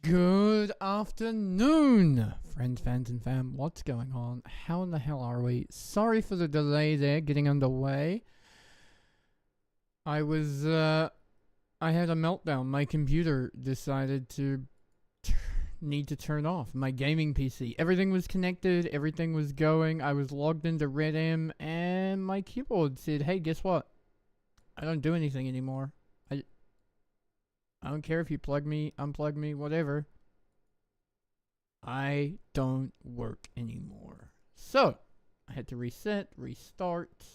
Good afternoon, friends, fans, and fam. What's going on? How in the hell are we? Sorry for the delay there, getting underway. I had a meltdown. My computer decided to need to turn off my gaming PC. Everything was connected, everything was going. I was logged into RedM, and my keyboard said, "Hey, guess what? I don't do anything anymore. I don't care if you plug me, unplug me, whatever. I don't work anymore." So, I had to reset, restart,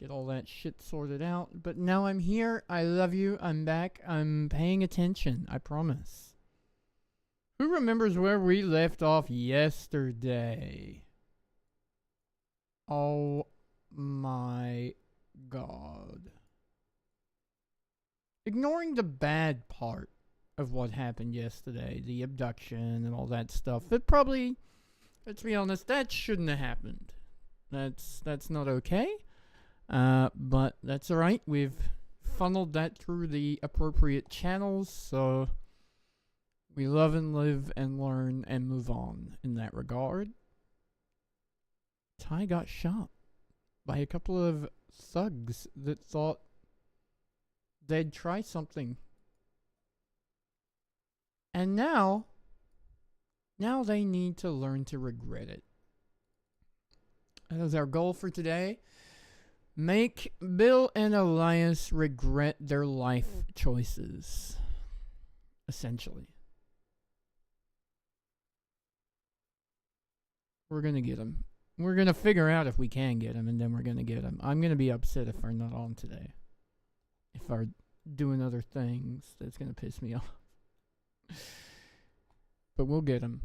get all that shit sorted out. But now I'm here. I love you. I'm back. I'm paying attention. I promise. Who remembers where we left off yesterday? Oh my god. Ignoring the bad part of what happened yesterday, the abduction and all that stuff, it probably, let's be honest, that shouldn't have happened. That's not okay. But that's alright. We've funneled that through the appropriate channels, so we love and live and learn and move on in that regard. Ty got shot by a couple of thugs that thought they'd try something. And now they need to learn to regret it. That is our goal for today. Make Bill and Elias regret their life choices. Essentially. We're going to get them. We're going to figure out if we can get them, and then we're going to get them. I'm going to be upset if we're not on today. If we're doing other things, that's going to piss me off. But we'll get them.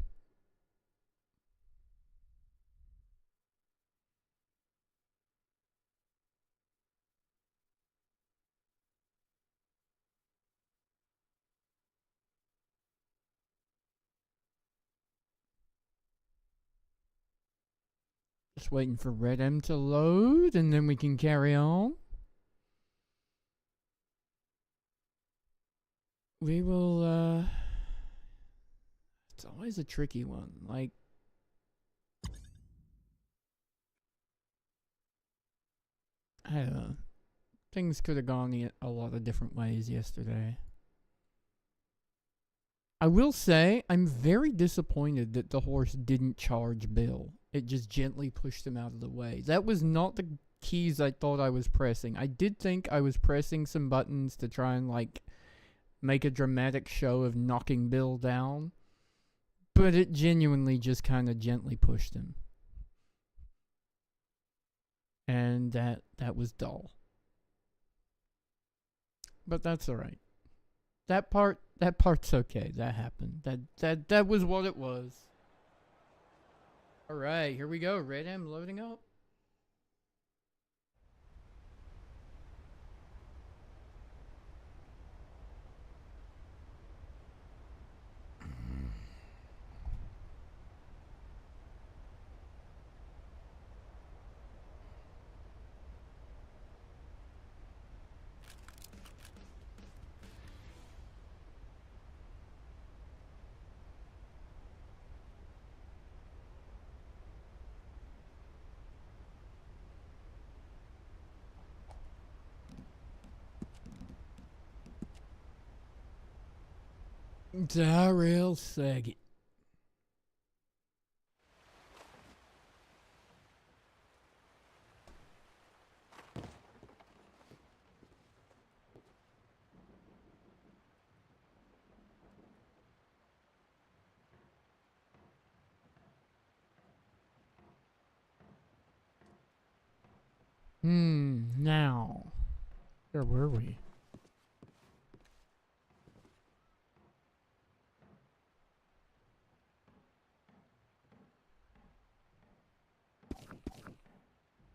Just waiting for RedM to load, and then we can carry on. We will, it's always a tricky one. Like, I don't know. Things could have gone a lot of different ways yesterday. I will say, I'm very disappointed that the horse didn't charge Bill. It just gently pushed him out of the way. That was not the keys I thought I was pressing. I did think I was pressing some buttons to try and, like, make a dramatic show of knocking Bill down. But it genuinely just kind of gently pushed him. And that was dull. But that's alright. That part's okay. That happened. That was what it was. Alright, here we go. RedM loading up. Darryl Saget. Now. Where were we?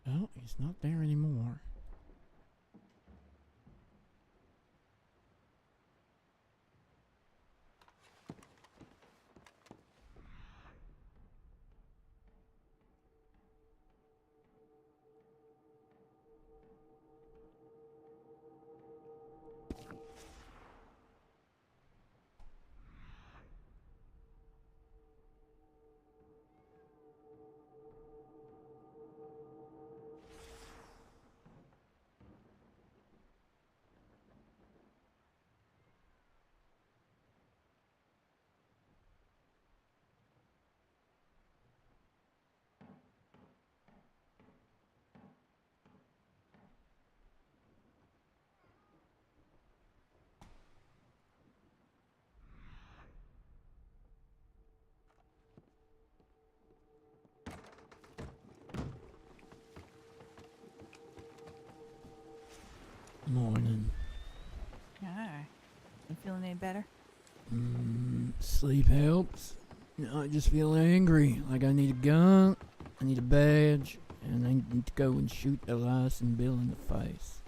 Oh, he's not there anymore. Morning. Alright. You feeling any better? Sleep helps. No, I just feel angry. Like I need a gun, I need a badge, and I need to go and shoot Elias and Bill in the face.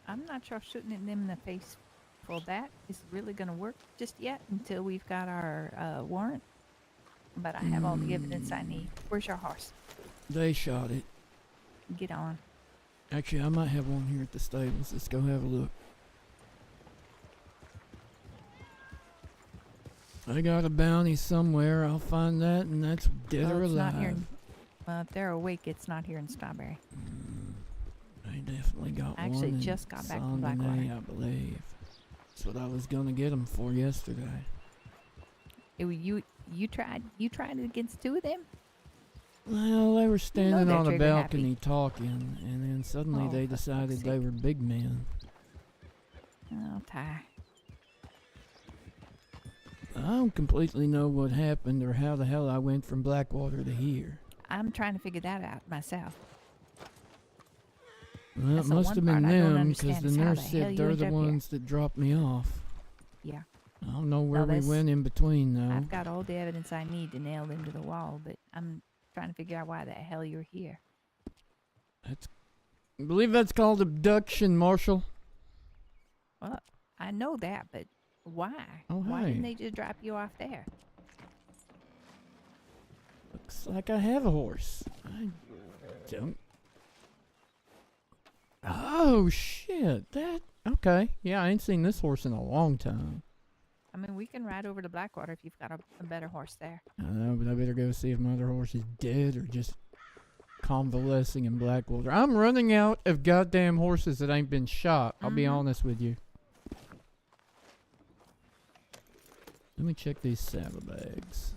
I'm not sure shooting them in the face for that is really going to work just yet until we've got our warrant. But I have all the evidence I need. Where's your horse? They shot it. Get on. Actually, I might have one here at the stables. Let's go have a look. I got a bounty somewhere. I'll find that, and that's dead or Well, it's alive. not here. Well, if they're awake, it's not here in Strawberry. I definitely got I one. actually in just got back from Saint Blackwater. Denis, I believe. That's what I was gonna get them for yesterday. You tried it against two of them? Well, they were standing they're on a trigger happy. balcony talking, and then suddenly Oh, they for fuck's decided they sake. were big men. Oh, Ty. I don't completely know what happened or how the hell I went from Blackwater to here. I'm trying to figure that out myself. Well, it That's the must one have been part I don't them, because understand the is how nurse the hell said you they're ended the up here. ones that dropped me off. Yeah. I don't know where we this- went in between, though. I've got all the evidence I need to nail them to the wall, but I'm trying to figure out why the hell you're here. I believe that's called abduction, Marshal. Well, I know that, but why? Oh, Why hey. didn't they just drop you off there? Looks like I have a horse. I don't. Oh, shit. Okay. Yeah, I ain't seen this horse in a long time. I mean, we can ride over to Blackwater if you've got a better horse there. I know, but I better go see if my other horse is dead or just convalescing in Blackwater. I'm running out of goddamn horses that ain't been shot. I'll be honest with you. Let me check these saddlebags.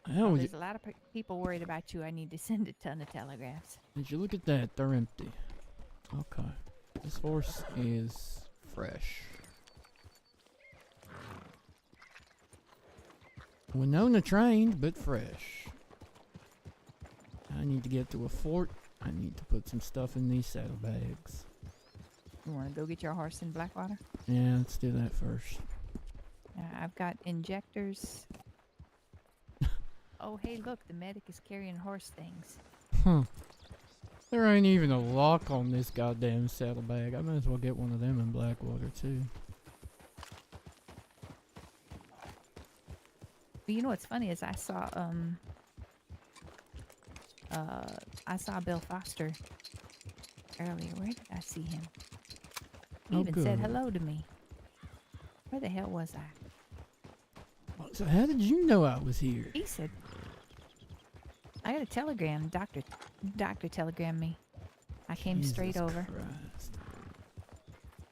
Well, Oh, there's a lot of people worried about you. I need to send a ton of telegrams. did you look at that? They're empty. Okay. This horse is fresh. Winona trained, but fresh. I need to get to a fort. I need to put some stuff in these saddlebags. You want to go get your horse in Blackwater? Yeah, let's do that first. I've got injectors. Oh, hey, look, the medic is carrying horse things. Huh. There ain't even a lock on this goddamn saddlebag. I might as well get one of them in Blackwater, too. But you know what's funny is I saw Bill Foster earlier. Where did I see him? He Oh, even said good. hello to me. Where the hell was I? So how did you know I was here? He said, I got a telegram. Doctor telegrammed me. I came straight Jesus over. Christ.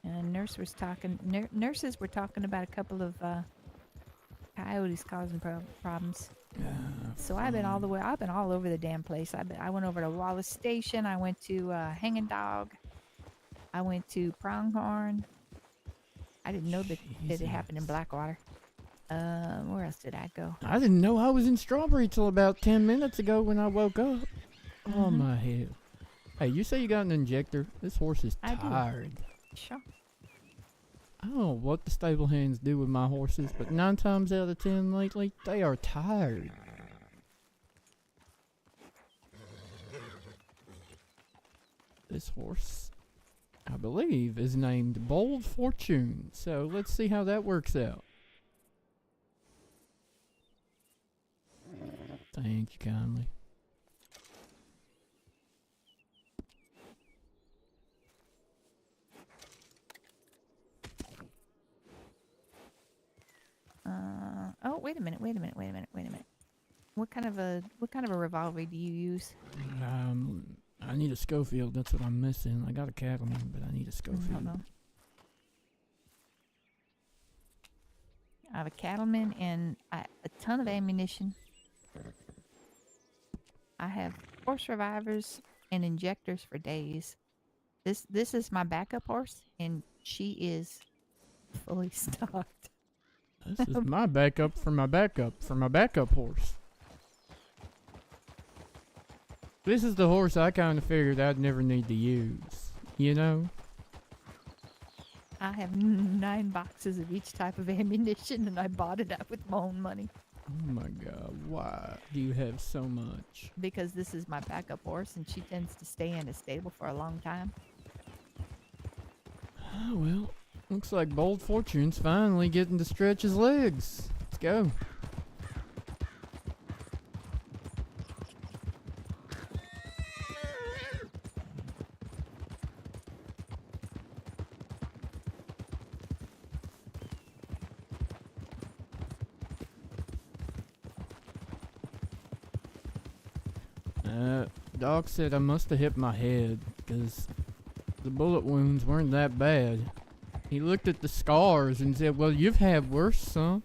And nurses were talking about a couple of coyotes causing problems. Yeah, So I've been all over the damn place. I went over to Wallace Station. I went to Hanging Dog. I went to Pronghorn. I didn't know that it happened in Jesus. Blackwater. Where else did I go? I didn't know I was in Strawberry till about 10 minutes ago when I woke up. Oh Mhm. my hell. Hey, you say you got an injector? This horse is I do. tired. Sure. I don't know what the stable hands do with my horses, but 9 times out of 10 lately, they are tired. This horse, I believe, is named Bold Fortune. So let's see how that works out. Thank you kindly. Oh, wait a minute. What kind of a revolver do you use? I need a Schofield. That's what I'm missing. I got a Cattleman, but I need a Schofield. Hold on. I have a cattleman and a ton of ammunition. I have horse revivers and injectors for days. This is my backup horse, and she is fully stocked. This is my backup for my backup for my backup horse. This is the horse I kind of figured I'd never need to use. You know? I have 9 boxes of each type of ammunition, and I bought it out with my own money. Oh my god, why do you have so much? Because this is my backup horse, and she tends to stay in a stable for a long time. Oh, well, looks like Bold Fortune's finally getting to stretch his legs. Let's go. Doc said I must have hit my head, because the bullet wounds weren't that bad. He looked at the scars and said, well, you've had worse, son.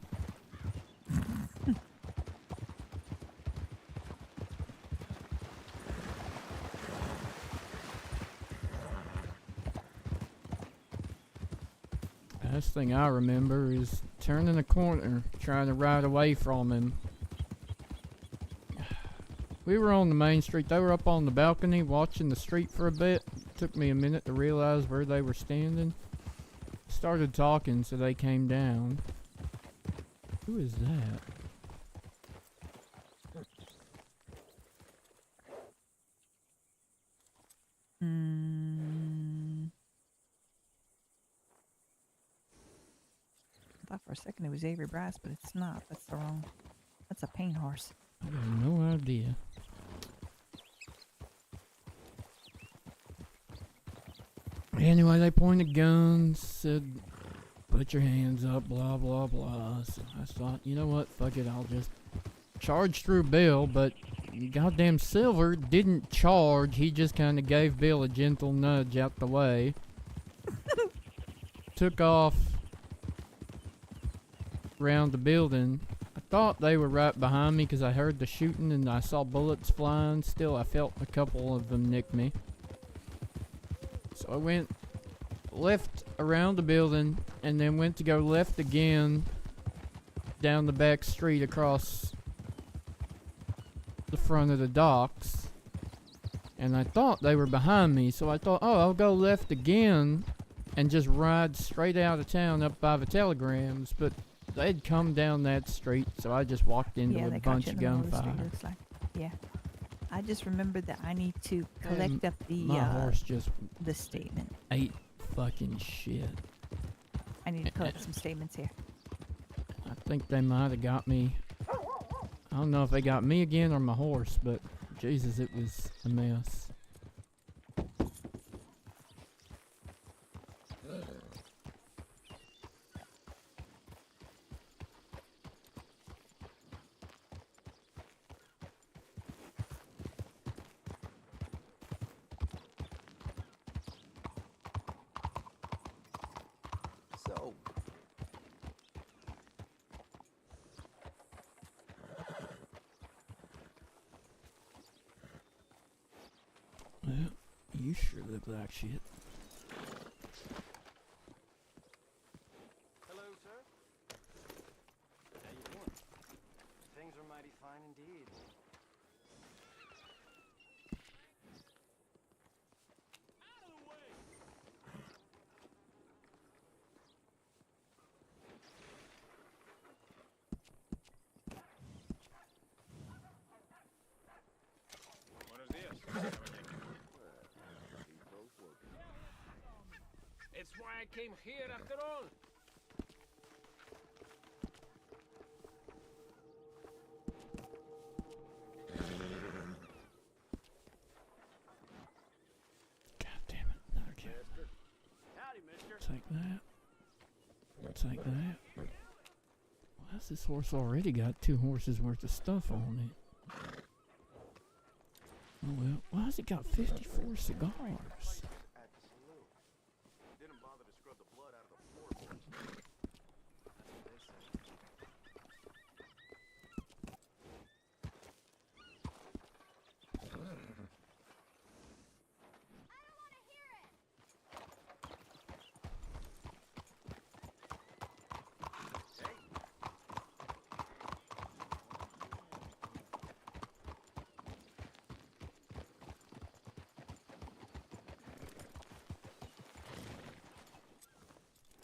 Last thing I remember is turning a corner, trying to ride away from him. We were on the main street. They were up on the balcony watching the street for a bit. It took me a minute to realize where they were standing. Started talking, so they came down. Who is that? I thought for a second it was Avery Brass, but it's not. That's a paint horse. I have no idea. Anyway, they pointed guns, said, put your hands up, blah, blah, blah. So I thought, you know what, fuck it, I'll just charge through Bill, but goddamn Silver didn't charge. He just kind of gave Bill a gentle nudge out the way. Took off around the building. I thought they were right behind me because I heard the shooting and I saw bullets flying. Still, I felt a couple of them nick me. So I went left around the building and then went to go left again down the back street across the front of the docks. And I thought they were behind me, so I thought, oh, I'll go left again and just ride straight out of town up by the telegrams. But they'd come down that street, so I just walked into a bunch of gunfire. Like. Yeah. I just remembered that I need to collect up my horse just the statement. ate fucking shit. I need to collect some statements here. I think they might have got me. I don't know if they got me again or my horse, but Jesus, it was a mess. So, Well, you sure look like shit. hello, sir. How you doing? Things are mighty fine indeed. It's why I came here after all. God damn it. Another kid. Howdy, mister. Take that. Take that. Why has this horse already got 2 horses worth of stuff on it? Oh well. Why has it got 54 cigars? Absolute. Didn't bother to scrub the blood out of the floorboards.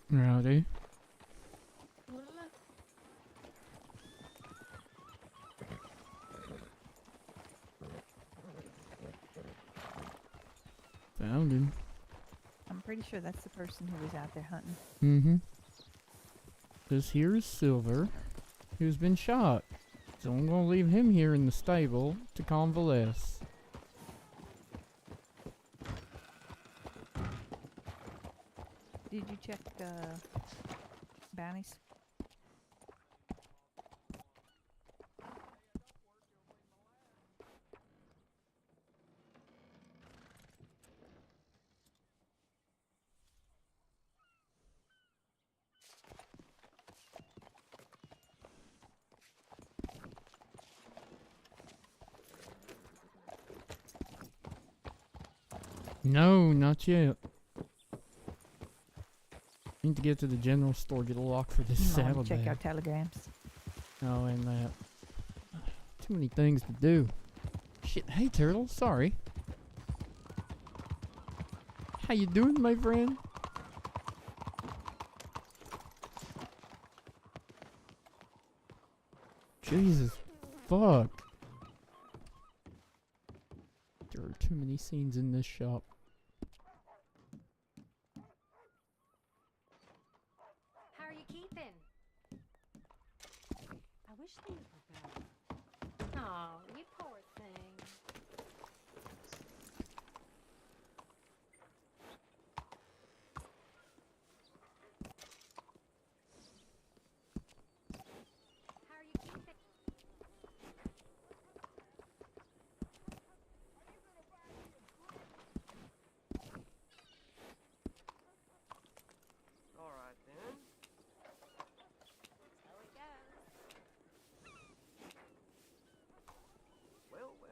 Rowdy. Found him. I'm pretty sure that's the person who was out there hunting. Mm-hmm. This here is Silver, who's been shot. So I'm gonna leave him here in the stable to convalesce. Did you check bounties? No, not yet. Need to get to the general store, get a lock for this No, saddlebag. check out telegrams. Oh, and that. Too many things to do. Shit, hey Turtle, sorry. How you doing, my friend? Jesus, fuck. There are too many scenes in this shop. How are you keeping? I wish things were better. Oh, you poor thing. How are you keeping? All right then. So it goes. Well, well.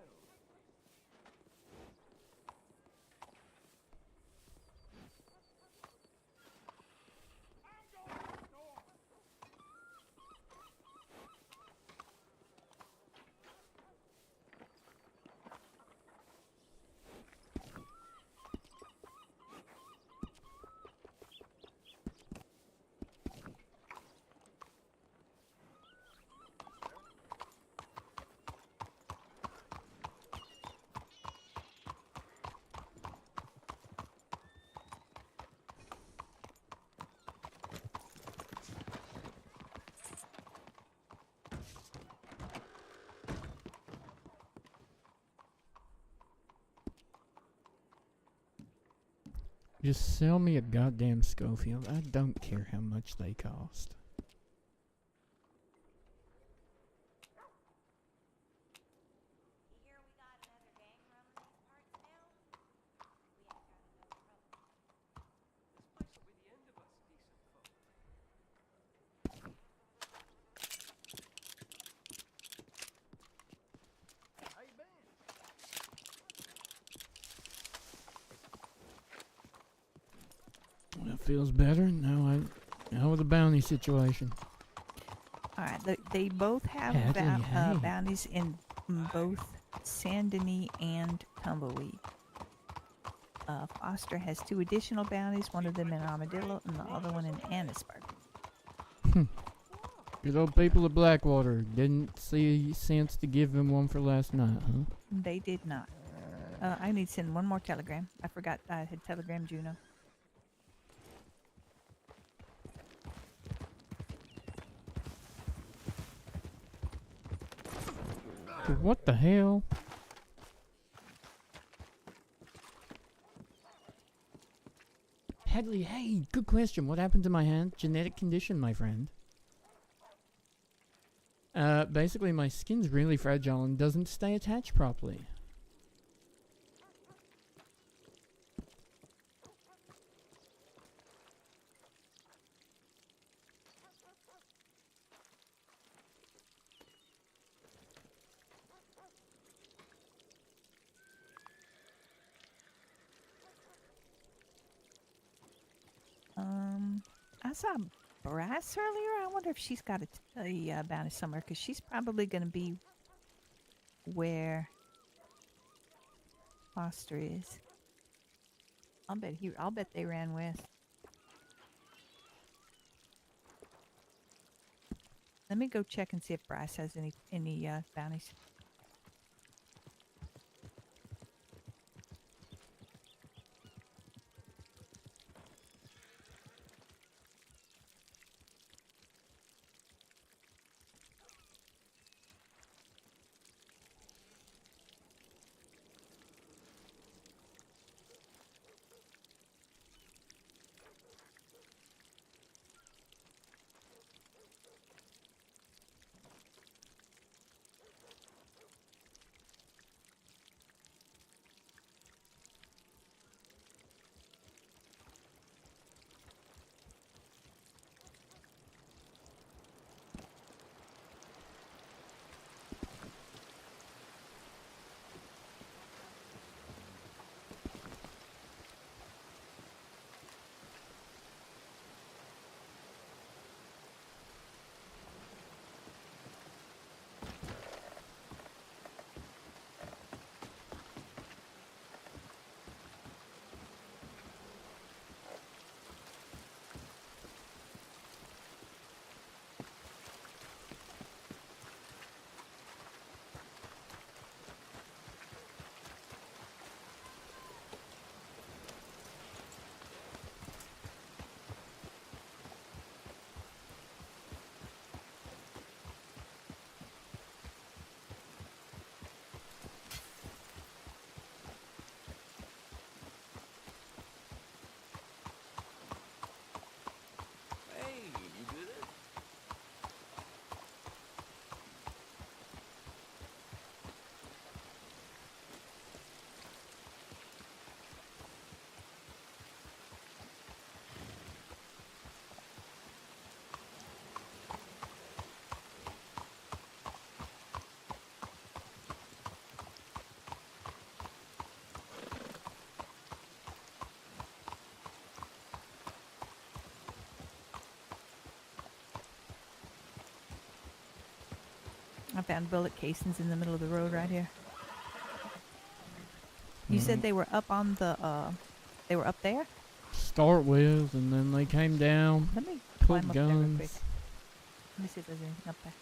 Just sell me a goddamn Schofield. I don't care how much they cost. You hear we got another gang roaming these parts now? We ain't got enough trouble. This place will be the end of us, decent folk. How you been? That feels better. Now with the bounty situation. All right, they both have Hadley, hey. bounties in both Saint Denis and Tumbleweed. Foster has 2 additional bounties, one of them in Armadillo and the other one in Annisburg. Good old people of Blackwater didn't see sense to give him one for last night, huh? They did not. I need to send one more telegram. I forgot I had telegram Juno. What the hell? Hadley, hey, good question. What happened to my hand? Genetic condition, my friend. Basically my skin's really fragile and doesn't stay attached properly. I saw Brass earlier. I wonder if she's got a bounty somewhere, because she's probably going to be where Foster is. I'll bet they ran with. Let me go check and see if Bryce has any bounties. Hey, you did it? I found bullet casings in the middle of the road right here. You said they were up on the, they were up there? Start with, and then they came down, Let me pulled climb up there real quick. guns. Let me see if there's anything up there.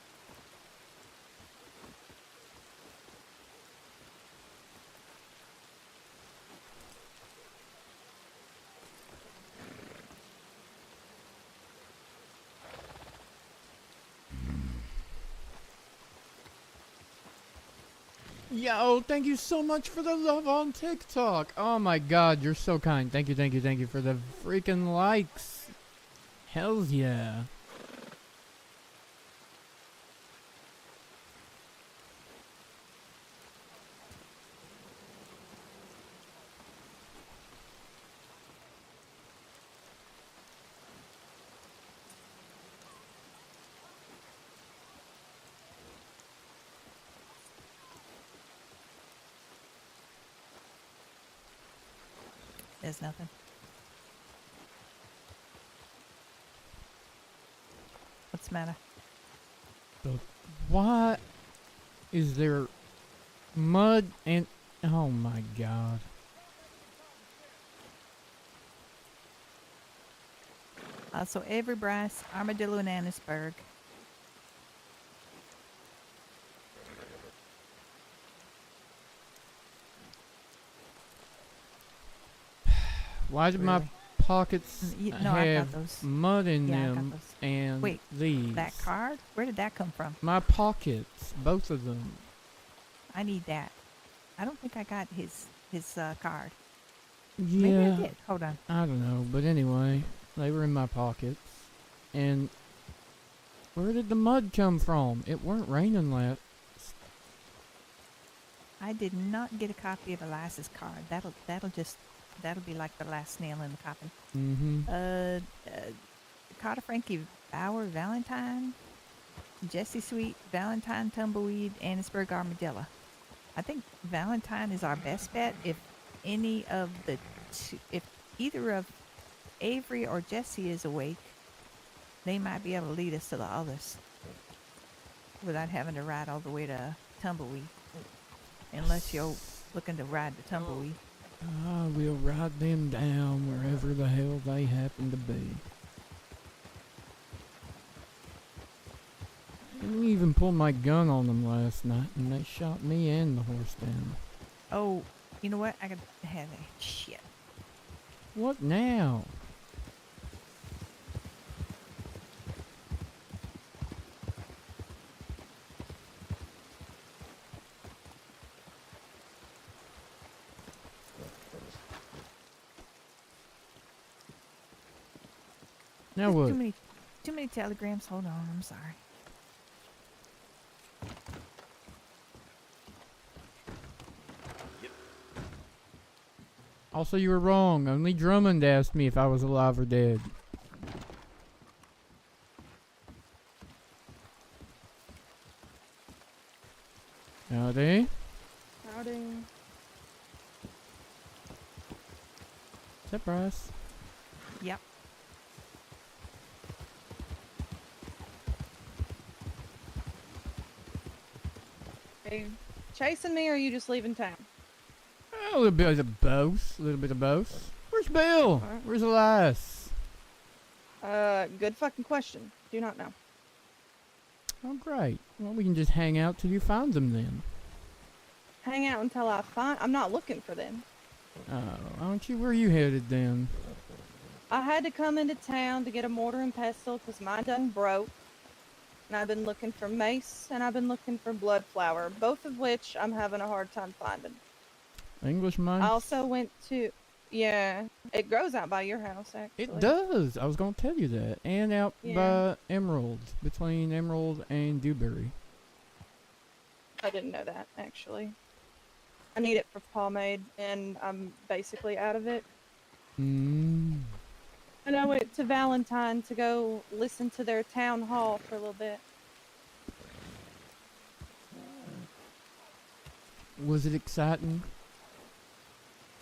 Yo, thank you so much for the love on TikTok. Oh my god, you're so kind. Thank you, thank you, thank you for the freaking likes. Hells yeah. There's nothing. What's the matter? Why is there mud and... Oh my god. So Avery, Bryce, Armadillo, and Annisburg. Why did my Really? pockets No, I got have those. mud in Yeah, I got them those. and Wait, these? That card? Where did that come from? My pockets, both of them. I need that. I don't think I got his card. Yeah. Maybe I did. Hold on. I don't know, but anyway, they were in my pockets. And where did the mud come from? It weren't raining last. I did not get a copy of Elias's card. That'll be like the last nail in the coffin. Mm-hmm. Carter Frankie Bauer Valentine, Jesse Sweet Valentine Tumbleweed, Annisburg Armadillo. I think Valentine is our best bet. If any of the if either of Avery or Jesse is awake, they might be able to lead us to the others without having to ride all the way to Tumbleweed. Unless you're looking to ride to Tumbleweed. I will ride them down wherever the hell they happen to be. I even pulled my gun on them last night, and they shot me and the horse down. Oh, you know what? I got to have that shit. What now? Now There's what? too many telegrams. Hold on, I'm sorry. Also, you were wrong. Only Drummond asked me if I was alive or dead. Howdy. Howdy. Is that Bryce? Yep. Are you chasing me or are you just leaving town? A little bit of both. A little bit of both. Where's Bill? Alright. Where's Elias? Good fucking question. Do not know. Oh, great. Well, we can just hang out till you find them then. Hang out until I find. I'm not looking for them. Oh, aren't you? Where are you headed then? I had to come into town to get a mortar and pestle because mine done broke. And I've been looking for mace and I've been looking for blood flower, both of which I'm having a hard time finding. English mine? I also went to. Yeah, it grows out by your house, actually. It does. I was going to tell you that. And out Yeah. by Emerald. Between Emerald and Dewberry. I didn't know that, actually. I need it for pomade, and I'm basically out of it. Mm. And I went to Valentine to go listen to their town hall for a little bit. Was it exciting?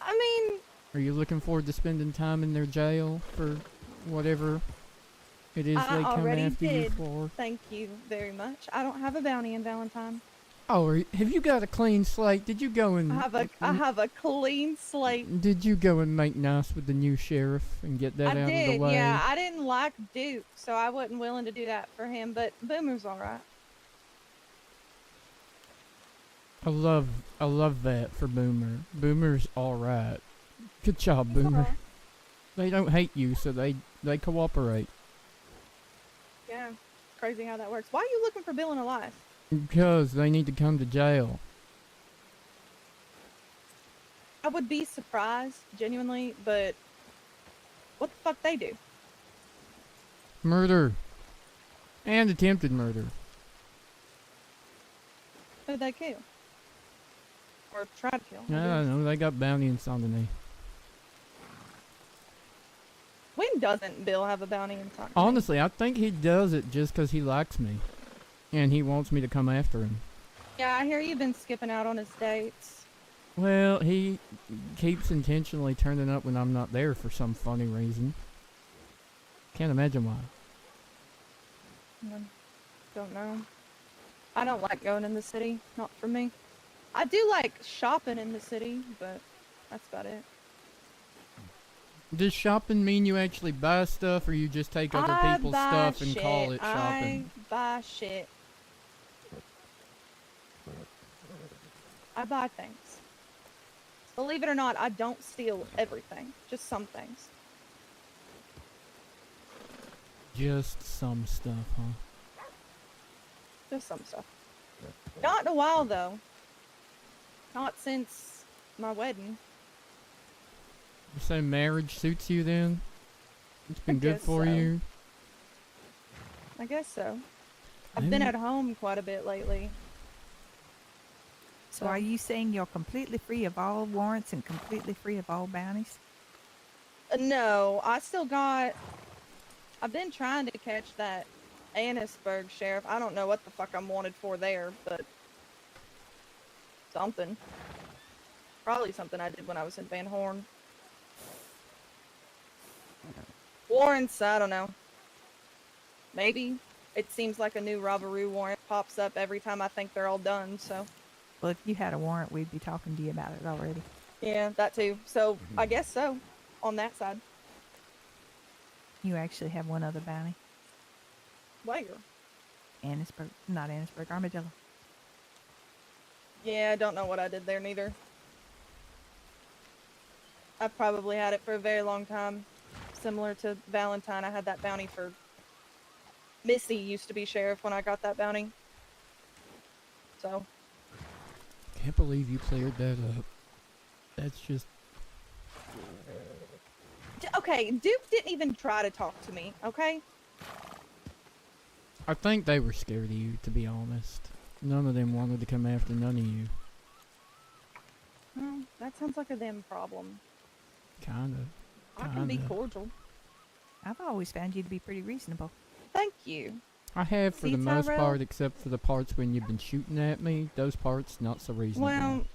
I mean, Are you looking forward to spending time in their jail for whatever it is I they come already after you did. for? Thank you very much. I don't have a bounty in Valentine. Oh, have you got a clean slate? Did you go and I have a clean slate. did you go and make nice with the new sheriff and get that I out of the did, way? yeah. I didn't like Duke, so I wasn't willing to do that for him, but Boomer's alright. I love that for Boomer. Boomer's all right. Good job, He's Boomer. alright. They don't hate you, so they cooperate. Yeah, crazy how that works. Why are you looking for Bill and Elias? Because they need to come to jail. I would be surprised, genuinely, but what the fuck they do? Murder. And attempted murder. Who'd they kill? Or try to kill? I don't know. They got bounty in Saint-Denis. When doesn't Bill have a bounty in Saint-Denis? Honestly, I think he does it just because he likes me. And he wants me to come after him. Yeah, I hear you've been skipping out on his dates. Well, he keeps intentionally turning up when I'm not there for some funny reason. Can't imagine why. Don't know. I don't like going in the city. Not for me. I do like shopping in the city, but that's about it. Does shopping mean you actually buy stuff, or you just take other I people's buy stuff and shit. call it shopping? I buy shit. I buy things. Believe it or not, I don't steal everything. Just some things. Just some stuff, huh? Just some stuff. Not in a while, though. Not since my wedding. So marriage suits you then? It's been good guess for so. you? I guess so. I've been Maybe- at home quite a bit lately. So are you saying you're completely free of all warrants and completely free of all bounties? No, I still got... I've been trying to catch that Annisburg sheriff. I don't know what the fuck I'm wanted for there, but... something. Probably something I did when I was in Van Horn. Warrants, I don't know. Maybe. It seems like a new robbery warrant pops up every time I think they're all done, so... Well, if you had a warrant, we'd be talking to you about it already. Yeah, that too. So, I guess so. On that side. You actually have one other bounty. Where? Annisburg, not Annisburg, Armadillo. Yeah, I don't know what I did there neither. I probably had it for a very long time. Similar to Valentine, I had that bounty for... Missy used to be sheriff when I got that bounty. So, Can't believe you cleared that up. That's just... okay, Duke didn't even try to talk to me, okay? I think they were scared of you, to be honest. None of them wanted to come after none of you. Well, that sounds like a them problem. Kinda. I can be Kinda. cordial. I've always found you to be pretty reasonable. Thank you. I have for See, the most Tyrell? part, except for the parts when you've been shooting at me. Those parts, not so reasonable. Well,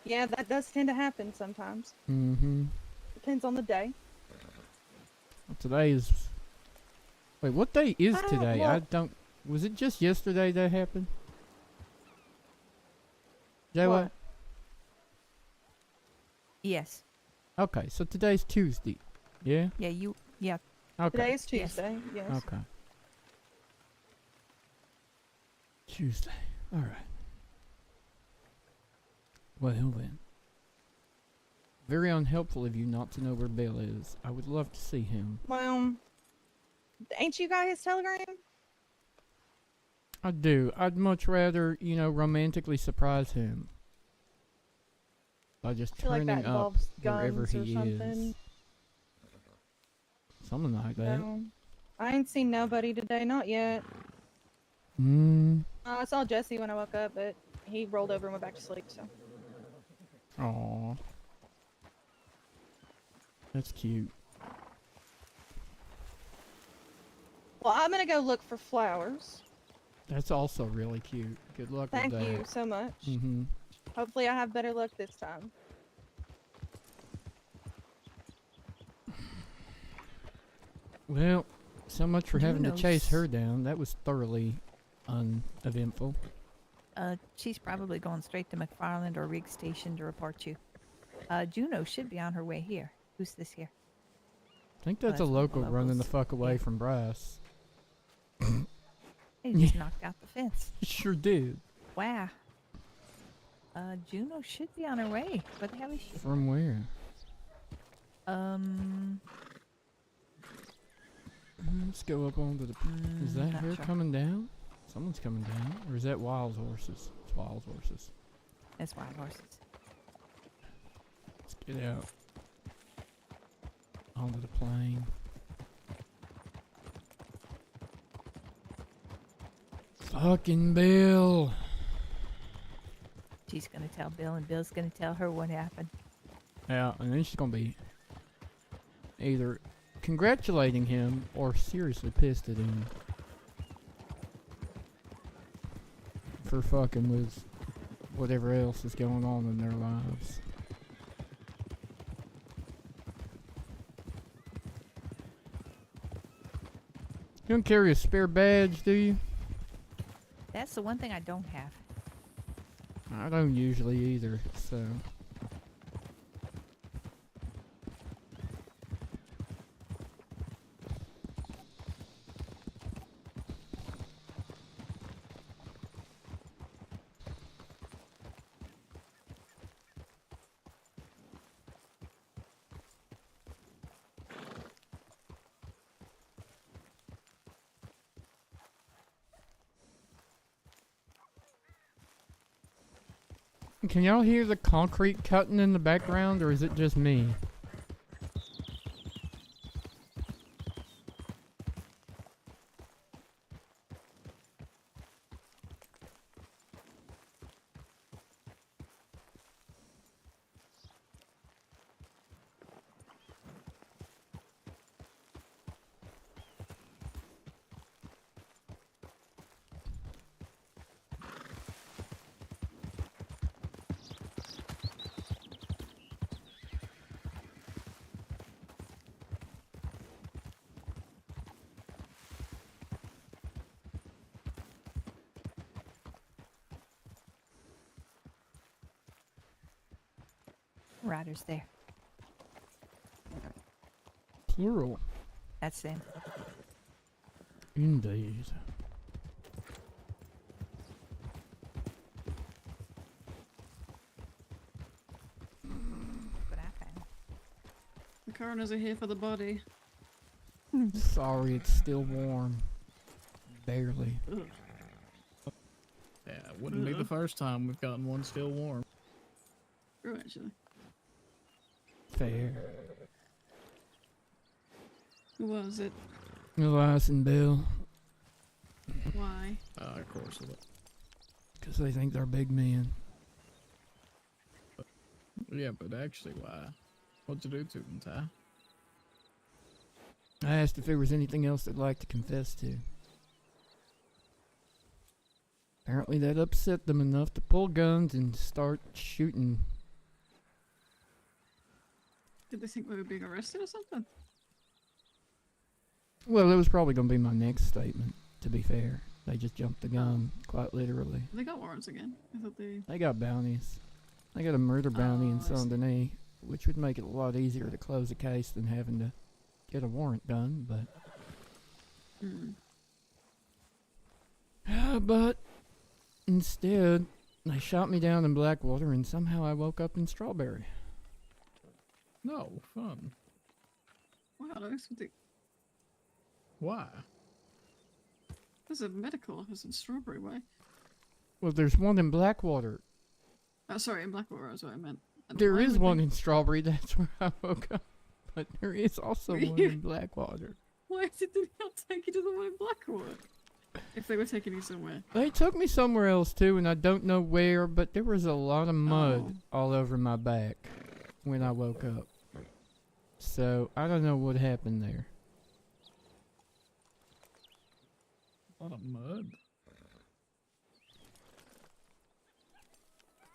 yeah, that does tend to happen sometimes. Mm-hmm. Depends on the day. Today is... Wait, what day is I don't- today? well- I don't... Was it just yesterday that happened? Jay, what? Yes. Okay, so today's Tuesday. Yeah? Yeah. Okay. Today is Yes. Tuesday, yes. Okay. Tuesday. Alright. Well then. Very unhelpful of you not to know where Bill is. I would love to see him. Well, ain't you got his telegram? I do. I'd much rather, romantically surprise him. By just I feel like turning that up involves wherever guns or he something. is. Something like that. No. I ain't seen nobody today, not yet. I saw Jesse when I woke up, but he rolled over and went back to sleep, so. Aww. That's cute. Well, I'm gonna go look for flowers. That's also really cute. Good luck Thank with that. you so much. Mm-hmm. Hopefully I have better luck this time. Well, so much for having to chase Juno's- her down. That was thoroughly uneventful. She's probably going straight to McFarland or Rig Station to report you. Juno should be on her way here. Who's this here? I think Oh, that's a that's one of local the running the locals. fuck away Yeah. from Bryce. He just knocked out the fence. Sure did. Wow. Juno should be on her way. Where the hell is she? From where? Let's go up onto the... Is that not her sure. coming down? Someone's coming down. Or is that Wild Horses? It's Wild Horses. That's wild horses. Let's get out. Onto the plane. Fucking Bill. She's gonna tell Bill, and Bill's gonna tell her what happened. Yeah, and then she's gonna be either congratulating him or seriously pissed at him for fucking with whatever else is going on in their lives. You don't carry a spare badge, do you? That's the one thing I don't have. I don't usually either, so... Can y'all hear the concrete cutting in the background, or is it just me? Riders there. Plural. That's them. Indeed. The coroners are here for the body. Sorry, it's still warm. Barely. Ugh. Yeah, it wouldn't be the first time we've gotten one still warm. True, actually. Fair. Who was it? Elias and Bill. Why? Of course it would. Because they think they're big men. Yeah, but actually, why? What'd you do to them, Ty? I asked if there was anything else they'd like to confess to. Apparently that upset them enough to pull guns and start shooting. Did they think we were being arrested or something? Well, it was probably going to be my next statement, to be fair. They just jumped the gun, quite literally. They got warrants again. I thought they... They got bounties. They got a murder bounty in I Saint see. Denis, which would make it a lot easier to close a case than having to get a warrant done, but... but instead, they shot me down in Blackwater and somehow I woke up in Strawberry. No, fun. Wow, that's what they... Why? There's a medical office in Strawberry Way. Well, there's one in Blackwater. Oh, sorry, in Blackwater is what I meant. And There why is would one they- in Strawberry, that's where I woke up. But there is also one in Blackwater. Why did they not take you to the one in Blackwater? If they were taking you somewhere. They took me somewhere else too, and I don't know where, but there was a lot of mud all over my back when I woke up. So, I don't know what happened there. A lot of mud.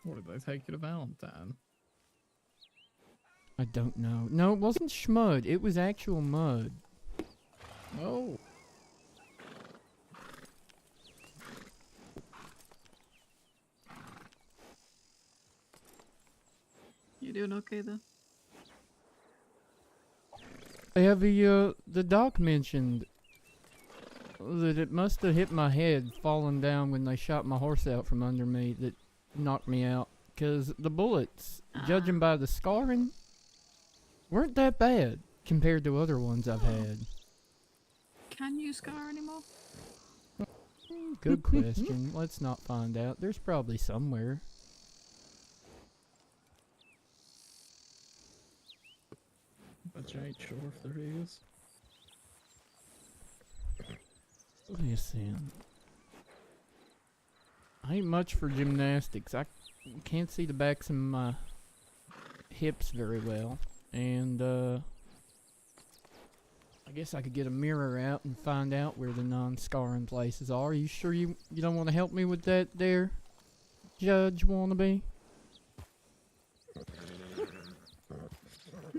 Or did they take you to Valentine? I don't know. No, it wasn't schmud. It was actual mud. Oh. You doing okay though? Yeah, the doc mentioned that it must have hit my head falling down when they shot my horse out from under me that knocked me out. Because the bullets, judging by the scarring, weren't that bad compared to other ones I've had. Can you scar anymore? Good question. Let's not find out. There's probably somewhere. But you ain't sure if there is. Listen. I ain't much for gymnastics. I can't see the backs of my hips very well. And, I guess I could get a mirror out and find out where the non-scarring places are. You sure you don't want to help me with that there, Judge Wannabe?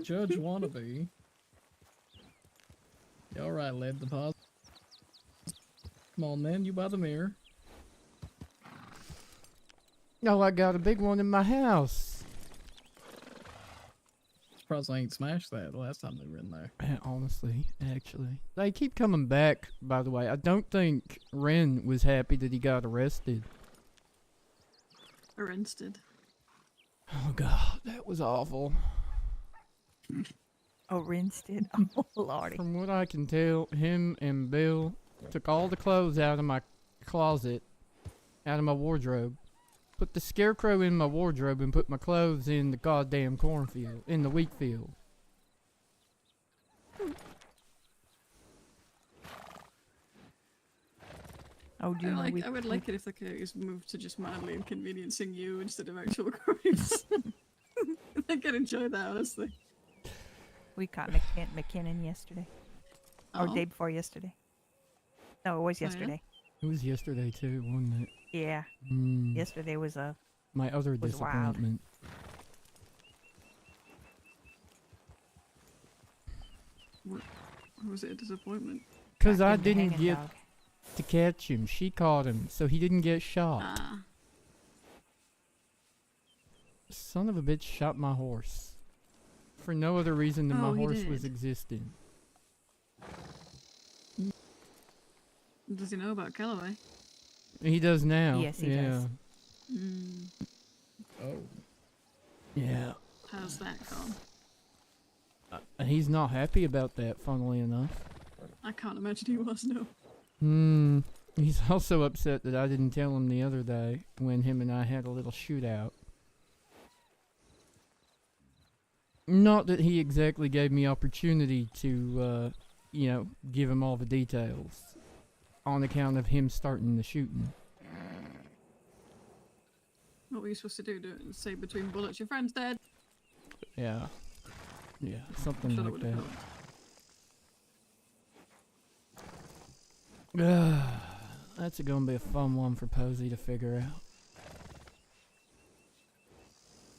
Judge wannabe. You alright, lead deposit? Come on then, you by the mirror. No, I got a big one in my house. Surprised I ain't smashed that the last time they were in there. Honestly, actually. They keep coming back, by the way. I don't think Ren was happy that he got arrested. Arrested. Oh god, that was awful. Oh, Rinstead. Oh, lordy. From what I can tell, him and Bill took all the clothes out of my closet, out of my wardrobe, put the scarecrow in my wardrobe, and put my clothes in the goddamn cornfield, in the wheat field. Oh, do you know I would like it if the case moved to just mildly inconveniencing you instead of actual crimes. I think I'd enjoy that, honestly. we caught McKinnon yesterday. Or Oh. day before yesterday. No, it was Oh, yeah? yesterday. It was yesterday too, wasn't it? Yeah. Mm, Yesterday was a... my other was wild. disappointment. What was it a disappointment? Because I back in the didn't hanging get dog. to catch him. She caught him, so he didn't get shot. Ah. Son of a bitch shot my horse. For no other reason than Oh, my he horse was did. existing. Does he know about Callaway? He does now. Yes, he yeah. does. Mm. Oh. Yeah. How's that gone? He's not happy about that, funnily enough. I can't imagine he was, no. He's also upset that I didn't tell him the other day when him and I had a little shootout. Not that he exactly gave me opportunity to, give him all the details on account of him starting the shooting. What were you supposed to do? Say between bullets, your friend's dead? Yeah. Yeah, something Sure like would've that. That's gonna be a fun one for Posey to figure out.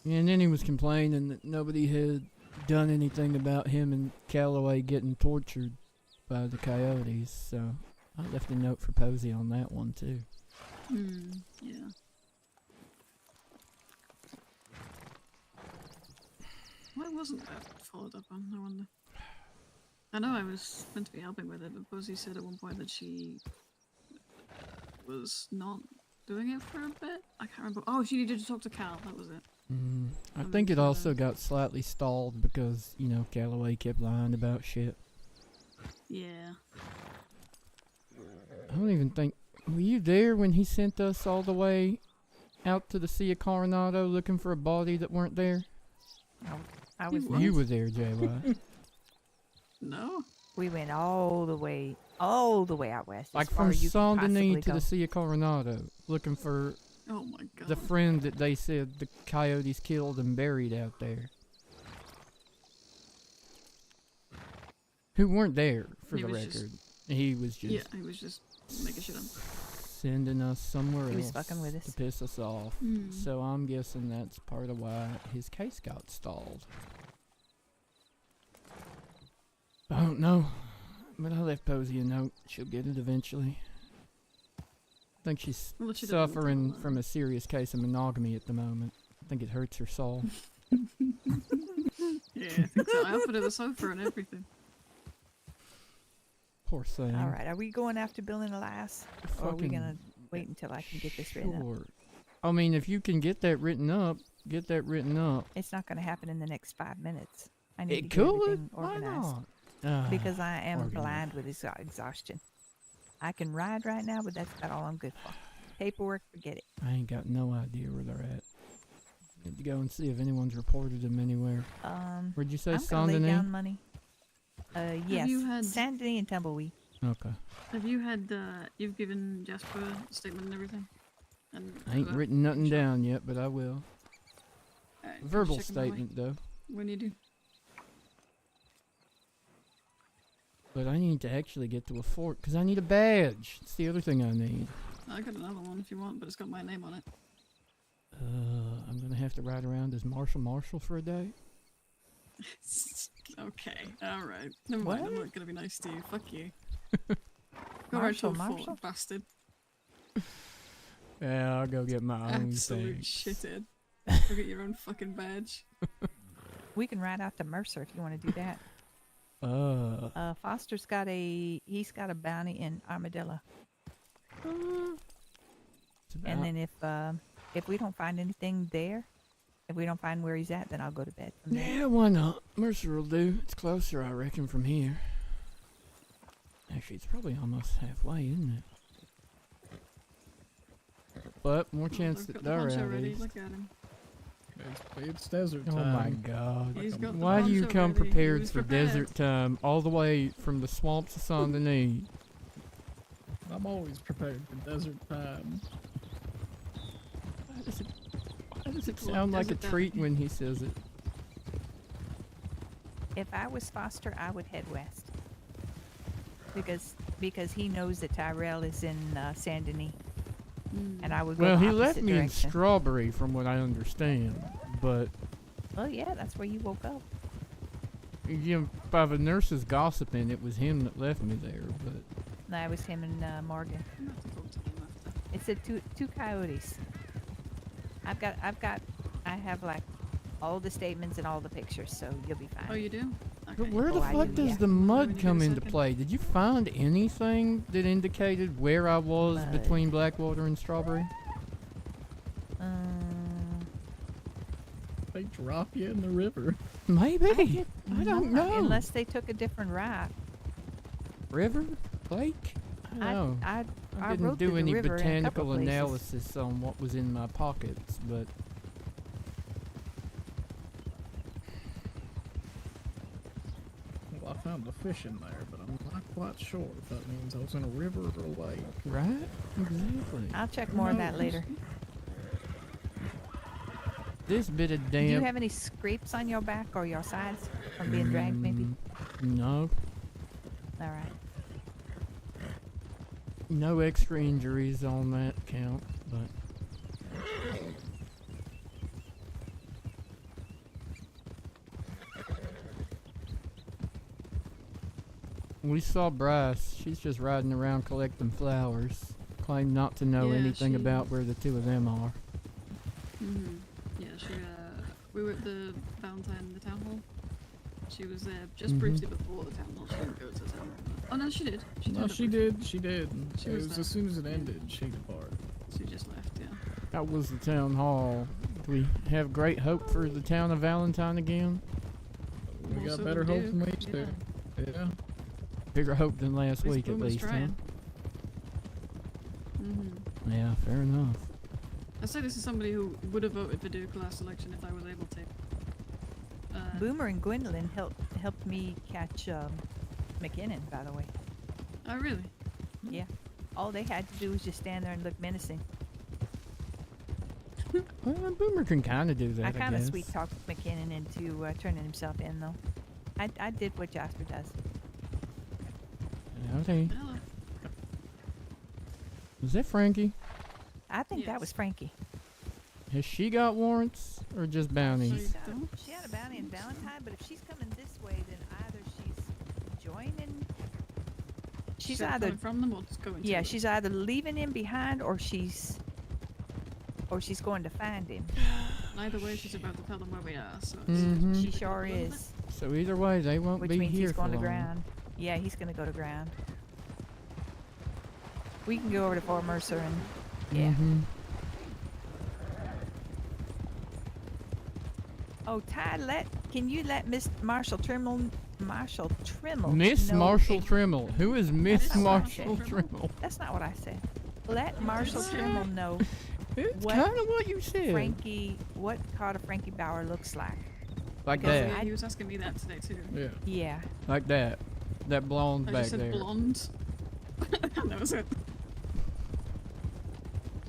And then he was complaining that nobody had done anything about him and Calloway getting tortured by the coyotes, so I left a note for Posey on that one too. Yeah. Why wasn't that followed up on? I wonder. I know I was meant to be helping with it, but Posey said at one point that she was not doing it for a bit. I can't remember. Oh, she needed to talk to Cal. That was it. I think it also got slightly stalled because, Calloway kept lying about shit. Yeah. I don't even think... Were you there when he sent us all the way out to the Sea of Coronado looking for a body that weren't there? I was. You were there, JY. No. We went all the way out west. Like as far from as you can Saint Denis possibly to go. the Sea of Coronado, looking for Oh my god. the friend that they said the coyotes killed and buried out there. Who weren't there, for He the was just- record. He was just Yeah, he was just making shit up. sending us somewhere He else was fucking with us. to piss us off. So I'm guessing that's part of why his case got stalled. I don't know, but I left Posey a note. She'll get it eventually. I think she's Well, she doesn't suffering tell, from a serious case of monogamy at the moment. I think it hurts her soul. Yeah, I think so. I offered her the sofa and everything. Poor thing. All right, are we going after Bill and Elias, or are we Fucking gonna wait until I can get this written up? Sure. I mean, if you can get that written up, get that written up. It's not gonna happen in the next 5 minutes. I need to It get could. everything Why organized not? because I am organized. blind with exhaustion. I can ride right now, but that's about all I'm good for. Paperwork, forget it. I ain't got no idea where they're at. Need to go and see if anyone's reported them anywhere. Where'd you say, I'm Saint gonna lay Denis? down money. Yes, you had- Saint Denis and Tumbleweed. Okay. Have you had, you've given Jasper a statement and everything? And I ain't written nothing down yet, but I will. Alright, Verbal check 'em away statement, though. when you do. But I need to actually get to a fort, because I need a badge. It's the other thing I need. I got another one if you want, but it's got my name on it. I'm going to have to ride around as Marshall for a day. Okay, alright. Never mind, I'm What? not gonna be nice to you. Fuck you. Go right to a Marshall? fort, bastard. Yeah, I'll go get my own Absolute thing. shithead. Go get your own fucking badge. We can ride out to Mercer if you want to do that. Foster's got he's got a bounty in Armadillo. It's about- And then if we don't find anything there, if we don't find where he's at, then I'll go to bed from there. Yeah, why not? Mercer will do. It's closer, I reckon, from here. Actually, it's probably almost halfway, isn't it? But more chance I've that got the they're poncho at ready. least. Look at him. It's desert Oh time. my god. He's got the Why do you poncho come ready. He prepared was for prepared. desert time all the way from the swamps of Saint Denis? I'm always prepared for desert time. Why does it Well, sound like a desert time. treat when he says it? If I was Foster, I would head west. Because he knows that Tyrell is in Saint Denis, and I would go Well, the he left opposite me in direction. Strawberry from what I understand, but Oh yeah, that's where you woke up. by the nurses gossiping, it was him that left me there, but No, it was him and Morgan. I'm gonna have to talk to him after. It said two coyotes. I have like all the statements and all the pictures, so you'll be fine. Oh, you do? But Okay. where the Oh, I fuck do, does yeah. the When mud you get come a into second. play? Did you find anything that indicated where I was Mud. between Blackwater and Strawberry? Um, They drop you in the river. Maybe. I don't know. Unless they took a different route. River? Lake? I don't know. I didn't rode do through the any river in a couple botanical places. analysis on what was in my pockets, but Well, I found the fish in there, but I'm not quite sure if that means I was in a river or a lake. right? Exactly. I'll check more of that later. This bit of Do you damp. have any scrapes on your back or your sides from being dragged, maybe? No. All right. No extra injuries on that count, but we saw Bryce. She's just riding around collecting flowers. Claimed not to know Yeah, anything she- about where the two of them are. Yeah, we were at the Valentine, the town hall. She was there just Mhm. briefly before the town hall. She didn't go to the town hall. Oh no, she did. She No, turned up she briefly. did. She did. She It was was there. as soon as it ended, she departed. She just left. Yeah. How was the town hall? Do we have great hope for the town of Valentine again? We Well, got so better we hope do, than we used to. Yeah. Bigger hope than last least week, at Boomer's least, huh? trying. Mhm. Yeah, fair enough. I say this is somebody who would have voted for Duke last election if I was able to. Boomer and Gwendolyn helped me catch McKinnon, by the way. Oh really? Yeah. All they had to do was just stand there and look menacing. Well, Boomer can kind of do that, I I kind of guess. sweet talked McKinnon into turning himself in, though. I did what Jasper does. Okay. Hello. Was that Frankie? I think that Yes. was Frankie. Has she got warrants or just bounties? Sorry. Don't. She had a bounty in Valentine, but if she's coming this way, then either she's joining. She's Coming either from them or just going. yeah, to she's either leaving him behind or she's going to find him. Either way, she's about to tell them where we are. So it's Mhm. She sure is. So either way, they won't Which be means here he's for going to long. ground. Yeah, he's going to go to ground. We can go over to Fort Mercer and yeah. Mhm. Oh, Ty, can you let Miss Marshall Trimmel Miss know Marshall if- Trimmel. Who is Miss That's not Marshall fair. Trimmel? That's not what I said. Let Marshall Okay. Trimmel know It's What kind of what you said. what Carter Frankie Bauer looks like. Like because that. Yeah, he was asking me that today too. Yeah. Yeah. Like that. That blonde I back just said there. blonde. That was it.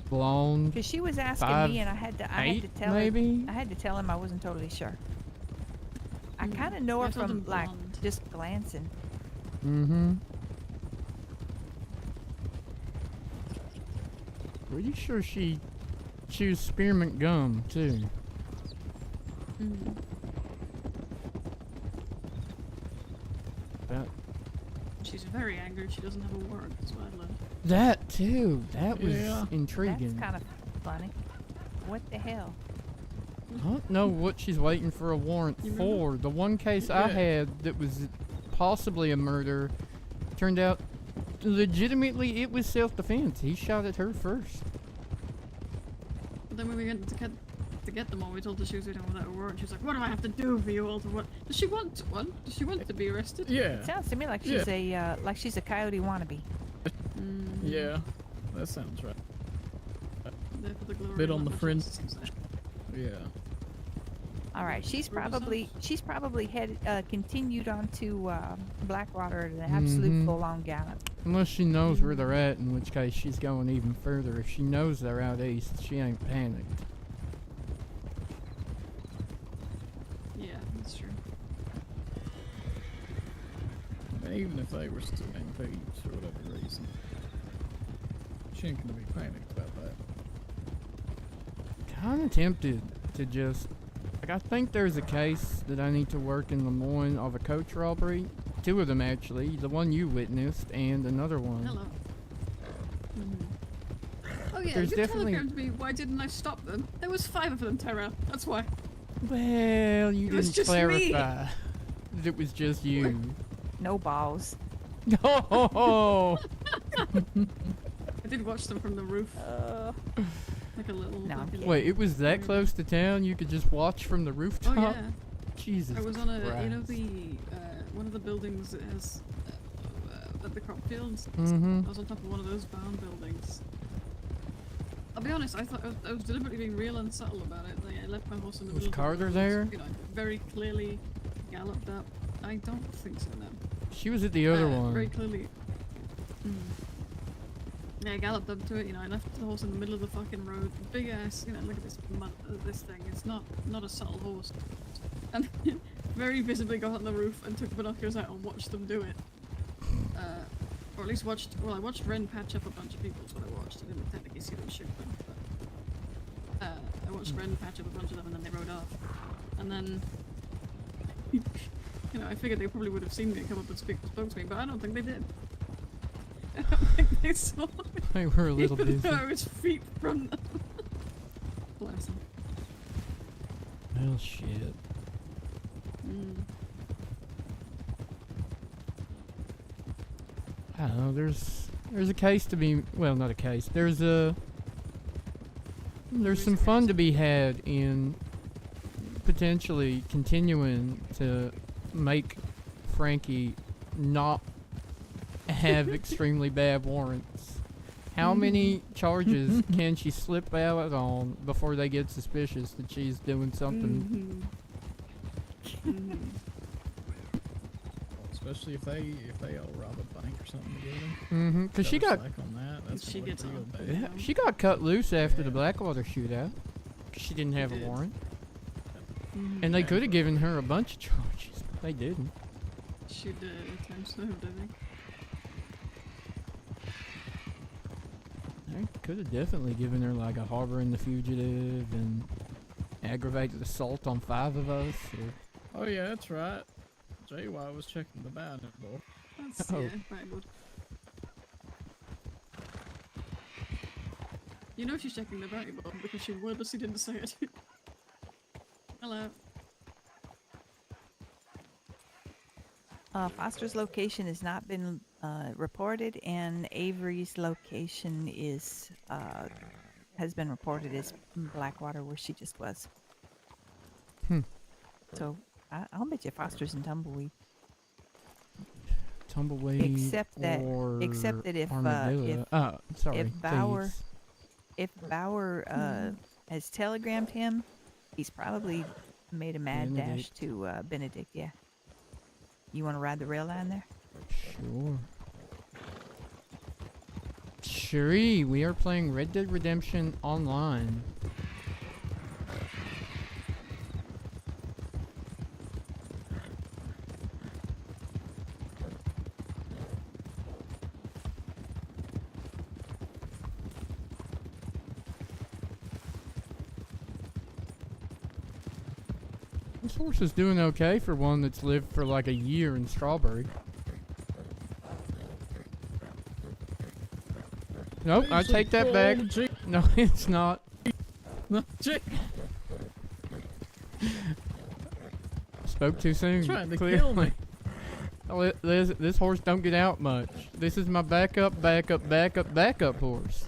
Blonde. Because she was asking me, and I had to tell maybe? her. I had to tell him I wasn't totally sure. I Mm. kind of know I her told from him like blonde. just glancing. Mm-hmm. Pretty sure she chews spearmint gum too. Mm. That She's very angry. She doesn't have a word. That's what I learned. that too. That was Yeah. intriguing. That's kind of funny. What the hell? I don't know what she's waiting for a warrant You for. The one case I Yeah. had that was possibly a murder turned out legitimately it was self-defense. He shot at her first. But then when we went to get them all, we told her she was doing without a warrant. She was like, "What do I have to do for you all to what? Does she want one? Does she want to be arrested?" Yeah. Sounds to me like she's a coyote wannabe. Mm. Yeah. That sounds right. There for the glory, Bit not on the fringe. justice. Yeah. All right, she's probably continued on to Blackwater at an absolute Mhm. full-on gallop. Unless she knows where they're at, in which case she's going even further. If she knows they're out east, she ain't panicked. Yeah, that's true. And even if they were still in thieves for whatever reason, she ain't gonna be panicked about that. Kind of tempted to just like I think there's a case that I need to work in Lemoyne of a coach robbery. Two of them actually, the one you witnessed and another one. Hello. Oh yeah, There's you definitely- telegrammed me. Why didn't I stop them? There was 5 of them, Terra. That's why. Well, you It was didn't just me. clarify that it was just you. No balls. Oh, I did watch them from the roof. like a little. No, I'm fucking- kidding. Wait, it was that area. close to town? You could just watch from the Oh rooftop? yeah. Jesus I was on a, you know, Christ. the one of the buildings that has at the crop fields. Mm-hmm. I was on top of one of those barn buildings. I'll be honest, I thought I was deliberately being real unsubtle about it. Like, I left my horse in the Was middle of the Carter road, there? You know, very clearly galloped up. I don't think so, no. She was at the other one. Very clearly. Yeah, I galloped up to it, you know, I left the horse in the middle of the fucking road. Big ass, you know, look at this this thing. It's not a subtle horse. And very visibly got on the roof and took binoculars out and watched them do it. Or at least watched, well, I watched Ren patch up a bunch of people, is what I watched. I didn't technically see them shoot them, but I watched Ren patch up a bunch of them and then they rode off. And then, you know, I figured they probably would have seen me and come up and spoke to me, but I don't think they did. I don't think they saw me. They were a little Even busy. though I was feet from them. Bless them. Well, shit. I don't know, there's a case to be, well, not a case, there's some fun to be had in potentially continuing to make Frankie not have extremely bad warrants. How many charges can she slip out on before they get suspicious that she's doing something? Especially if they all rob a bank or something together. Mm-hmm. Cause she got on that. That's She gonna gets look real off. bad. yeah, she got cut loose after the Yeah. Blackwater shootout. 'Cause she didn't have She a did. warrant, and they Yeah. could have given her a bunch of charges, but they didn't. She did attempt served, I think. They could have definitely given her like a harboring the fugitive and aggravated assault on 5 of us. Or Oh yeah, that's right. JY was checking the bounty book. That's, Oh. yeah, right, good. You know she's checking the bounty book because she wordlessly didn't say it. Hello. Foster's location has not been reported, and Avery's location is has been reported as Blackwater, where she just was. So I'll bet you Foster's in Tumbleweed. Tumbleweed. Except that if Armadillo. Sorry. if Bauer- thieves. If Bauer has telegrammed him, he's probably made a mad dash Benedict. to Benedict. Yeah. You want to ride the rail line there? Sure. Sure, we are playing Red Dead Redemption Online. This horse is doing okay for one that's lived for like a year in Strawberry. Nope, I take that back. No, it's not. No, Jake, Spoke too soon. trying to clearly. kill me. Oh, this horse don't get out much. This is my backup horse.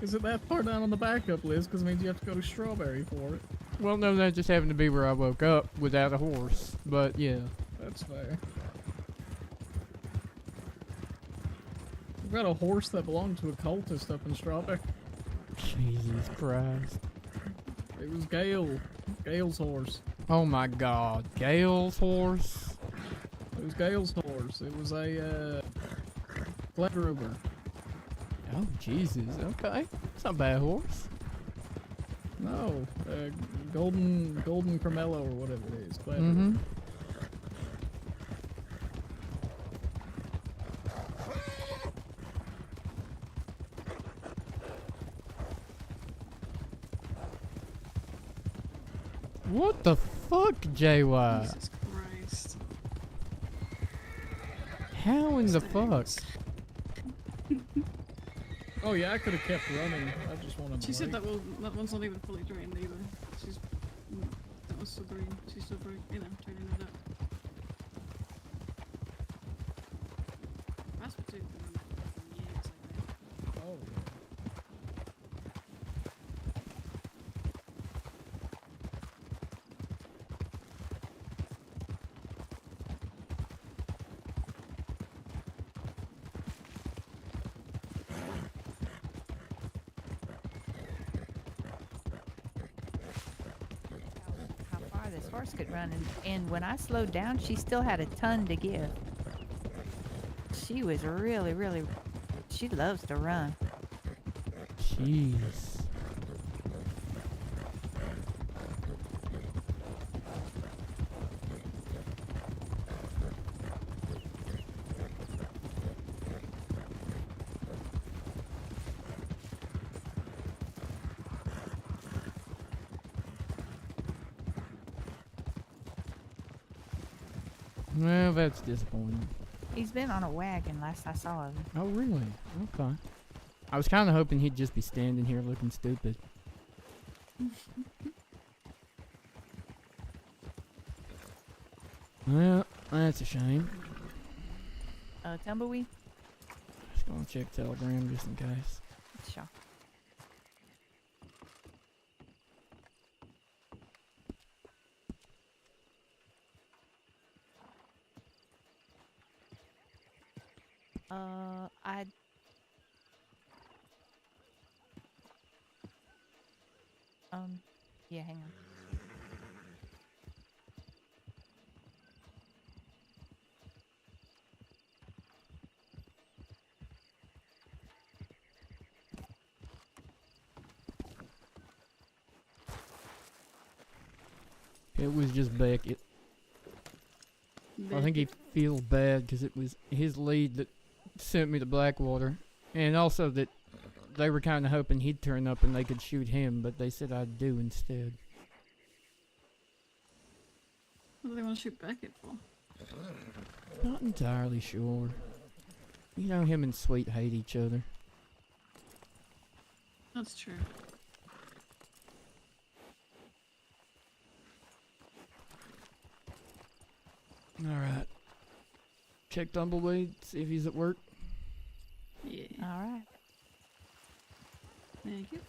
Is it that far down on the backup list? Because it means you have to go to Strawberry for it. Well, no, that just happened to be where I woke up without a horse. But yeah. That's fair. We've got a horse that belonged to a cultist up in Strawberry. Jesus Christ. It was Gail's horse. Oh my God. Gail's horse? It was Gail's horse. It was a Glenruber. Oh, Jesus. Okay. It's not a bad horse. No, Golden Carmelo or whatever it is. Glenruber. Mm-hmm. What the fuck, JY? Jesus Christ. How in the fuck? Stinks. Oh yeah, I could have kept running. I just wanted to She said wait. that one's not even fully drained either. She's that was still green. She's still very, you know, training it up. That's for 2 years, I think. Oh yeah. horse could run, and when I slowed down, she still had a ton to give. She was really, really. She loves to run. Jeez. Well, that's disappointing. He's been on a wagon last I saw of him. Oh, really? Okay. I was kind of hoping he'd just be standing here looking stupid. Well, that's a shame. Tumbleweed? Just gonna check Telegram just in case. Sure. I. Yeah, hang on. It was just Beckett. I think he feels bad because it was his lead that sent me to Blackwater. And also that they were kind of hoping he'd turn up and they could shoot him, but they said I'd do instead. What do they want to shoot Beckett for? Not entirely sure. You know, him and Sweet hate each other. That's true. Alright. Check Tumbleweed, see if he's at work. Yeah. All right. Thank you.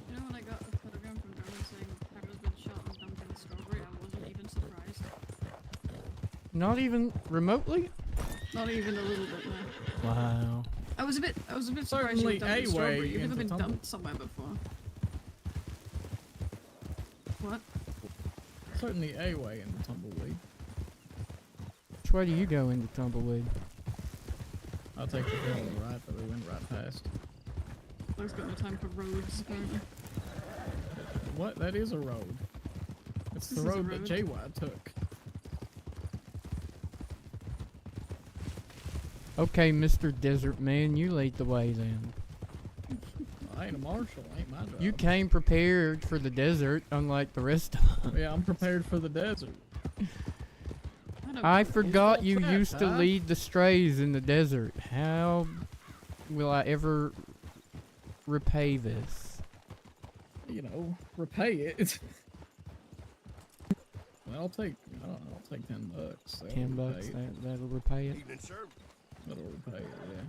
You know when I got a telegram from Darwin saying Pepper's been shot and dumped in the strawberry, I wasn't even surprised. Not even remotely? Not even a little bit, no. Wow. I was a bit surprised Certainly she dumped in a the strawberry. way You've never into been tumble. dumped somewhere before. What? Certainly a way in the Tumbleweed. Which way do you go into Tumbleweed? I'll take the hill on the right that we went right past. Luke's got no time for roads, apparently. What? That is a road. It's This the is a road that road. JY took. Okay, Mr. Desert Man, you lead the way then. I ain't a marshal. Ain't my job. You came prepared for the desert, unlike the rest of us. Yeah, I'm prepared for the desert. I forgot all you trapped, used to huh? lead the strays in the desert. How will I ever repay this? You know, repay it. Well, I'll take, I don't know, I'll take $10. That'll 10 repay bucks, it. that'll repay it. Evening, sir. That'll repay it, yeah.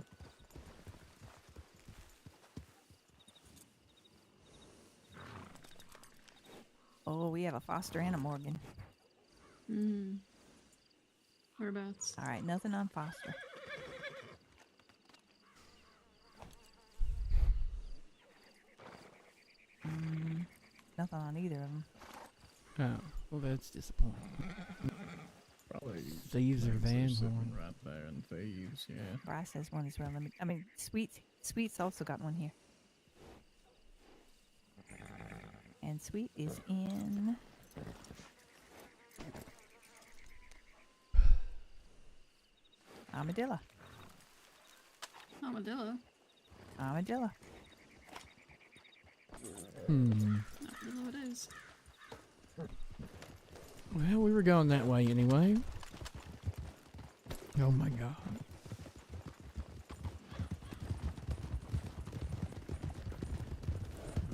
Oh, we have a Foster and a Morgan. Hmm. Whereabouts? All right, nothing on Foster. Nothing on either of them. Oh, well that's disappointing. Probably. Thieves or things are Van sitting Horn. right there in thieves, yeah. Bryce has one as well. Sweet's also got one here. And Sweet is in. Armadillo. Armadillo. Armadillo. Armadillo it is. Well, we were going that way anyway. Oh my god.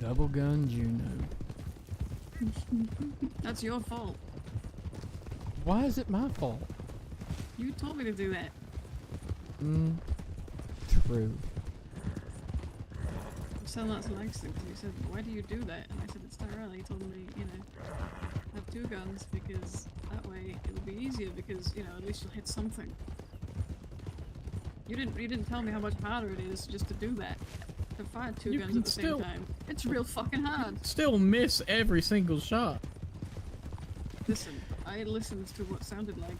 Double gun Juno. That's your fault. Why is it my fault? You told me to do that. True. tell that to Langston because he said, "Why do you do that?" And I said, "It's Tyrell. He told me, have 2 guns because that way it'll be easier because at least you'll hit something." You didn't tell me how much harder it is just to do that. To fire 2 You guns can at the same time. It's real fucking hard. Still miss every single shot. Listen, I listened to what sounded like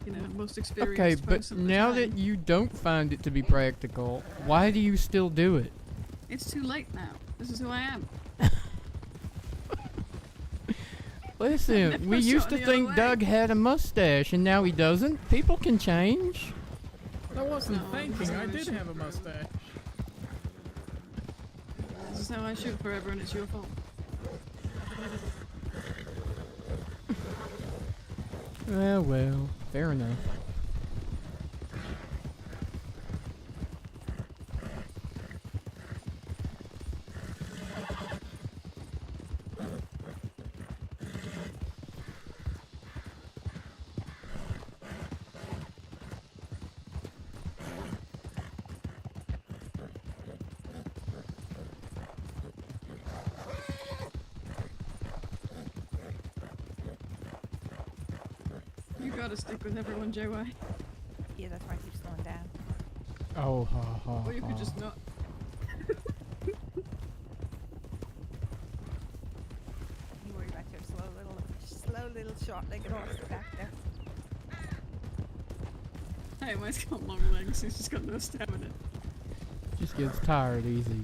the most experienced Okay, but person at the now time. that you don't find it to be practical, why do you still do it? It's too late now. This is who I am. Listen, Never we saw used it to the other think way. Doug had a mustache, and now he doesn't. People can change. I wasn't No, thinking. this is I how I did shoot have a forever. mustache. This is how I shoot forever and it's your fault. Well, fair enough. You gotta stick with everyone, JY. Yeah, that's why I keep slowing down. Oh, ha, ha, Or you could ha. just not. You worry about your slow little short-legged horse back there. Hey, mine's got long legs, he's just got no stamina. Just gets tired easy.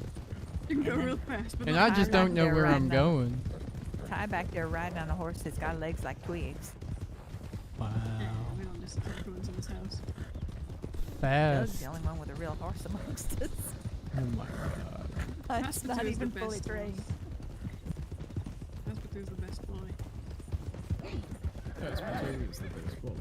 You can go real fast, but And not I just back don't know there where I'm riding on- going. Ty back there riding on a horse that's got legs like twigs. Wow. we don't listen to everyone's in this house. Doug's Fast. the only one with a real horse amongst us. Oh my god. I'm Pastor not Two is even the fully best trained. Pastor 2 is the best boy. That's what is the best one.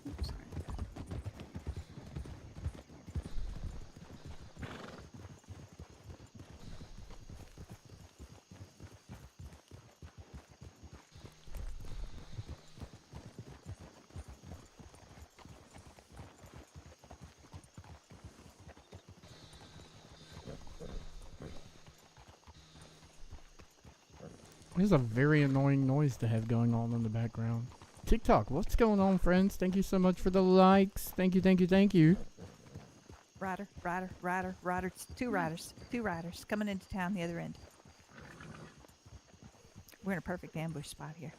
Oops, sorry. There's a very annoying noise to have going on in the background. TikTok, what's going on, friends? Thank you so much for the likes. Thank you, thank you, thank you. Rider. Two riders coming into town the other end. We're in a perfect ambush spot here.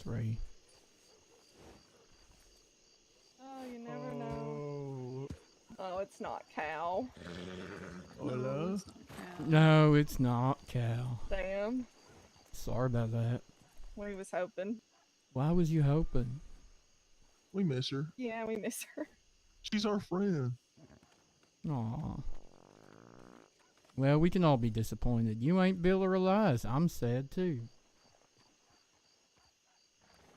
3. Oh, you never know. Oh, it's not Cal. Hello? It's not Cal. No, it's not, Cal. Damn. Sorry about that. We was hoping. Why was you hoping? We miss her. Yeah, we miss her. She's our friend. Aw. Well, we can all be disappointed. You ain't Bill or Elias. I'm sad too.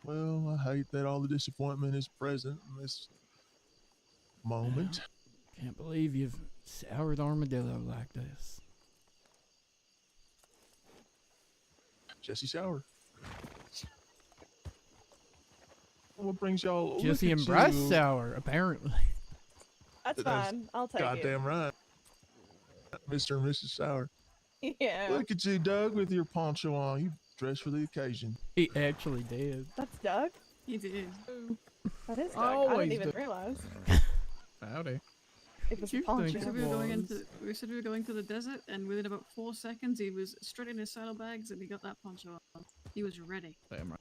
Well, I hate that all the disappointment is present in this moment. Can't believe you've soured Armadillo like this. Jesse Sour. What brings y'all? look Jesse at and Bryce you. sour, apparently. That's That's fine. I'll take Goddamn right. Mr. and Mrs. Sour. it. Yeah. Look at you, Doug, with your poncho on. You dressed for the occasion. He actually did. That's Doug? He did. That is Doug. I Always didn't even Doug. realize. Howdy. It was You a poncho. think We said it we were going was. we said we were going to the desert, and within about 4 seconds, he was straight in his saddlebags, and he got that poncho on. He was ready. Damn right.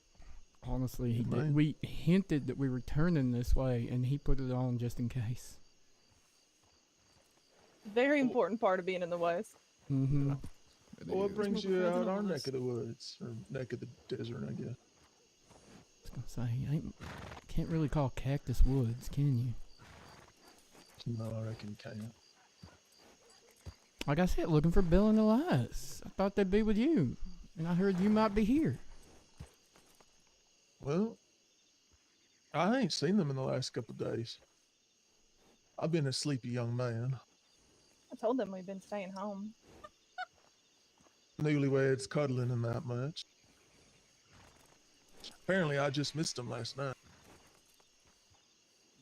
Honestly, he did. Man. We hinted that we were turning this way, and he put it on just in case. Very important part of being in the West. Mm-hmm. It Well, what is. brings More you prepared out than all our of neck us. of the woods or neck of the desert? I guess. I was gonna say, can't really call Cactus Woods, can you? No, I reckon you can. Like I said, looking for Bill and Elias. I thought they'd be with you, and I heard you might be here. Well, I ain't seen them in the last couple of days. I've been a sleepy young man. I told them we've been staying home. Newlyweds cuddling and that much. Apparently, I just missed them last night.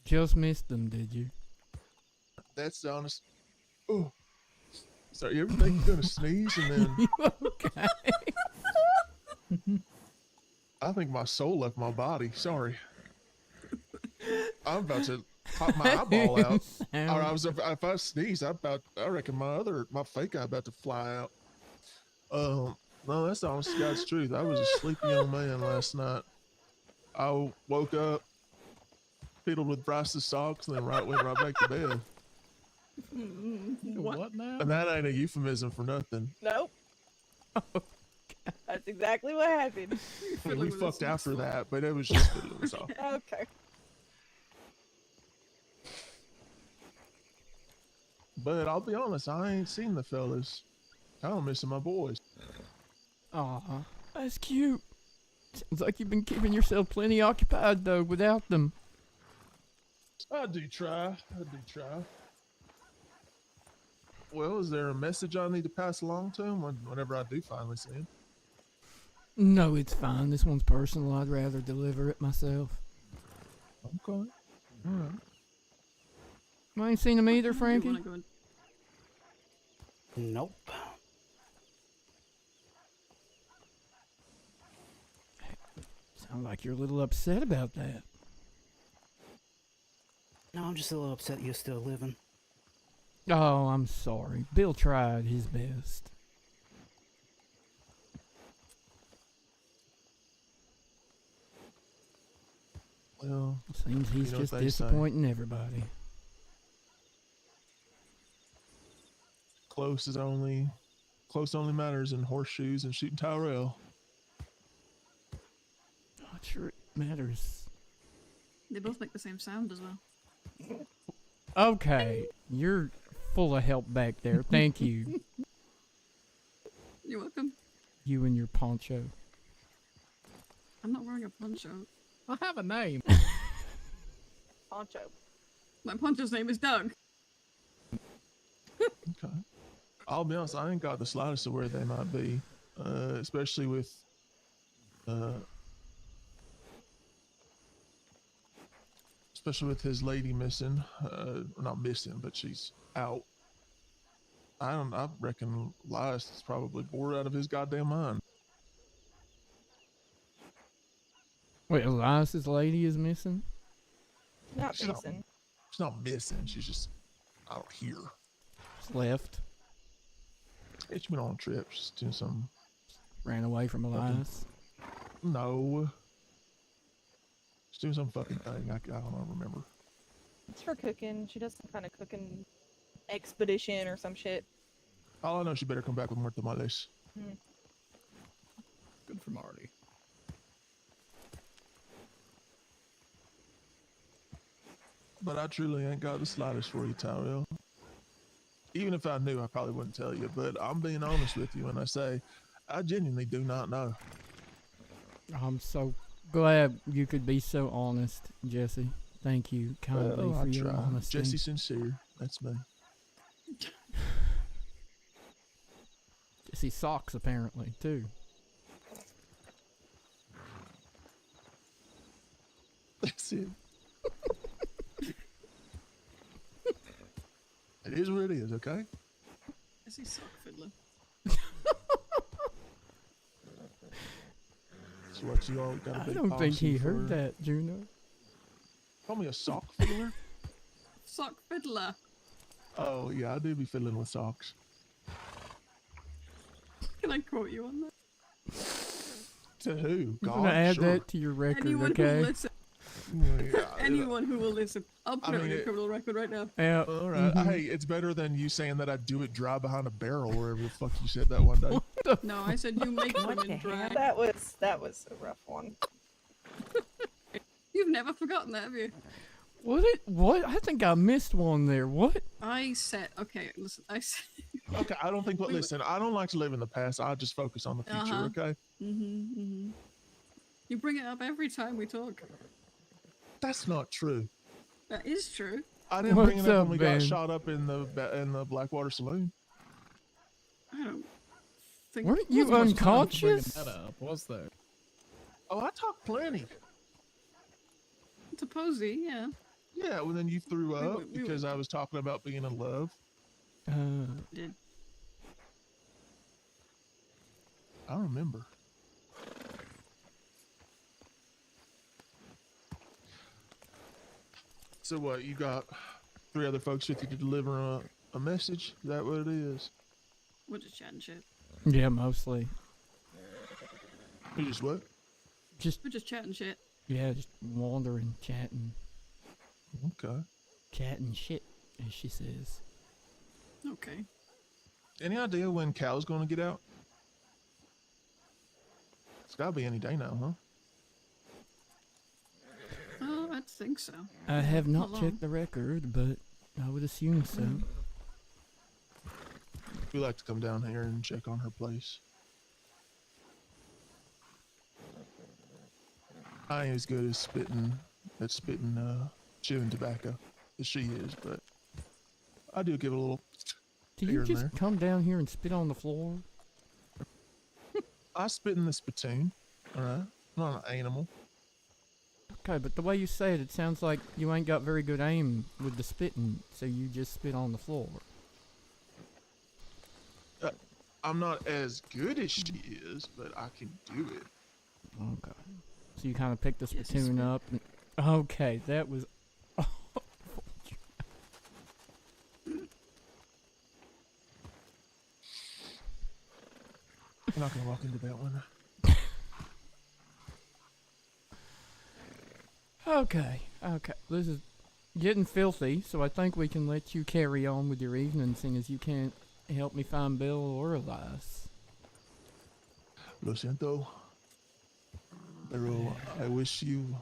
Just missed them, did you? That's the honest. Oh, sorry. You ever think you're gonna sneeze and then You okay? I think my soul left my body. Sorry. I'm about to pop my eyeball out. Or if I sneeze, I reckon my fake eye about to fly out. No, that's the honest to God's truth. I was a sleepy young man last night. I woke up, fiddled with Bryce's socks, and then went right back to bed. What now? And that ain't a euphemism for nothing. Nope. That's exactly what happened. Fiddling We with his fucked after socks. that, but it was just fiddling with socks. Okay. But I'll be honest, I ain't seen the fellas. Kind of missing my boys. Aw, that's cute. Sounds like you've been keeping yourself plenty occupied, though, without them. I do try. Well, is there a message I need to pass along to him whenever I do finally see him? No, it's fine. This one's personal. I'd rather deliver it myself. Okay. Alright. I ain't seen them either, Do you Frankie. wanna go in? Nope. Sound like you're a little upset about that. No, I'm just a little upset you're still living. Oh, I'm sorry. Bill tried his best. Well, Seems he's You know what just they say. disappointing everybody. close only matters in horseshoes and shooting Tyrell. Not sure it matters. They both make the same sound as well. Okay, you're full of help back there. Thank you. You're welcome. You and your poncho. I'm not wearing a poncho. I have a name. Poncho. My poncho's name is Doug. Okay. I'll be honest, I ain't got the slightest of where they might be, especially with his lady missing. Not missing, but she's out. I reckon Elias is probably bored out of his goddamn mind. Wait, Elias's lady is missing? Not She's not- Mason. She's not missing. She's just out here. Just left. She's been on a trip. She's doing something. Ran away from Elias. No. She's doing some fucking thing. I don't remember. It's for cooking. She does some kind of cooking expedition or some shit. All I know, she better come back with more tamales. Good for Marty. But I truly ain't got the slightest for you, Tyrell. Even if I knew, I probably wouldn't tell you. But I'm being honest with you when I say I genuinely do not know. I'm so glad you could be so honest, Jesse. Thank you kindly Well, for I your try. honesty. Jesse Sincere. That's me. Jesse socks, apparently, too. That's it. It is what it is, okay? Is he sock fiddler? That's what you all got a I big don't think he posse heard for. that, Juno. Call me a sock fiddler? Sock fiddler. Oh, yeah, I do be fiddling with socks. Can I quote you on that? To who? I'm God, gonna add sure. that to your record, Anyone okay? who listens. Yeah, Anyone who will listen, I'll put it on your criminal record right now. Yeah. all right. Hey, it's better than you saying that I do it dry behind a barrel, wherever the fuck you said that one day. No, I said you make What women the dry. That was a rough one. You've never forgotten that, have you? What? I think I missed one there. What? I said, okay, listen, I said. Okay, I don't think. Listen, I don't like to live in the past. I just focus on the future. Uh-huh. Okay. You bring it up every time we talk. That's not true. That is true. I didn't bring What's it up up, when we Ben? got shot up in the Blackwater Saloon. I don't think. Weren't you Wasn't much time for bringing unconscious? that up, was there? Oh, I talked plenty. To Posey, yeah. Yeah, well then you threw up we because I was talking about being in love. Did. I don't remember. So what? You got 3 other folks with you to deliver a message? Is that what it is? We're just chatting shit. Yeah, mostly. You just what? We're just chatting shit. Yeah, just wandering, chatting, Okay. chatting shit, as she says. Okay. Any idea when Cal's gonna get out? It's gotta be any day now, huh? Oh, I think so. I have not long. checked the record, but I would assume so. We like to come down here and check on her place. I ain't as good as spitting chewing tobacco as she is, but I do give it a little. Do Here you and just there. come down here and spit on the floor? I spit in the spittoon. All right, I'm not an animal. Okay, but the way you say it, it sounds like you ain't got very good aim with the spitting, so you just spit on the floor. I'm not as good as she is, but I can do it. Okay. So you kind of pick the Yes, spittoon spit. up. And, okay, that was. I'm not gonna walk into that one. Okay, okay. This is getting filthy, so I think we can let you carry on with your evening, seeing as you can't help me find Bill or Elias. Lo siento. Pero I wish you.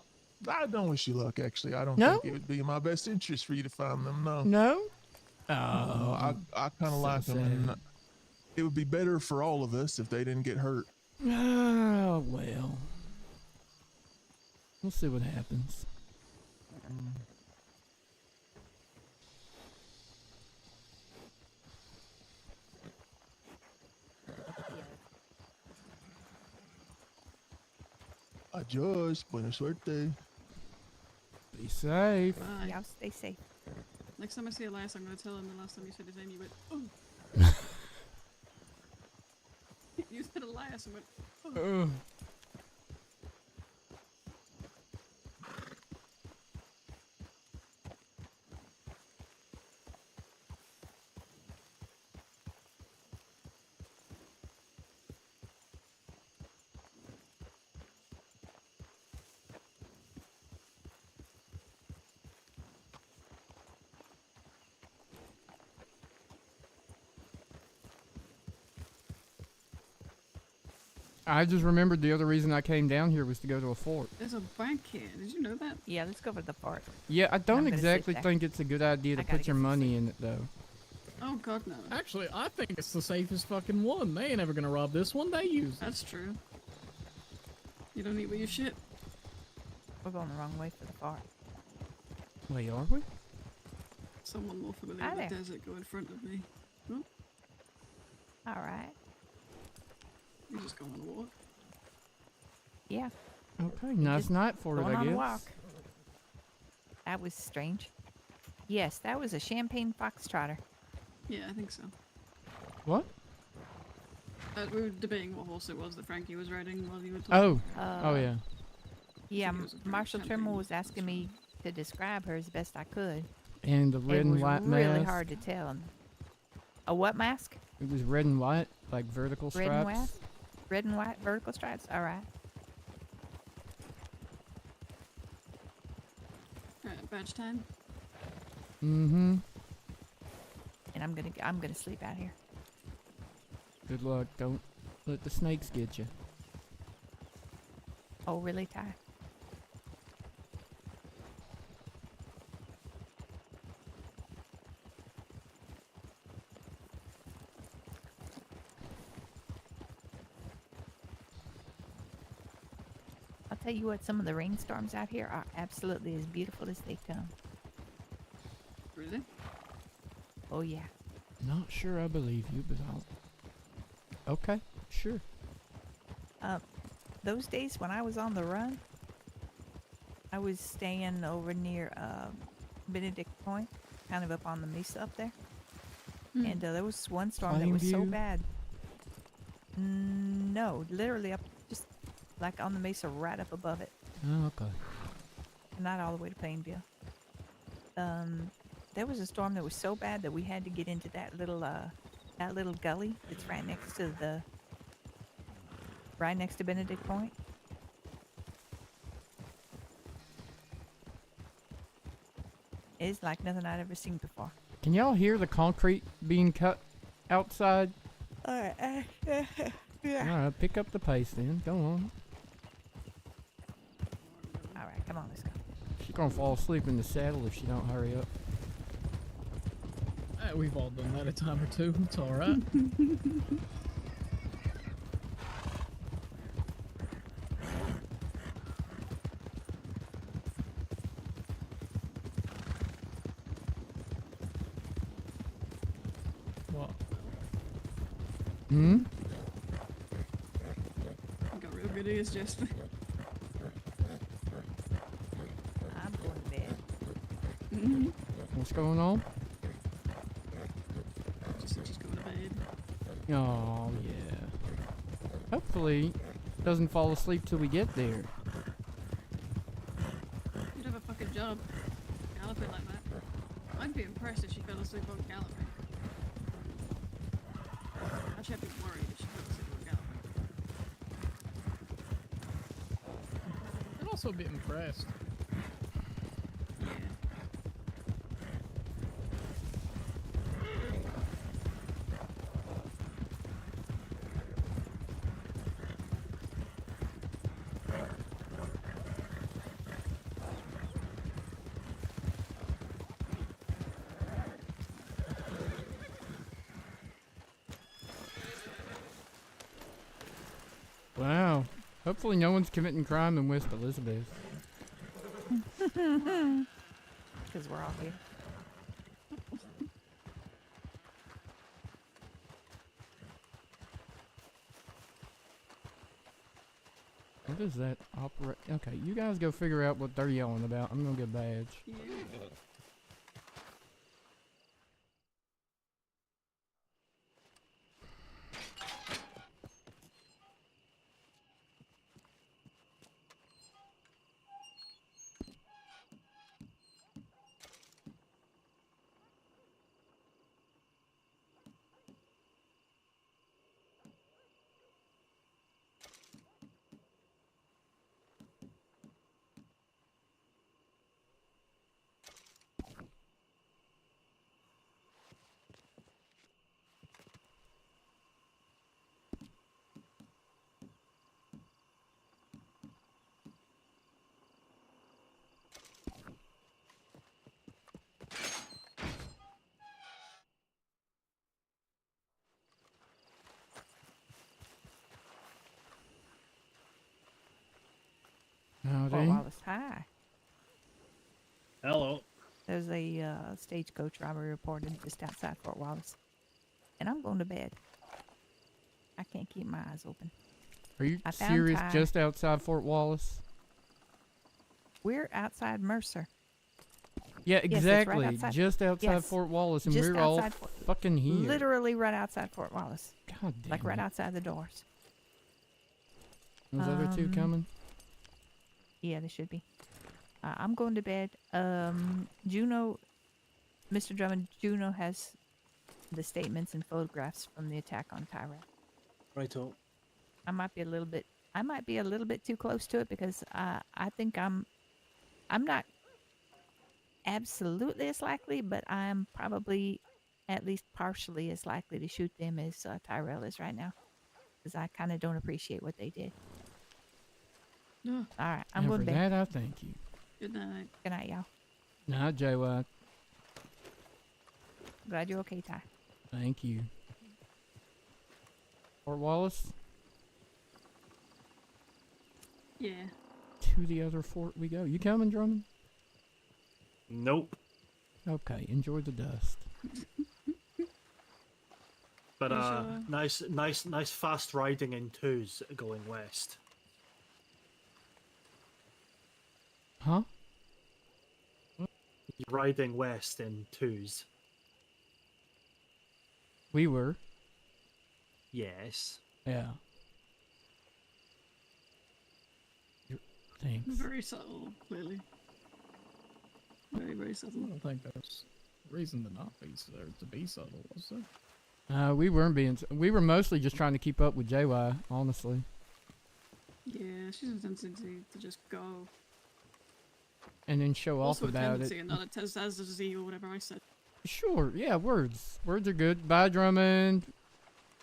I don't wish you luck, actually. I don't No? think it would be in my best interest for you to find them, no. No? I kind of so like them, and sad. it would be better for all of us if they didn't get hurt. Oh, well. We'll see what happens. Adios, buena suerte. Be safe. Bye. Y'all stay safe. Next time I see Elias, I'm gonna tell him the last time you said his name, you went, oh. You said Elias and went, oh. Ugh. I just remembered the other reason I came down here was to go to a fort. There's a bank here. Did you know that? Yeah, let's go for the fort. Yeah, I don't gonna sit exactly there. think it's a good idea to I gotta put your get some money in it, though. Oh god, no. Actually, I think it's the safest fucking one. They ain't ever gonna rob this one. They use it. That's true. You don't eat with your shit. We're going the wrong way for the fort. Wait, are we? Someone more familiar Hi with the there. desert go in front of me. Oh, All right. you just go on a walk. Yeah, Okay, nice just night for it, going I on guess. a walk. That was strange. Yes, that was a champagne foxtrotter. Yeah, I think so. What? We were debating what horse it was that Frankie was riding while you were talking. Oh. Oh, yeah. Yeah, think it was a Marshall champagne. Trimble was asking me to describe her as best I could. And the red it and was white really mask. hard to tell. A what mask? It was red and white, like vertical Red stripes. and white? Red and white vertical stripes? All right. Badge time. Mm-hmm. And I'm gonna sleep out here. Good luck. Don't let the snakes get you. Oh, really, Ty? I'll tell you what, some of the rainstorms out here are absolutely as beautiful as they come. Really? Oh, yeah. Not sure I believe you, but I'll... Okay, sure. Those days when I was on the run, I was staying over near Benedict Point, kind of up on the mesa up there. And there was one storm that was so Plainview? bad. No, literally up, just like on the mesa right up above it. Oh, okay. Not all the way to Plainview. There was a storm that was so bad that we had to get into that little gully that's right next to Benedict Point. It's like nothing I'd ever seen before. Can y'all hear the concrete being cut outside? Yeah. Alright, pick up the pace then. Go on. All right, come on, let's go. She's gonna fall asleep in the saddle if she don't hurry up. We've all done that a time or two. It's alright. What? Hmm? You got real good ears, Jasper. I'm going to bed. What's going on? Just go to bed. Oh, yeah. Hopefully, doesn't fall asleep till we get there. You'd have a fucking job. Galloping like that. I'd be impressed if she fell asleep on galloping. Actually, I'd be worried if she fell asleep on galloping. I'd also be impressed. Yeah. Wow. Hopefully no one's committing crime in West Elizabeth. Because we're all here. What is that operate? Okay, you guys go figure out what they're yelling about. I'm gonna get a badge. Yeah. Fort Howdy. Wallace, hi. Hello. There's a stagecoach robbery reported just outside Fort Wallace. And I'm going to bed. I can't keep my eyes open. Are you I found serious? Ty. Just outside Fort Wallace? We're outside Mercer. Yeah, Yes, it's right exactly. outside- Just outside yes, Fort Wallace, and just we're all outside Fort- fucking here. Literally right outside Fort Wallace. God damn Like right it. outside the doors. Those other two coming? Yeah, they should be. I'm going to bed. Juno, Mr. Drummond, Juno has the statements and photographs from the attack on Tyrell. Righto. I might be a little bit too close to it because I think I'm not absolutely as likely, but I'm probably at least partially as likely to shoot them as Tyrell is right now, because I kind of don't appreciate what they did. No. All right, I'm And going for to bed. that, I thank you. Good night. Good night, y'all. Nah, JY, Glad you're okay, Ty. thank you. Fort Wallace, Yeah. to the other fort we go. You coming, Drummond? Nope. Okay, enjoy the dust. But Yes, nice fast riding in twos going west. Huh? Riding west in twos. We were. Yes. Yeah. Thanks. Very subtle, clearly. Very, very I subtle. don't think there's reason to not be there to be subtle, was there? We weren't being. We were mostly just trying to keep up with JY, honestly. Yeah, she's a tendency to just go. And then show Also off a about tendency it. and not a test as a Z or whatever I said. Sure, yeah, words. Words are good. Bye, Drummond.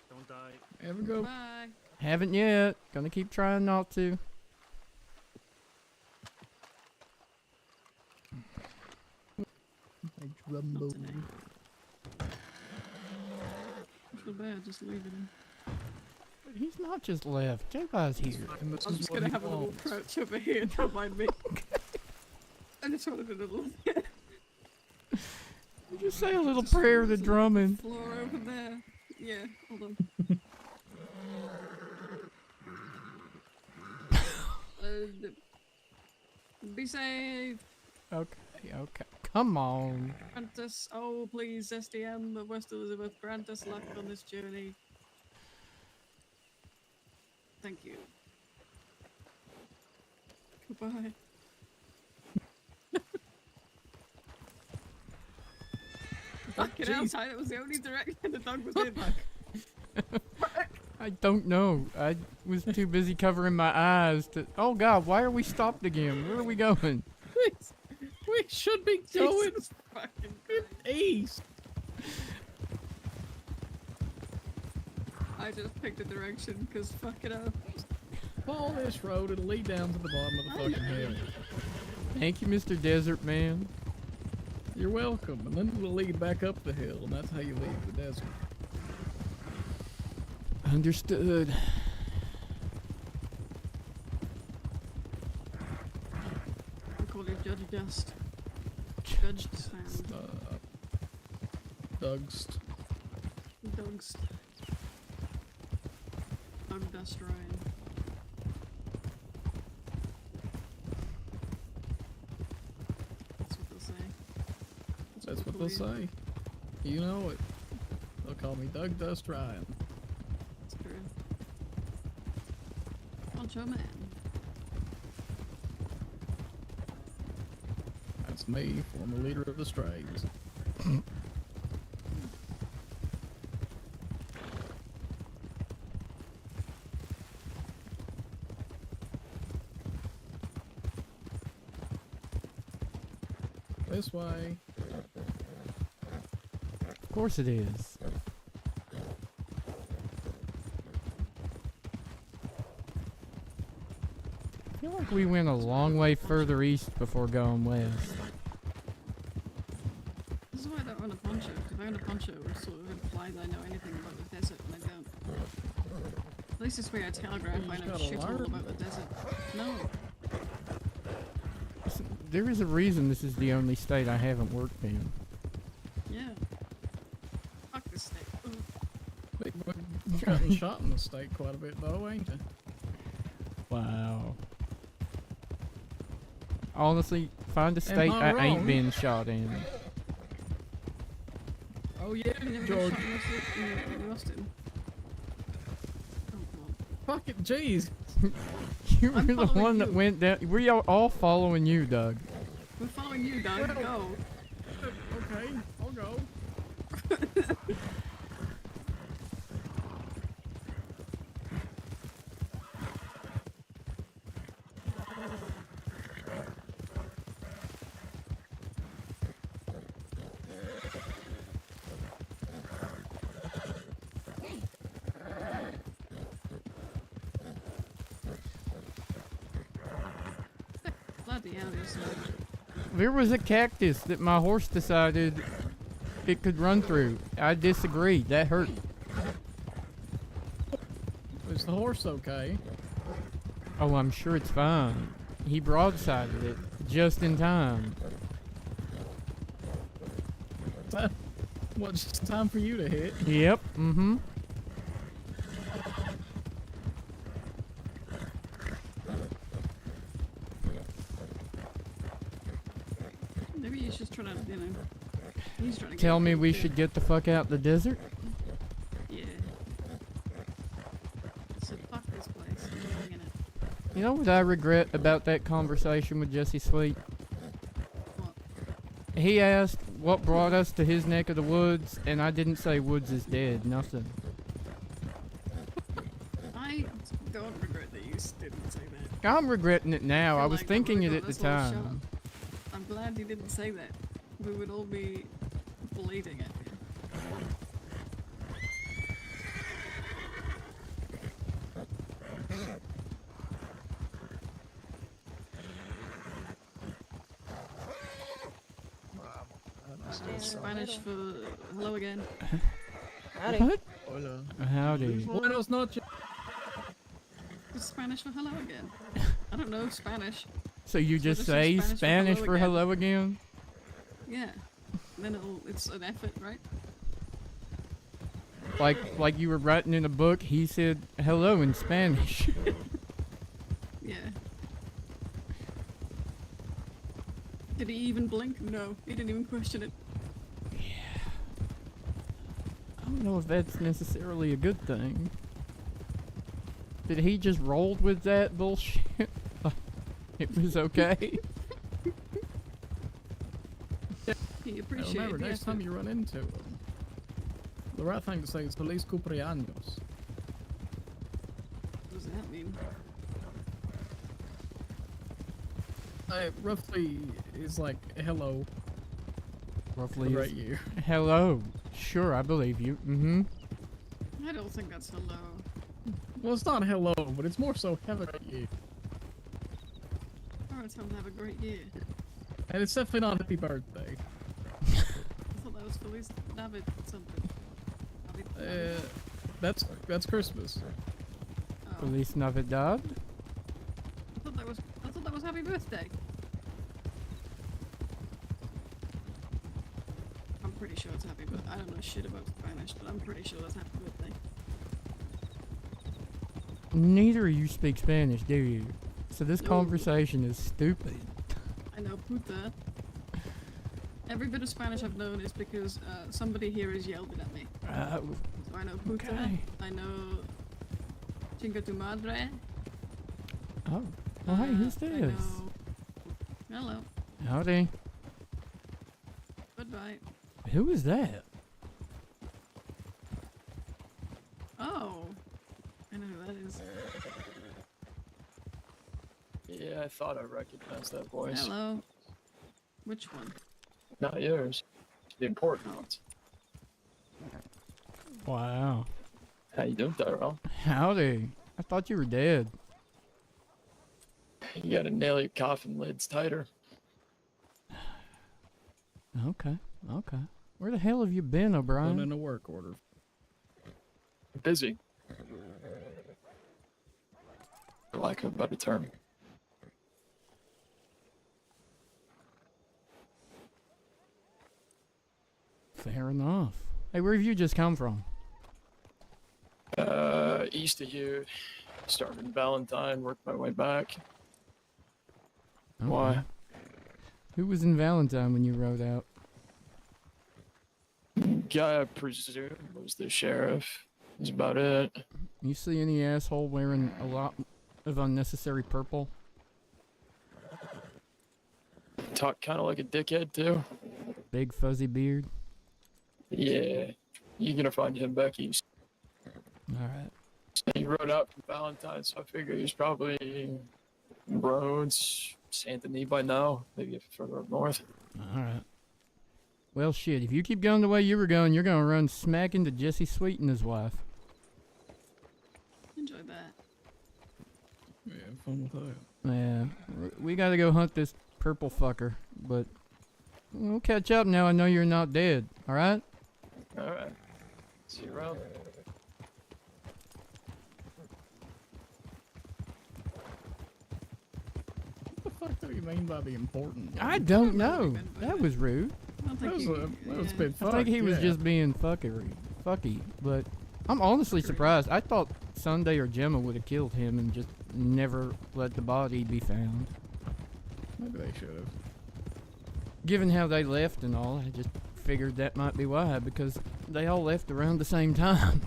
Don't die. Have a go. Bye. Haven't yet. Gonna keep trying not to. Hey, Drumbo. Not today. I feel bad just leaving him. He's not just left. JY's here. And this I'm is just what gonna he have a little wants. crouch over here, don't mind me. I just wanted a little Just say a little Just prayer to there's a Drummond. floor over there. Yeah, hold on. Be safe. Okay, okay. Come on. Grant us, oh please, SDM of West Elizabeth, grant us luck on this journey. Thank you. Goodbye. Fucking hell, jeez. Ty, that was the only direction the dog was in. I don't know. I was too busy covering my eyes to. Oh God, why are we stopped again? Where are we going? We should be going Jesus fucking Christ. east. I just picked a direction because fuck it up. Follow this road, it'll lead down to the bottom of the fucking hill. Thank you, Mr. Desert Man. You're welcome. And then it'll lead back up the hill, and that's how you leave the desert. Understood. I call it Judge Dust. Judge Sound. Dugst. Dugst. Dug Dust Ryan. That's what they'll say. That's what they'll say. You know it. They'll call me Doug Dust Ryan. That's true. Poncho Man. That's me, former leader of the Strays. This way. Of course it is. I feel like we went a long way further east before going west. This is why I don't own a poncho. If I own a poncho, it sort of implies I know anything about the desert, and I don't. At least this way I telegraph I know shit all about the desert. No. There is a reason this is the only state I haven't worked in. Yeah. Fuck this state. Ugh. You've gotten shot in the state quite a bit though, ain't you? Wow. Honestly, find a Am state I I ain't wrong? been shot in. Oh yeah, You never George. got shot in Austin. Oh god. Fuck it, jeez. You were I'm the following one that you. went down. We are all following you, Doug. We're following you, Doug. Go. Okay, I'll go. the other side. There was a cactus that my horse decided it could run through. I disagree. That hurt. Is the horse okay? Oh, I'm sure it's fine. He broadsided it just in time. What, just time for you to hit? Yep. Mm-hmm. Maybe he's just trying to, you know. He's trying to Tell get me killed we too. should get the fuck out the desert? Yeah. So fuck this place. I'm living in it. You know what I regret about that conversation with Jesse Sweet? What? He asked what brought us to his neck of the woods, and I didn't say Woods is dead. Nothing. I don't regret that you didn't say that. I'm regretting it now. I feel was like thinking would've it at got the this whole time. shot. I'm glad you didn't say that. We would all be bleeding at you. Spanish for hello again. Howdy. What? Hola. Howdy. Buenos noches. It's Spanish for hello again. I don't know Spanish. So you So just this is say Spanish for Spanish hello for again. hello again? Yeah. Then it's an effort, right? Like you were writing in a book, he said hello in Spanish. Yeah. Did he even blink? No, he didn't even question it. I don't know if that's necessarily a good thing. Did he just roll with that bullshit? It was okay. He Now appreciated remember, the next effort. time you run into him, the right thing to say is Feliz cumpleaños. What does that mean? Roughly is like hello, Roughly right is year. hello. Sure, I believe you. Mm-hmm. I don't think that's hello. Well, it's not hello, but it's more so have a great year. Alright, time to have a great year. And it's definitely not happy birthday. I thought that was Feliz Navid something. Navid- That's Christmas. oh. Feliz Navidad. I thought that was happy birthday. I'm pretty sure it's happy, but I don't know shit about Spanish, but I'm pretty sure that's happy birthday. Neither of you speak Spanish, do you? So this No. conversation is stupid. I know puta. Every bit of Spanish I've known is because somebody here has yelled it at me. So I know puta, Okay. I know chinga tu madre. Oh. Oh, hey, who's I this? know... Hello. Howdy. Goodbye. Who is that? Oh. I know who that is. Yeah, I thought I recognized that voice. Hello. Which one? Not yours. The important ones. Wow. How you doing, Tyrell? Howdy. I thought you were dead. You gotta nail your coffin lids tighter. Okay. Okay. Where the hell have you been, Put O'Brien? in a work order. Busy. For lack of a better term. Fair enough. Hey, where have you just come from? East of here. Started in Valentine, worked my way back. Okay. Why? Who was in Valentine when you rode out? Guy I presume was the sheriff. That's about it. You see any asshole wearing a lot of unnecessary purple? Talk kind of like a dickhead too. Big fuzzy beard? Yeah, you're gonna find him back east. Alright. He rode out from Valentine, so I figure he's probably Rhodes, Saint Denis by now, maybe further up north. Alright. Well, shit, if you keep going the way you were going, you're gonna run smack into Jesse Sweet and his wife. Enjoy that. Yeah, have fun with that. Yeah, we gotta go hunt this purple fucker, but we'll catch up now. I know you're not dead, alright? Alright. See you around. What the fuck do you mean by the important? I don't know. That was rude. That was a bit I think he was just being fucky, but I'm honestly surprised. I thought Sunday or Gemma would have killed him and just never let the body be found. Maybe they should have. Given how they left and all, I just figured that might be why, because they all left around the same time.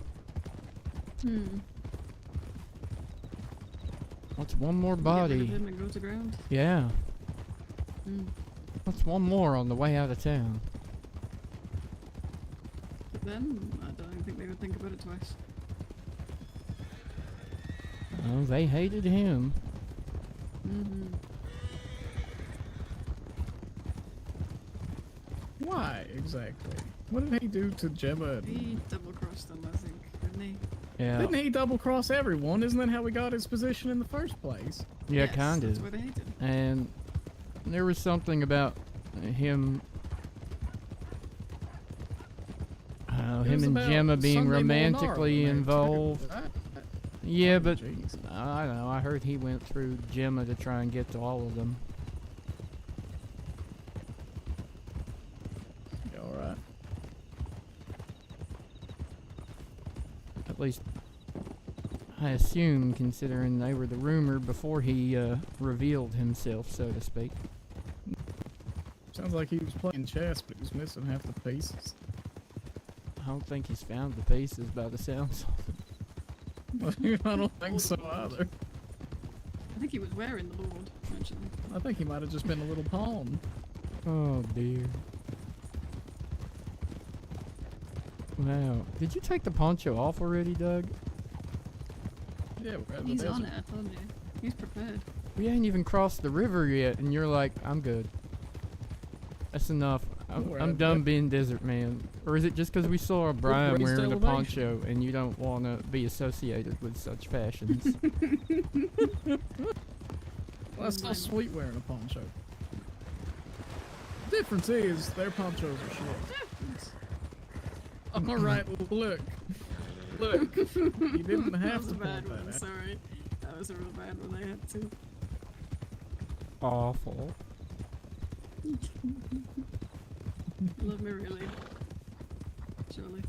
What's one more body? Get rid of him and go to ground. Yeah. What's one more on the way out of town? But then, I don't think they would think about it twice. Oh, they hated him. Why exactly? What did he do to Gemma? He double-crossed them, I think, didn't he? Yeah. Didn't he double cross everyone? Isn't that how we got his position in the first place? Yeah, Yes, kind that's of. why they hated him. And there was something about him. Him and Gemma being romantically involved. Yeah, but I don't know. I heard he went through Gemma to try and get to all of them. You alright? At least I assume, considering they were the rumor before he revealed himself, so to speak. Sounds like he was playing chess, but he was missing half the pieces. I don't think he's found the pieces by the sounds of it. I don't think so either. I think he was wearing the Lord, actually. I think he might have just been a little pawn. Oh dear. Wow. Did you take the poncho off already, Doug? Yeah, we're at the He's on desert. it, I told you. He's prepared. We ain't even crossed the river yet, and you're like, I'm good. That's enough. We're I'm at done the- being desert man. Or is it just because we saw Brian raised wearing a elevation. poncho and you don't want to be associated with such fashions? Well, I saw Sweet wearing a poncho. Difference is, their ponchos are short. Alright, look. Look. You didn't That have was to a bad point one, that out. sorry. That was a real bad one, I had to. Awful. Love me really. Surely.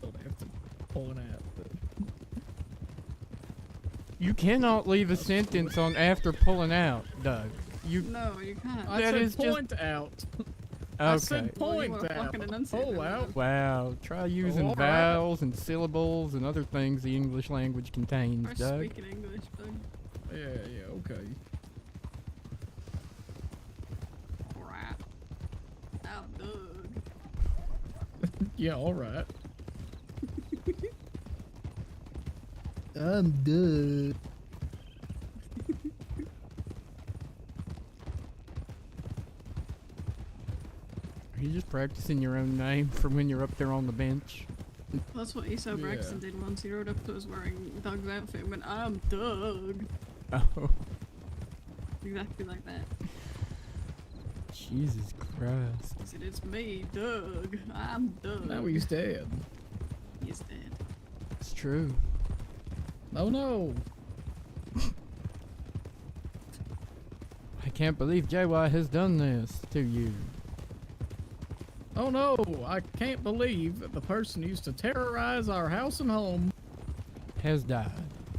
Don't have to point out that. You cannot leave a sentence on after pulling out, Doug. You. No, you can't. I That said is just- point out. I Okay. said Well, you point were out. fucking enunciating Pull that out. Wow. Try using Alright. vowels and syllables and other things the English language contains, Or Doug. speaking English, Doug. Yeah, okay. Crap. I'm Doug. Yeah, alright. I'm dead. Are you just practicing your own name for when you're up there on the bench? That's what Esau Braxton did once. He rode up to us wearing Doug's outfit and went, I'm Doug. Oh, Exactly like that. Jesus Christ. He said, it's me, Doug. I'm Doug. Now he's dead. He's dead. It's true. Oh no. I can't believe JY has done this to you. Oh no, I can't believe that the person who used to terrorize our house and home Has died.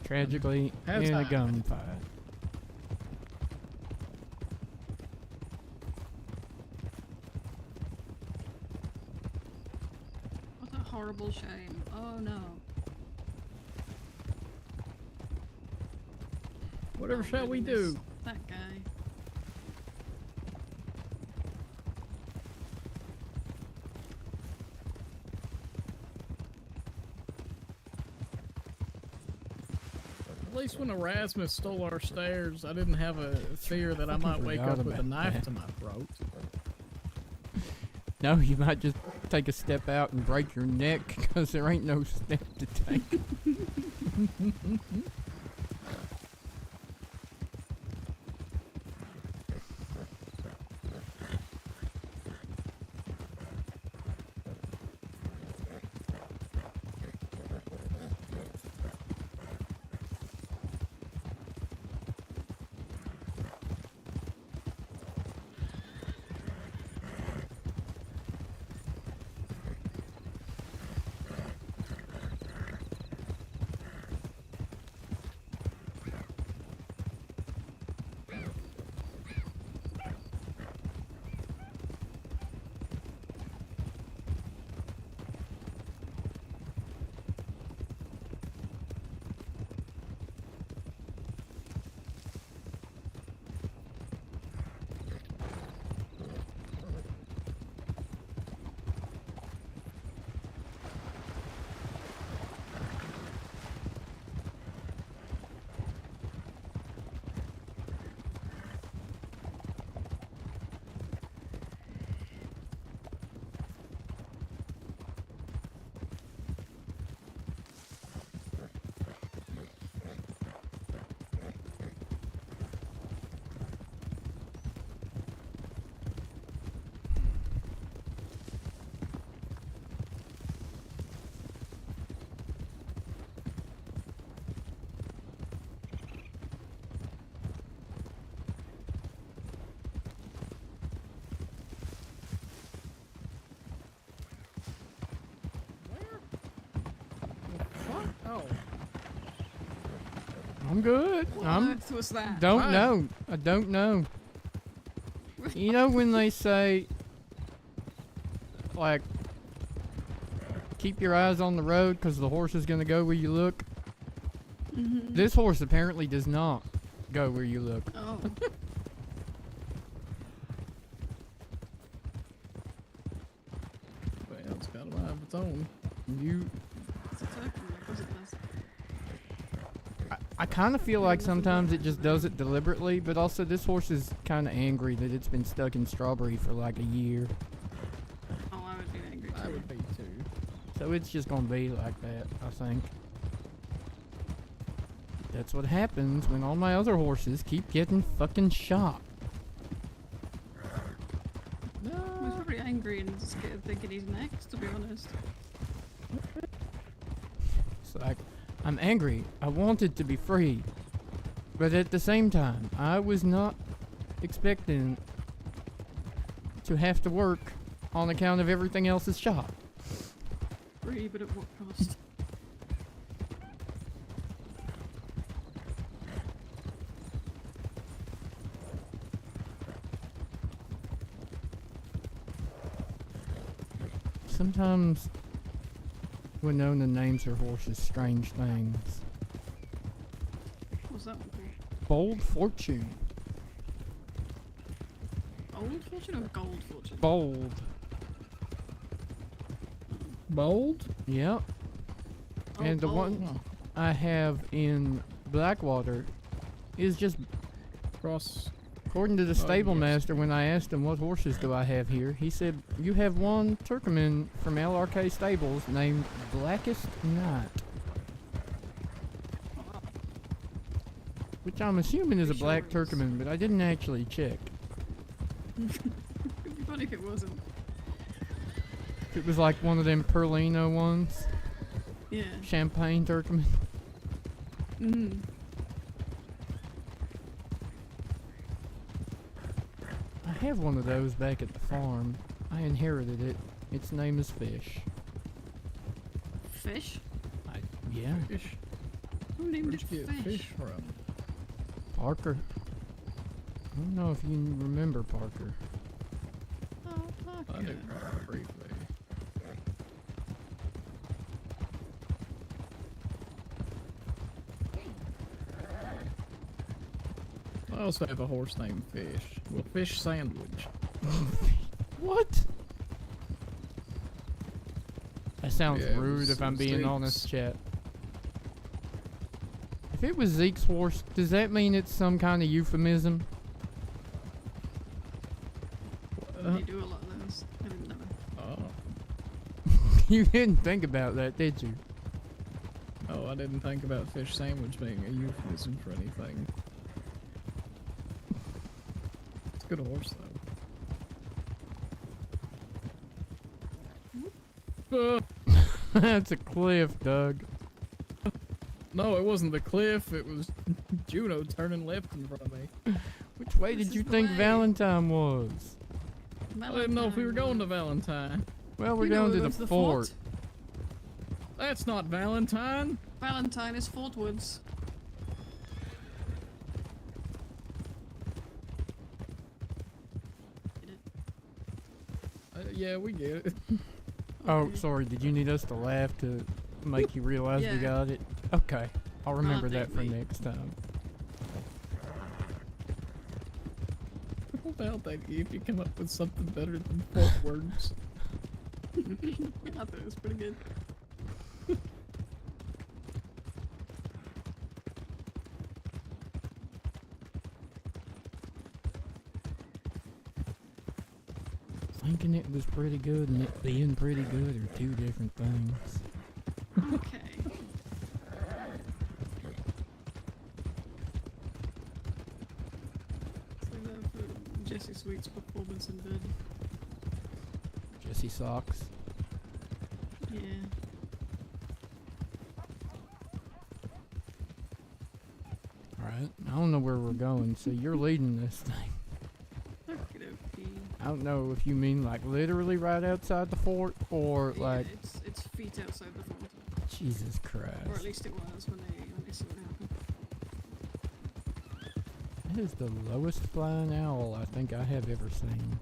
Tragically Has in a died. gunfight. What a horrible shame. Oh no. Whatever Oh, shall we goodness. do? That guy. At least when Erasmus stole our stairs, I didn't have a fear that I fucking might wake forgot up with a about knife that. to my throat. No, you might just take a step out and break your neck because there ain't no step to take. Oh. I'm good. What on earth was that? Don't know. I don't know. You know when they say, like, keep your eyes on the road because the horse is going to go where you look? Mm-hmm. This horse apparently does not go where you look. Oh. Well, it's got a life of its own. You... It's a token, of course it does. I kind of feel like sometimes it just does it deliberately, but also this horse is kind of angry that it's been stuck in strawberry for like a year. Oh, I would be angry too. I would be too. So it's just gonna be like that, I think. That's what happens when all my other horses keep getting fucking shot. He's probably angry and scared thinking he's next, to be honest. It's like, I'm angry. I wanted to be free. But at the same time, I was not expecting to have to work on account of everything else's shot. Free, but at what cost? Sometimes Winona names her horses strange things. What's that one called? Bold Fortune. Old fortune or gold fortune? Bold. Bold? Yep. Oh, And the bold. one I have in Blackwater is just, Cross. according to the stable master, when I asked him what horses do I have here, he said, you have one Turkmen from LRK Stables named Blackest Night. Which I'm assuming is a black Turkmen, but I didn't actually check. It'd be funny if it wasn't. If it was like one of them Perlino ones. Yeah. Champagne Turkmen. Mm. I have one of those back at the farm. I inherited it. Its name is Fish. Fish? Yeah. Fish. Who named Where'd it you get fish? fish from? Parker. I don't know if you remember Parker. Oh, I Parker. do Parker briefly. I also have a horse named Fish. Well, Fish Sandwich. What? That sounds Yeah, it rude was- if I'm it was being Zeke's. honest, chat. If it was Zeke's horse, does that mean it's some kind of euphemism? They do a lot of those. I didn't know. Oh. You didn't think about that, did you? Oh, I didn't think about fish sandwich being a euphemism for anything. It's a good horse, though. That's a cliff, Doug. No, it wasn't the cliff. It was Juno turning left in front of me. Which way did you think Valentine was? I didn't know if we were going to Valentine. Well, we're going to the fort. That's not Valentine. Valentine is Fort Woods. Yeah, we get it. Oh, sorry. Did you need us to laugh to make you realize we Yeah. got it? Okay. I'll remember that for maybe. next time. How about that if you come up with something better than 4 words? I thought it was pretty good. Thinking it was pretty good and it being pretty good are two different things. Okay. Save that for Jesse Sweet's performance in bed. Jesse Socks. Yeah. Alright. I don't know where we're going, so you're leading this thing. Okey-dokey. I don't know if you mean like literally right outside the fort or Yeah, like it's feet outside the fort. Jesus Christ. Or at least it was when they saw it happen. That is the lowest flying owl I think I have ever seen.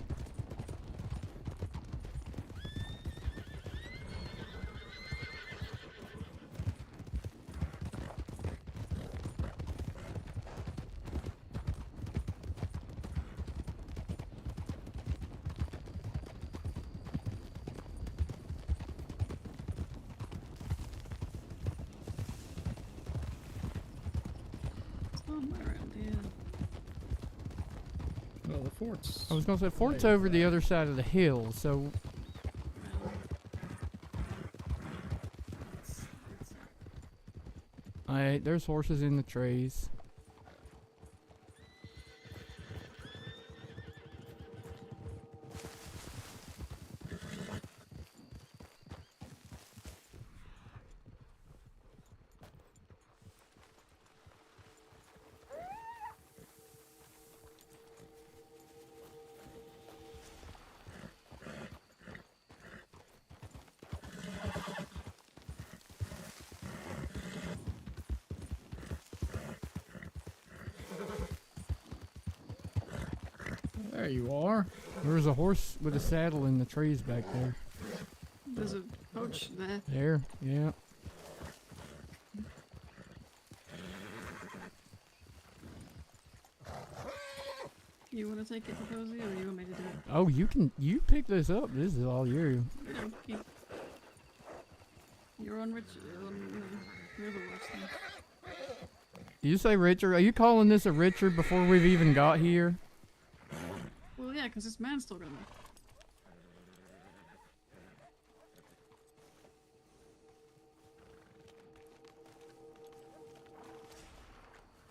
Somewhere around here. Well, the fort's... I was gonna say fort's way over the back. other side of the hill, so alright, there's horses in the trees. There you are. There's a horse with a saddle in the trees back there. There's a coach there. There, yeah. You want to take it to Cozy, or you want me to do it? Oh, you pick this up. This is all you. Okay. You're on whoever watched them. Did you say Richard? Are you calling this a Richard before we've even got here? Well, yeah, because this man's still gonna.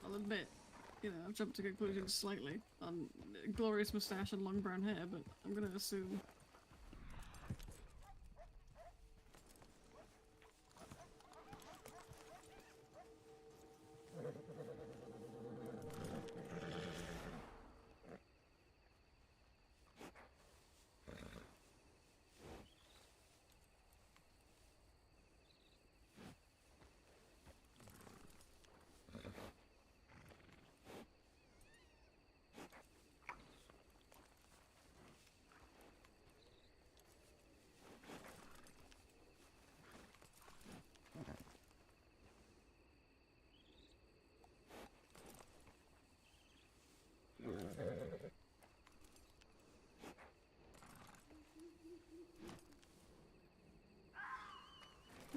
I'll admit, I've jumped to conclusions slightly on glorious moustache and long brown hair, but I'm gonna assume.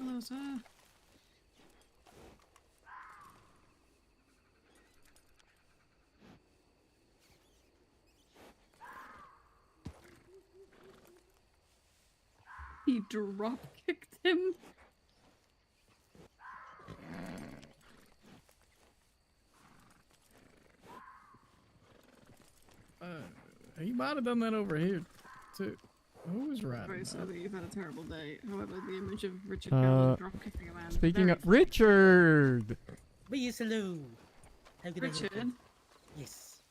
Hello, sir. He drop kicked him. He might have done that over here, too. Who was Very riding? sorry you've had a terrible day. However, the image of Richard Garland drop kicking a man. Speaking very of Richard, Yes, hello. How can I help Richard. you? Yes.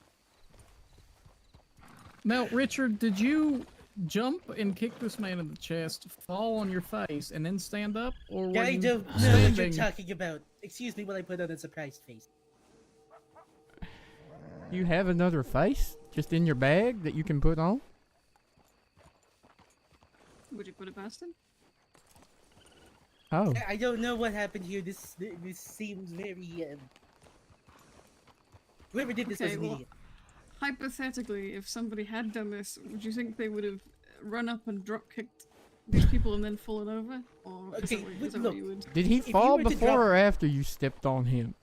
Now, Richard, did you jump and kick this man in the chest, fall on your face, and then stand up? Or were I you don't know what you're standing? talking about. Excuse me while I put on a surprised face. you have another face just in your bag that you can put on? Would you put it past him? Oh. I don't know what happened here. This seems very. Whoever did this was an well, idiot. hypothetically, if somebody had done this, would you think they would have run up and drop kicked these people and then fallen over? Or is that what, is that what you would? Did he If you fall were to before drop- or after you stepped on him?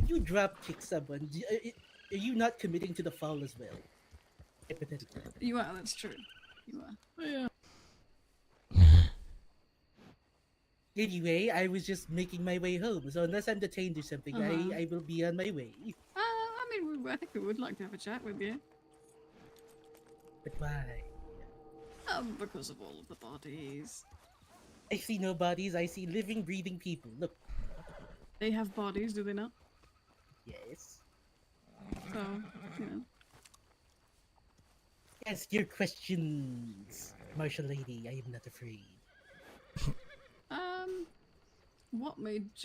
If you drop kick someone, are you not committing to the fall as well? Hypothetically. You are, that's true. You are. Yeah. Anyway, I was just making my way home, so unless I'm detained or something, Uh-huh. I will be on my way. I mean, I think we would like to have a chat with you. But why? Because of all of the bodies. I see no bodies, I see living, breathing people. Look. They have bodies, do they not? Yes. So, you know. Ask your questions, martial lady. I am not afraid.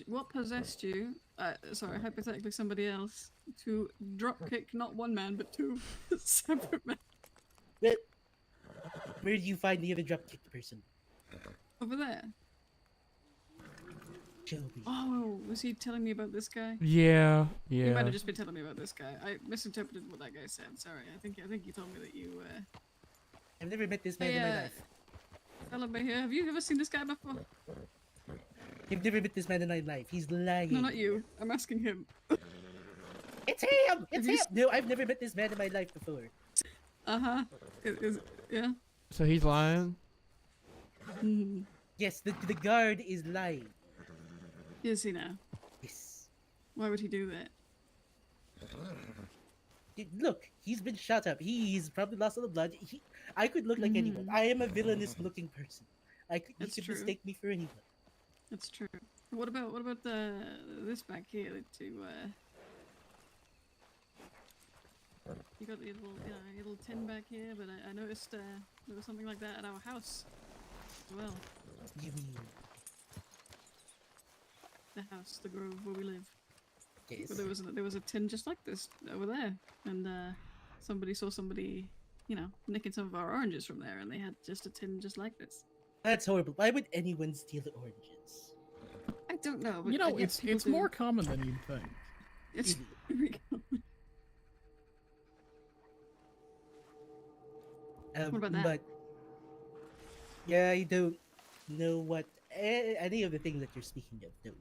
What possessed you, sorry, hypothetically somebody else, to drop kick not one man, but two separate men? Well, where do you find the other drop kicked person? Over there. Show me. Oh, was he telling me about this guy? Yeah, He might yeah. have just been telling me about this guy. I misinterpreted what that guy said. Sorry, I think you told me that you, I've never met this man Hey, in my life. Fella by here, have you ever seen this guy before? I've never met this man in my life. He's lying. No, not you. I'm asking him. It's him! It's you him! No, I've never met this man in my life before. Uh-huh. Yeah. So he's lying? Yes, the guard is lying. Is he now? Yes. Why would he do that? Look, he's been shot up. He's probably lost all the blood. I could look like anyone. I am a villainous looking person. You That's could true. mistake me for anyone. That's true. What about this back here you got your little tin back here, but I noticed there was something like that at our house as well. You mean? The house, the grove where we live. Yes. But there was a tin just like this over there, and somebody saw somebody, nicking some of our oranges from there, and they had just a tin just like this. That's horrible. Why would anyone steal oranges? I don't know. But You I know, guess people it's do. more common than you'd think. It's very common. What about that? But yeah, I don't know what any of the things that you're speaking of. No.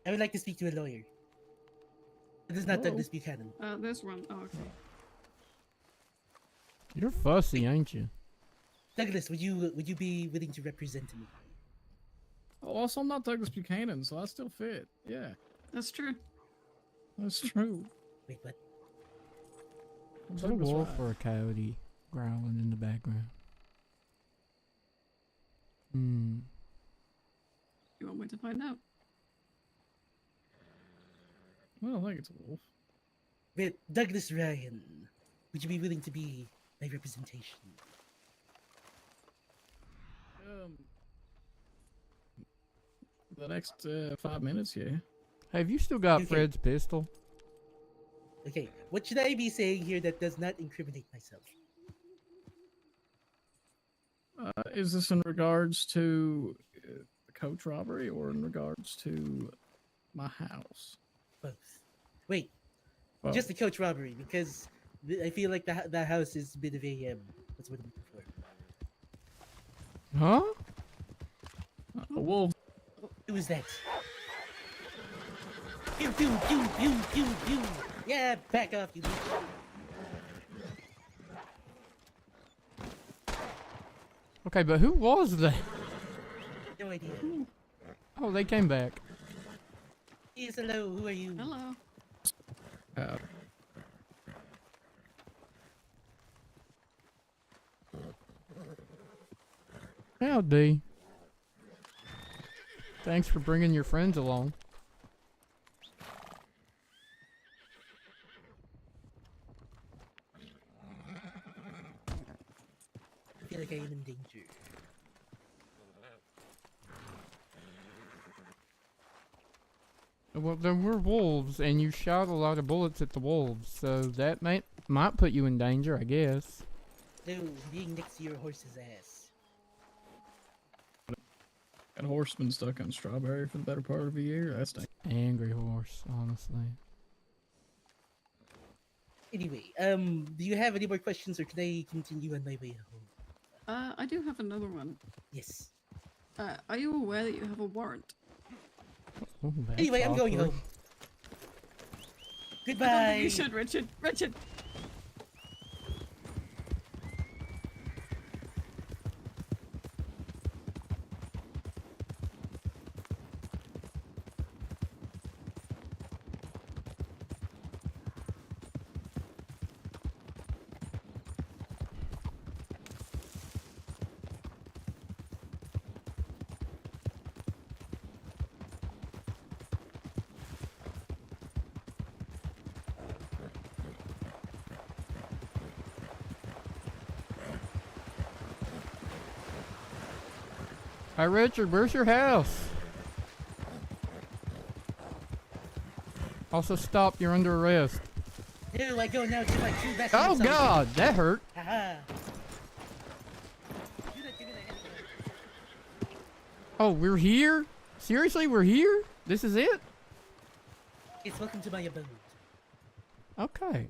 I would like to speak to a lawyer. It is not Douglas Buchanan. There's one. Oh, okay. You're fussy, ain't you? Douglas, would you be willing to represent me? Also, I'm not Douglas Buchanan, so I still fit. Yeah, That's true. that's true. Wait, what? Is it a Douglas wolf Ryan. or a coyote growling in the background? Hmm. You want me to find out? I don't think it's a wolf. Wait, Douglas Ryan, would you be willing to be my representation? The next 5 minutes, yeah. Hey, have you still got Okay. Fred's pistol? Okay, what should I be saying here that does not incriminate myself? Is this in regards to the coach robbery or in regards to my house? Both. Wait, Both. just the coach robbery, because I feel like the house is a bit of a what's what I'm looking for. Huh? A wolf. Who was that? Pew pew pew pew pew pew. Yeah, back off, you. Okay, but who was that? No idea. Oh, they came back. Yes, hello. Who are you? Hello. Howdy. Thanks for bringing your friends along. I feel like I am in danger. Well, there were wolves, and you shot a lot of bullets at the wolves, so that might put you in danger, I guess. No, being next to your horse's ass. Got a horse been stuck on strawberry for the better part of a year. That's angry horse, honestly. Anyway, do you have any more questions, or can I continue on my way home? I do have another one. Yes. Are you aware that you have a warrant? Oh, Anyway, I'm going home. I don't Goodbye. think you should, Richard. Richard. Hi, Richard, where's your house? Also, stop, you're under arrest. No, I go now to my true best. Oh, God, that hurt. Haha. Oh, we're here? Seriously, we're here? This is it? Yes, welcome to my abode. Okay,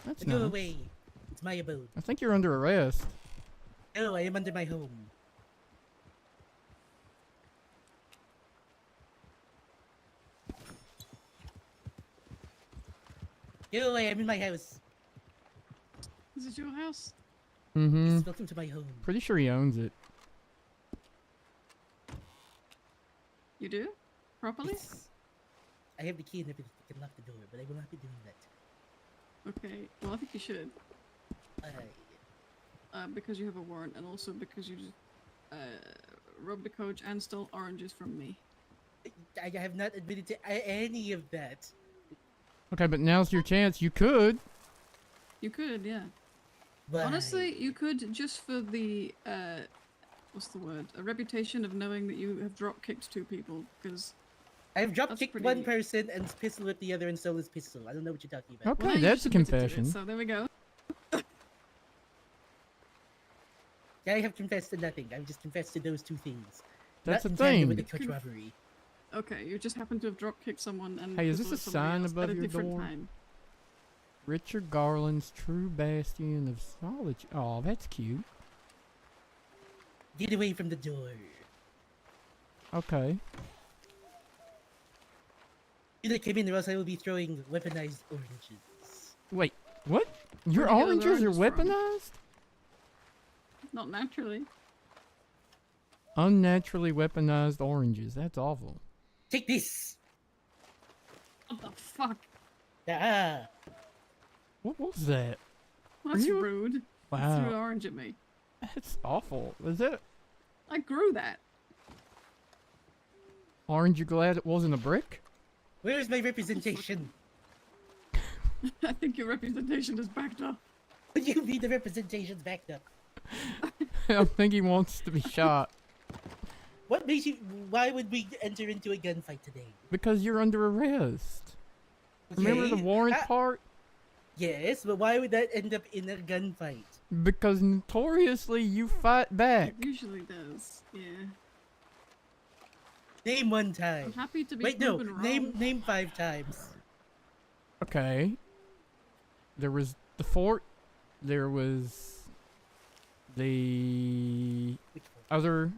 that's Go nice. away. It's my abode. I think you're under arrest. No, I am under my home. Go away, I'm in my house. Is it your house? Mm-hmm. Yes, welcome to my home. Pretty sure he owns it. You do? Properly? Yes. I have the key and everything. I can lock the door, but I will not be doing that. Okay. Well, I think you should. Why? Because you have a warrant, and also because you just robbed the coach and stole oranges from me. I have not admitted to any of that. Okay, but now's your chance. You could. You could, yeah. Why? Honestly, you could just for the what's the word? A reputation of knowing that you have drop kicked two people, because I have drop kicked pretty- one person and pistol whipped the other and stole his pistol. I don't know what you're talking about. Okay, Well, now you that's a submitted to it, confession. so there we go. I have confessed to nothing. I've just confessed to those two things. That's not a in tandem thing. with the coach robbery. Okay, you just happen to have drop kicked someone and. Hey, is pistol this a whipped somebody sign else above at a your different door? time. Richard Garland's true bastion of solitude. Oh, that's cute. Get away from the door. Okay. You don't come in or else I will be throwing weaponized oranges. Wait, what? Your Where'd you get oranges those are oranges from? weaponized? Not naturally. Unnaturally weaponized oranges. That's awful. Take this! What the fuck? Ah! What was that? That's you- rude. You Wow. threw an orange at me. That's awful. Is that I grew that. orange? You glad it wasn't a brick? Where's my representation? I think your representation is backed up. What do you mean the representation's backed up? I think he wants to be shot. What makes you... Why would we enter into a gunfight today? Because you're under arrest. Remember the Okay, warrant part? Yes, but why would that end up in a gunfight? Because notoriously you fight back. It usually does. Yeah. Name one time. I'm happy to be Wait, no. proven wrong. Name 5 times. Okay. There was the fort. There was the other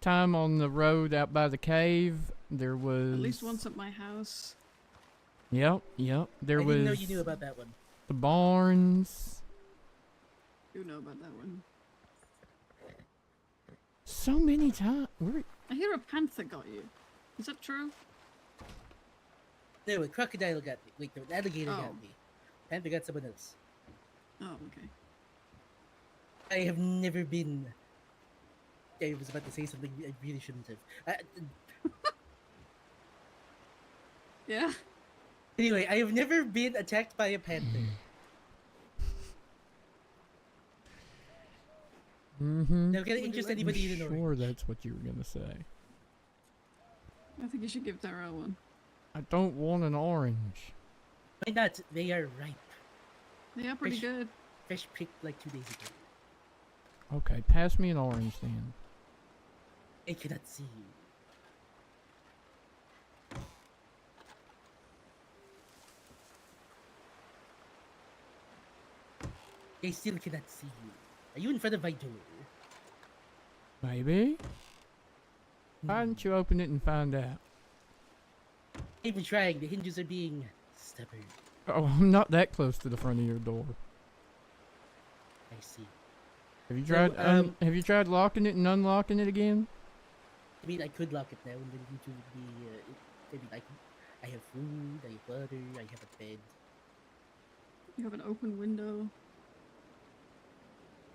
time on the road out by the cave. There was At least once at my house. Yep. There I was didn't know you knew about that one. the barns. You know about that one. so many times. I hear a panther got you. Is that true? No, a crocodile got me. Wait, no, an alligator Oh. got me. Panther got someone else. Oh, okay. I have never been. I was about to say something I really shouldn't have. Yeah. Anyway, I have never been attacked by a panther. Mm-hmm. Now, can I interest anybody in an Sure, orange? that's what you were gonna say. I think you should give Tara one. I don't want an orange. Why not? They are ripe. They are pretty Fresh- good. Fresh picked like 2 days ago. Okay, pass me an orange then. I cannot see you. I still cannot see you. Are you in front of my door? Maybe? Why don't you open it and find out? I've been trying. The hinges are being stubborn. Oh, I'm not that close to the front of your door. I see. Have you So, tried? Have you tried locking it and unlocking it again? I mean, I could lock it now, and then you two would be. I mean, I have food, I have water, I have a bed. You have an open window.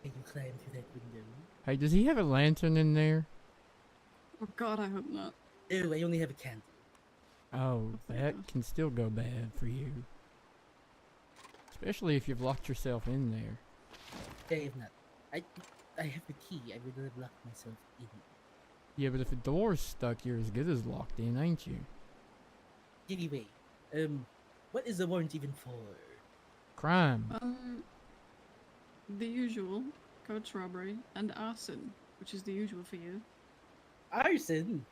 Can you climb through that window? Hey, does he have a lantern in there? Oh God, I hope not. No, I only have a candle. Oh, that can still go bad for you. Especially if you've locked yourself in there. I have not. I have the key. I would have locked myself in. Yeah, but if a door's stuck, you're as good as locked in, ain't you? Anyway, what is the warrant even for? Crime. The usual. Coach robbery and arson, which is the usual for you. Arson?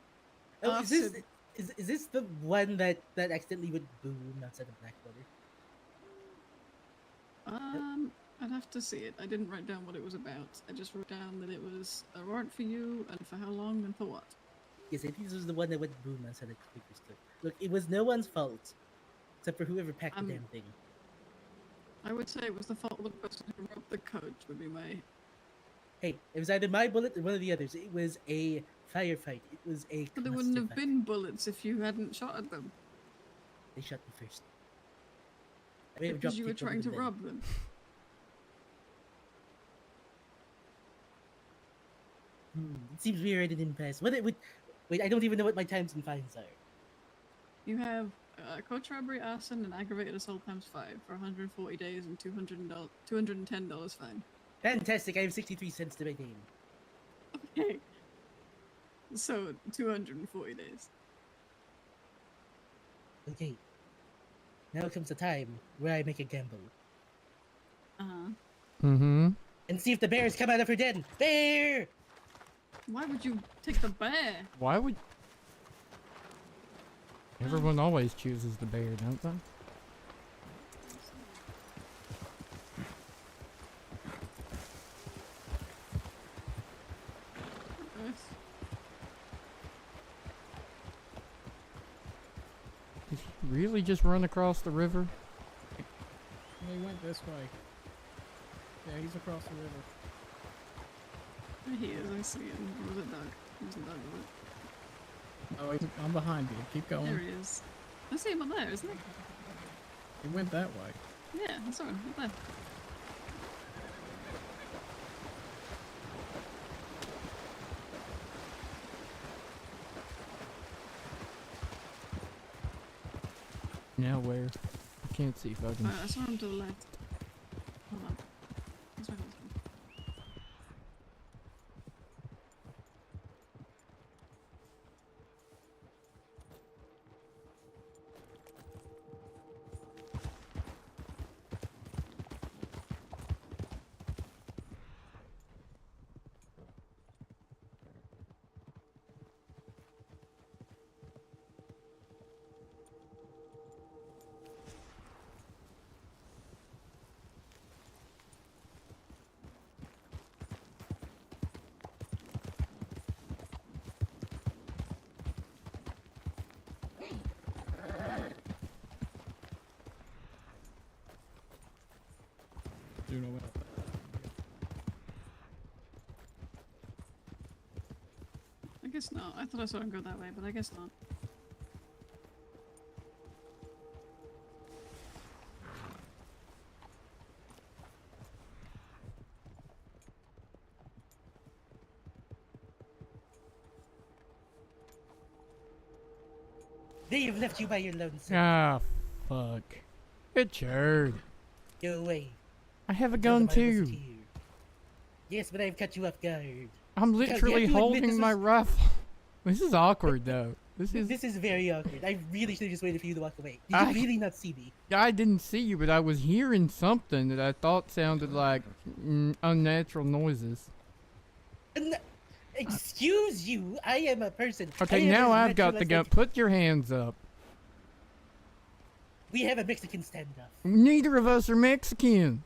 Oh, is this the one that accidentally went boom outside of Blackwater? I'd have to see it. I didn't write down what it was about. I just wrote down that it was a warrant for you, and for how long, and for what. Yes, I think this was the one that went boom outside of Clipper's Clip. Look, it was no one's fault, except for whoever packed the damn thing. I would say it was the fault of the person who robbed the coach, would be my... Hey, it was either my bullet or one of the others. It was a firefight. It was a But there wouldn't have clusterfuck. been bullets if you hadn't shot at them. They shot me first. I may have Because dropped you were kicked one trying of to them then. rob them. It seems weird I didn't pass. Wait, I don't even know what my times and fines are. You have coach robbery, arson, and aggravated assault times 5 for 140 days and $210 fine. Fantastic, I have 63 cents to my name. Okay. So, 240 days. Okay. Now comes the time where I make a gamble. Uh-huh. Mm-hmm. And see if the bears come out of her den. Bear! Why would you take the bear? Why would... Everyone always chooses the bear, don't they? Did he really just run across the river? He went this way. Yeah, he's across the river. There he is, I see him. Or was it Doug? It wasn't Doug, was it? Oh, I'm behind you. Keep going. There he is. I see him up there, isn't he? He went that way. Yeah, I saw him up there. Now where? I can't see if I can... I saw him to the left. Hold on. That's my husband. Do know what. guess not. I thought I saw him go that way, but I guess not. They have left you by your lonesome. Ah, fuck. Richard. Go away. I have a Tell gun them I wasn't too. here. Yes, but I've cut you off guard. I'm Because you have literally to admit holding this my was- rifle. This is awkward though. This is very awkward. I really should have just waited for you to walk away. Did I- you really not see me? I didn't see you, but I was hearing something that I thought sounded like unnatural noises. Excuse you. I am a person. I Okay, am now as I've got the gun. natural as Put your hands up. We have a Mexican standoff. Neither of us are Mexican.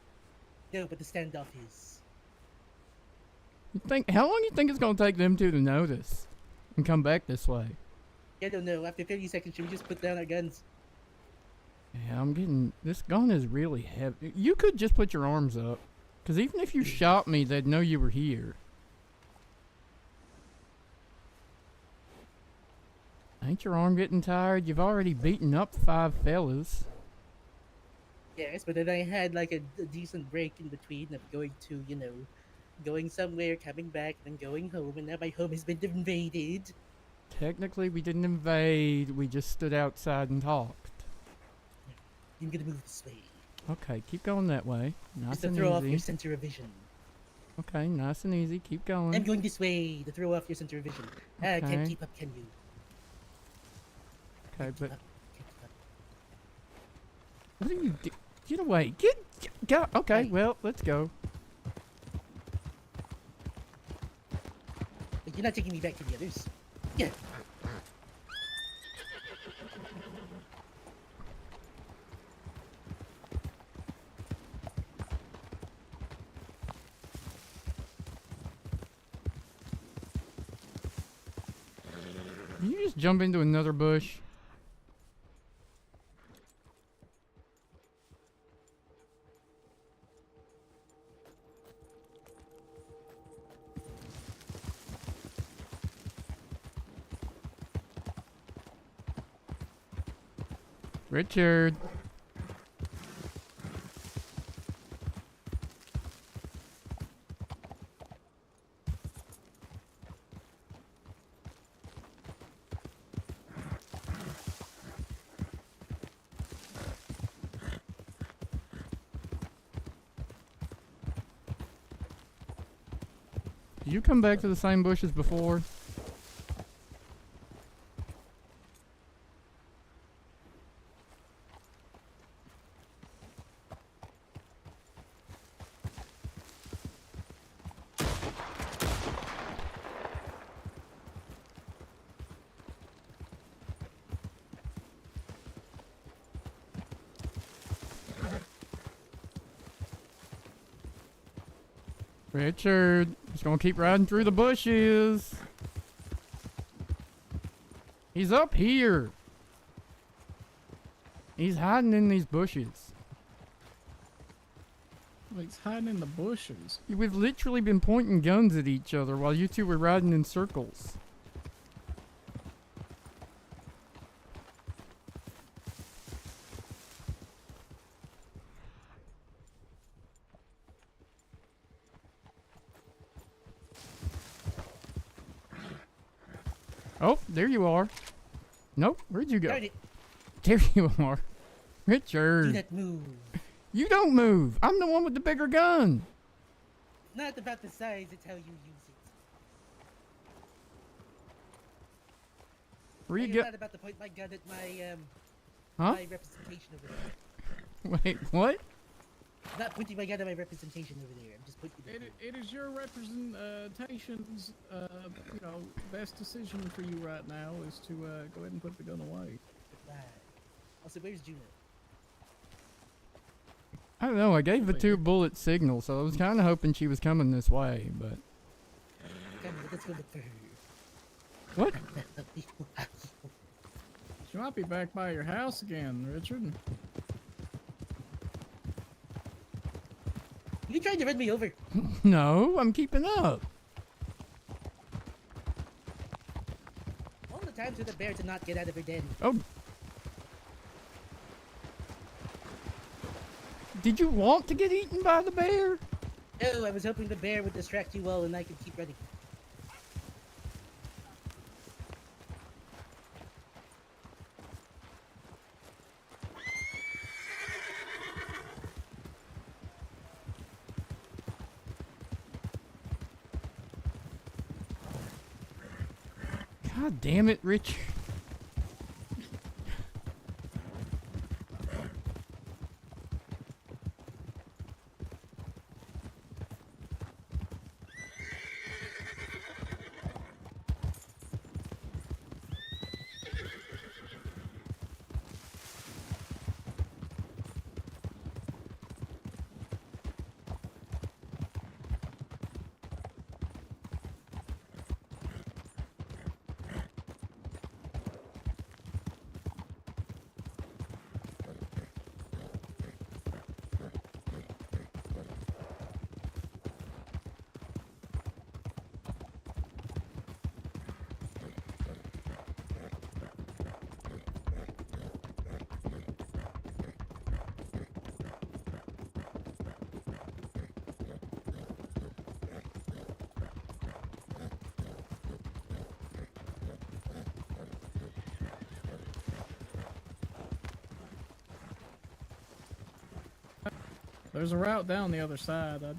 No, but the standoff is. You think how long you think it's gonna take them two to notice and come back this way? I don't know. After 30 seconds, should we just put down our guns? Yeah, I'm getting this gun is really heavy. You could just put your arms up, cause even if you shot me, they'd know you were here. Ain't your arm getting tired? You've already beaten up 5 fellas. Yes, but then I had like a decent break in between of going to, you know, going somewhere, coming back, then going home, and now my home has been invaded. Technically, we didn't invade. We just stood outside and talked. I'm gonna move this way. Okay, keep going that way. Nice Just to and throw off easy. your center of vision. Okay, nice and easy. Keep going. I'm going this way to throw off your center of vision. Okay. Can't keep up, can you? Okay, but Can't keep up. what are you do? Get away! Get! Okay, Hey. well, let's go. But you're not taking me back to the others. Yeah. Can you just jump into another bush? Richard. Did you come back to the same bush as before? Richard, he's gonna keep riding through the bushes. He's up here. He's hiding in these bushes. Well, he's hiding in the bushes. We've literally been pointing guns at each other while you two were riding in circles. Oh, there you are. Nope, where'd you go? Darn it. There you are. Do Richard, not move. you don't move. I'm the one with the bigger gun. Not about the size, it's how you use it. Where you It's go? not about the point my gun at my Huh? my representation over there. Wait, what? I'm not pointing my gun at my representation over there. I'm just pointing it. It is your representation's, you know, best decision for you right now is to go ahead and put the gun away. Right. Also, where's Juno? I don't know. I gave a 2-bullet signal, so I was kind of hoping she was coming this way, but Come on, let's go look for her. what? She might be back by your house again, Richard. You trying to run me over? No, I'm keeping up. times for the bear to not get out of her den. Oh. Did you want to get eaten by the bear? No, I was hoping the bear would distract you all and I could keep running. God damn it, Rich. There's a route down the other side. Well,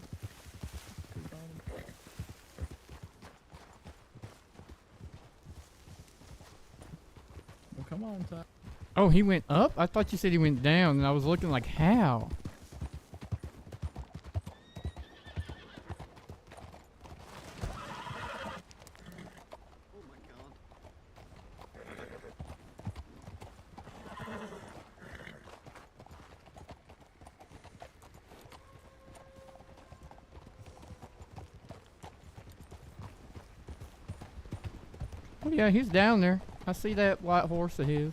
come on, Ty. Oh, he went up? I thought you said he went down, and I was looking like, how? Oh yeah, he's down there. I see that white horse of his.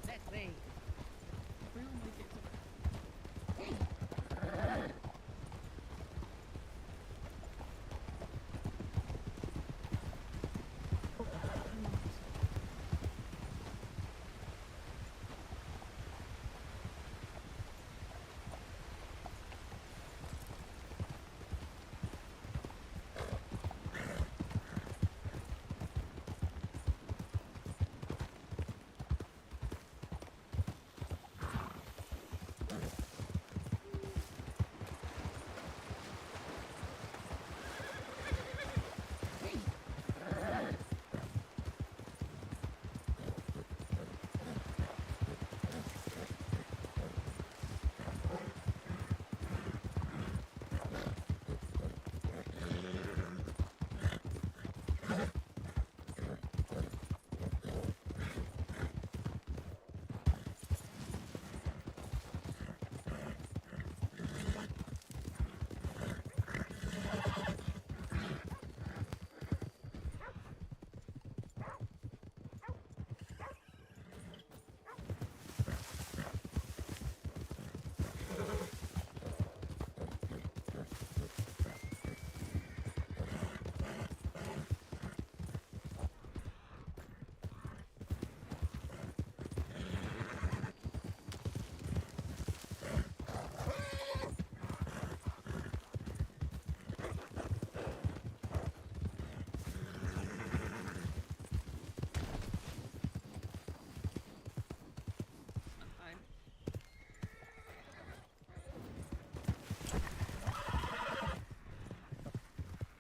That way.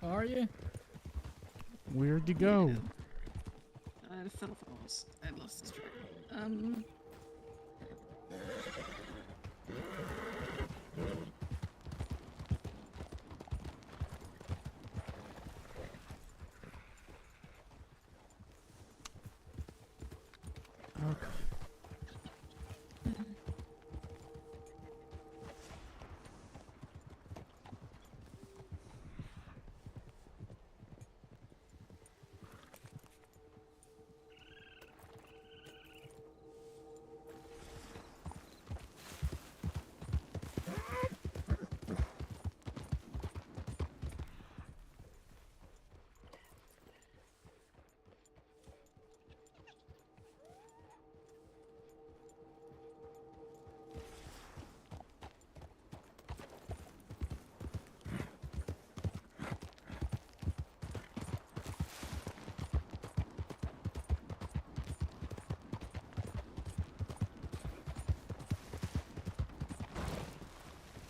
Are you? Where'd you go? I fell off a horse. I lost his track.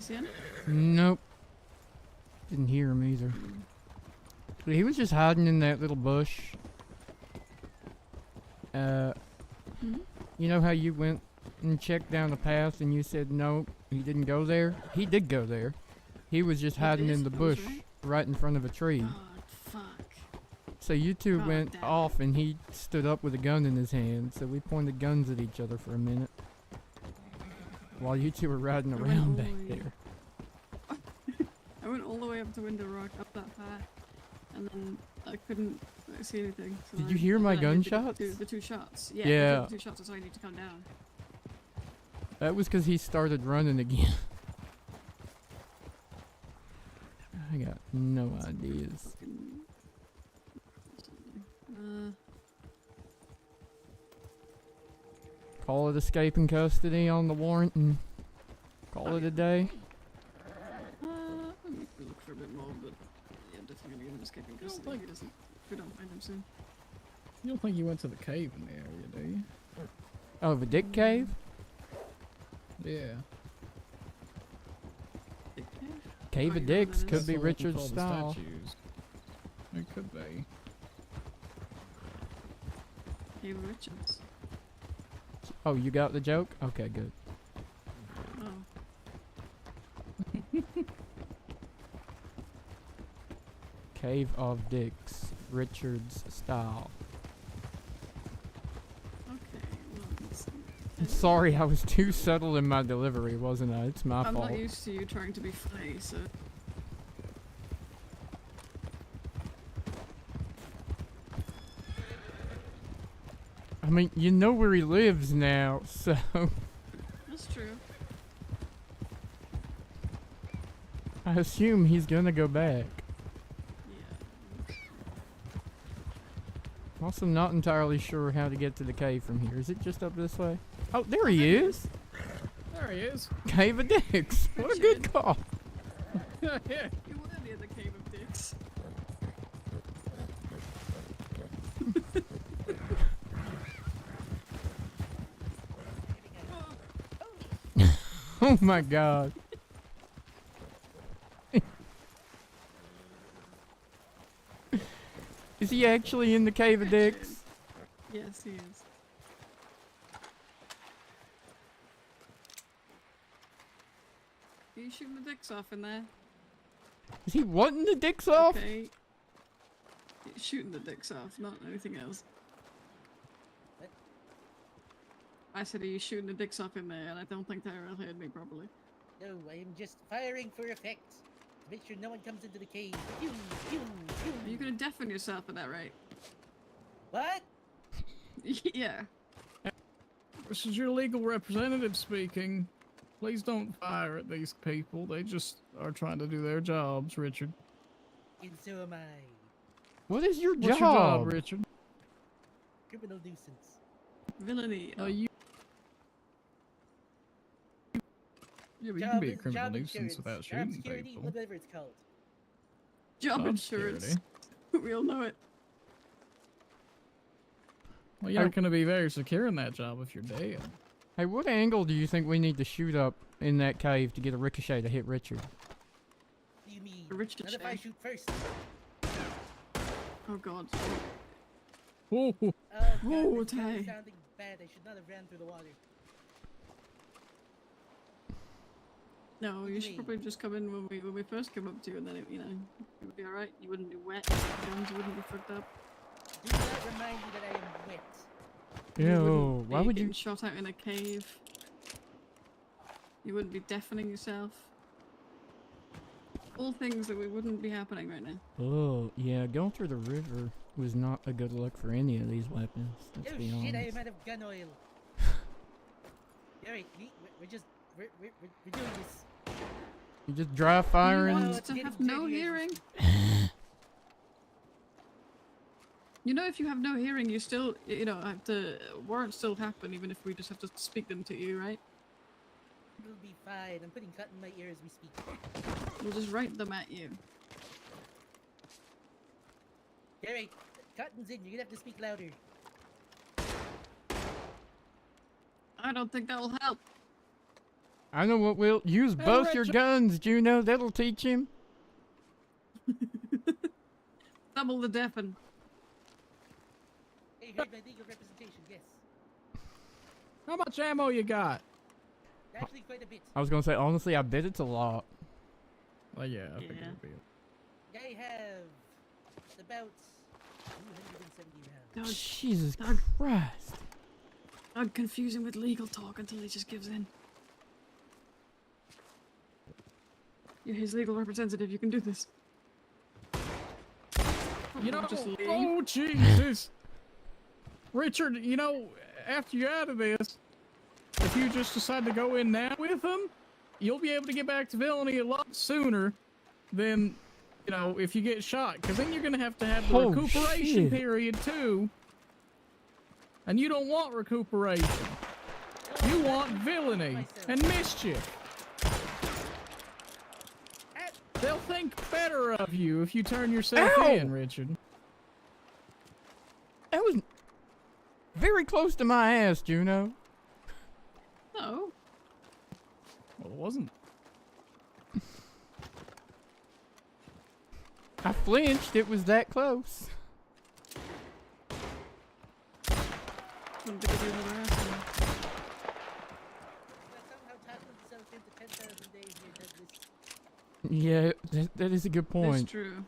see him? Nope. Didn't hear him either. But he was just hiding in that little bush. You know how you went and checked down the path and you said no, he didn't go there? He did go there. He was just hiding in the bush right in front of a tree. Oh, fuck. So you two God went damn it. off and he stood up with a gun in his hand. So we pointed guns at each other for a minute. While you two were riding went around all back the way- there. I went all the way up to Window Rock, up that path, and then I couldn't see anything. So Did you hear my and then I did gunshots? The two shots. Yeah. Yeah. I did the 2 shots, so I need to come down. That was because he started running again. I got no ideas. Call it escaping custody on the warrant and call it a day. Let me look for a bit more, but yeah, I'm definitely gonna get him escaping custody if he doesn't. If we don't find him soon. You don't think you went to the cave in the area, do you? Oh, the Dick Cave? Yeah. Cave of Dicks could be That's what we Richard's call the style. statues. It could be. Cave of Richards. Oh, you got the joke? Okay, good. Oh. Cave of Dicks, Richard's style. Okay, well, let's see. I'm sorry, I was too subtle in my delivery, wasn't I? It's my I'm fault. not used to you trying to be funny, so. I mean, you know where he lives now, so... That's true. I assume he's gonna go back. Yeah. I'm also not entirely sure how to get to the cave from here. Is it just up this way? Oh, there he is! There he is. Cave of Dicks! What a good call! Yeah. You were near the Cave of Dicks. Oh my god. Is he actually in the Cave of Dicks? Yes, he is. Are you shooting the dicks off in there? Is he wanting the dicks off? Okay. He's shooting the dicks off, not anything else. What? I said, are you shooting the dicks off in there? And I don't think Tyrell heard me properly. No, I am just firing for effect. To make sure no one comes into the cave. Pew, pew, pew. Are you gonna deafen yourself at that rate? What? Yeah. This is your legal representative speaking. Please don't fire at these people. They just are trying to do their jobs, Richard. And so am I. What is your What's job? your job, Richard? Criminal nuisance. Villainy. You. Yeah, but you can be a criminal nuisance without shooting security, people. whatever it's called. Job Job insurance. security. We all know it. Well, you're not going to be very secure in that job if you're dead. Hey, what angle do you think we need to shoot up in that cave to get a ricochet to hit Richard? What do you mean? Richard What if I Shay. shoot first? Oh god. Whoa. Oh, Whoa, God, this gun is Ty. sounding bad. I should not have ran through the water. No, you should Me. probably just come in when we first come up to you, and then it, you know, it would be alright. You wouldn't be wet. The guns wouldn't be fucked up. Do not remind me that I am wet. You Ew, wouldn't why be would you... getting shot out in a cave? You wouldn't be deafening yourself. All things that wouldn't be happening right now. Oh, yeah, going through the river was not a good look for any of these weapons, let's Oh be shit, I honest. am out of gun oil. Alright, we're just, we're doing this. You just dry You firing? want it's to getting have no dirty as we hearing? You know, if you have no hearing, you still, you know, have to, warrants still happen even if we just have to speak them to you, right? It'll be fine. I'm putting cotton in my ear as we speak. We'll just write them at you. Alright, cotton's in. You're gonna have to speak louder. I don't think that'll help. I know what will. Use Hey, both your Richard. guns, Juno. That'll teach him. Double the deafen. Hey, heard my legal representation, yes. How much ammo you got? Actually, quite a bit. I was gonna say, honestly, I bet it's a lot. Well, yeah, I think Yeah. it'll be. I have about 270 rounds. Doug, Jesus Doug. Christ. I'd confuse him with legal talk until he just gives in. You're his legal representative, you can do this. You know, just leave. oh Jesus, Richard. You know, after you're out of this, if you just decide to go in now with them, you'll be able to get back to villainy a lot sooner than, you know, if you get shot. Because then you're gonna have the Oh, recuperation shit. period too, and you don't want recuperation. You want villainy and mischief. They'll think better of you if you turn yourself Ow! in, Richard. That was very close to my ass, Juno. Oh. Well, it wasn't. I flinched. It was that close. Wouldn't be good to do another ass one. Somehow tackled himself into 10,000 days here, Douglas. Yeah, that is a good That's point. true.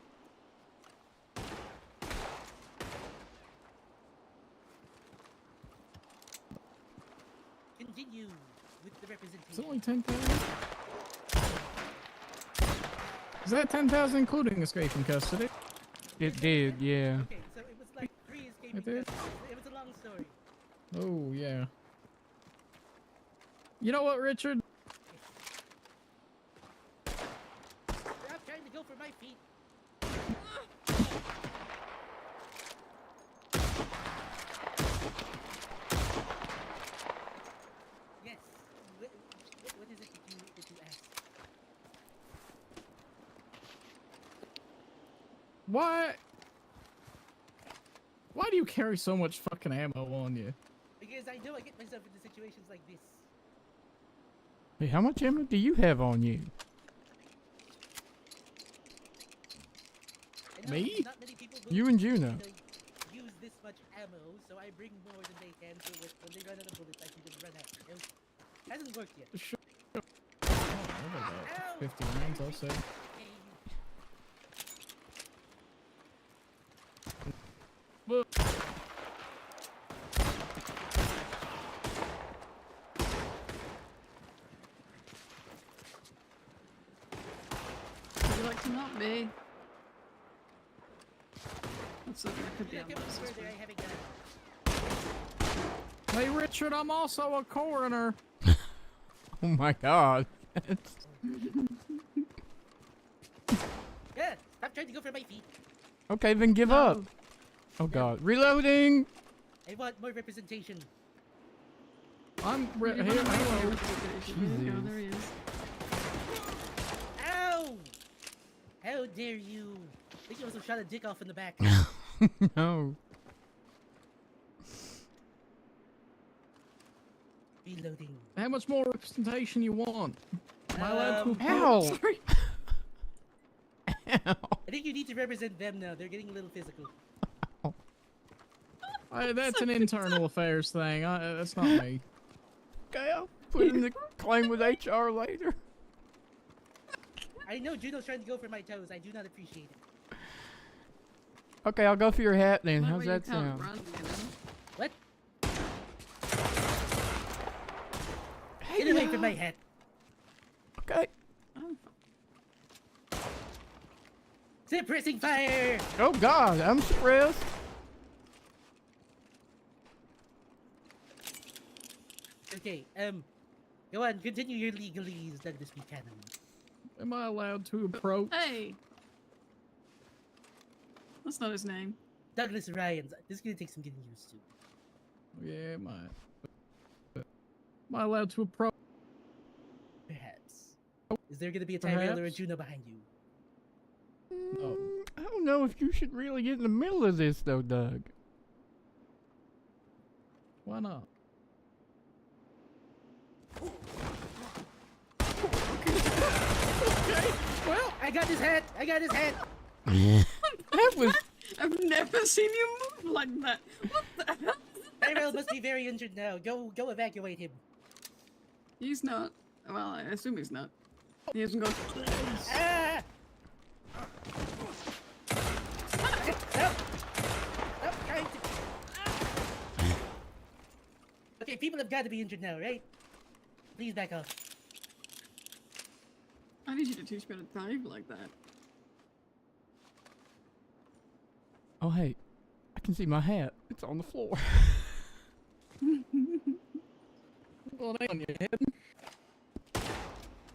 Continue with the It's representation. only 10,000. Is that 10,000 including escaping custody? It did, yeah. Okay, so it was like 3 escaping It did? custody. It was a long story. Oh, yeah. You know what, Richard? Stop trying to go for my feet. Yes. What is it that you asked? Why do you carry so much fucking ammo on you? Because I know I get myself into situations like this. Hey, how much ammo do you have on you? I know Me? Not many people will You and Juno. use this much ammo, so I bring more than they can, so when they run out of bullets, I can just run out. You know? Hasn't worked yet. Sure. Oh, about 50 rounds, I'll say. Hey, Well, Would you like to not be? That's something that could be yeah, on come this. further, I haven't done. hey, Richard, I'm also a coroner. Oh my god. Yeah, stop trying to go for my feet. Okay, then give up. Oh god. Reloading! I want more representation. I'm Here, here. hello. Hello. There you go, there he is. Ow! How dare you? I think you also shot a dick off in the back. No. Reloading. How much more representation you want? Am I allowed to? Ow! Sorry. Ow. I think you need to represent them now. They're getting a little physical. That's an internal affairs thing. That's not me. Okay, I'll put in the claim with HR later. I know Juno's trying to go for my toes. I do not appreciate it. Okay, I'll go for your hat then. That How's way that you can't sound? run, you know? What? Hey, Get away from my hat. Okay. Oh, Suppressing fire! Oh god, I'm suppressed. Okay, go on, continue your legalese, Douglas Buchanan. Am I allowed to approach? hey! That's not his name. Douglas Ryans. This is gonna take some getting used to. Yeah, am I allowed to approach? Perhaps. Is there gonna be a Tyrell or a Perhaps. Juno behind you? Oh. I don't know if you should really get in the middle of this though, Doug. Why not? I got his hat! I got his hat! That was. I've never seen you move like that. What the hell? Tyrell must be very injured now. Go evacuate him. He's not. Well, I assume he's not. He hasn't gone. Ah! Stop! Stop trying to... Okay, people have got to be injured now, right? Please back off. I need you to teach me how to dive like that. Oh, hey. I can see my hat. It's on the floor. Well, on your head.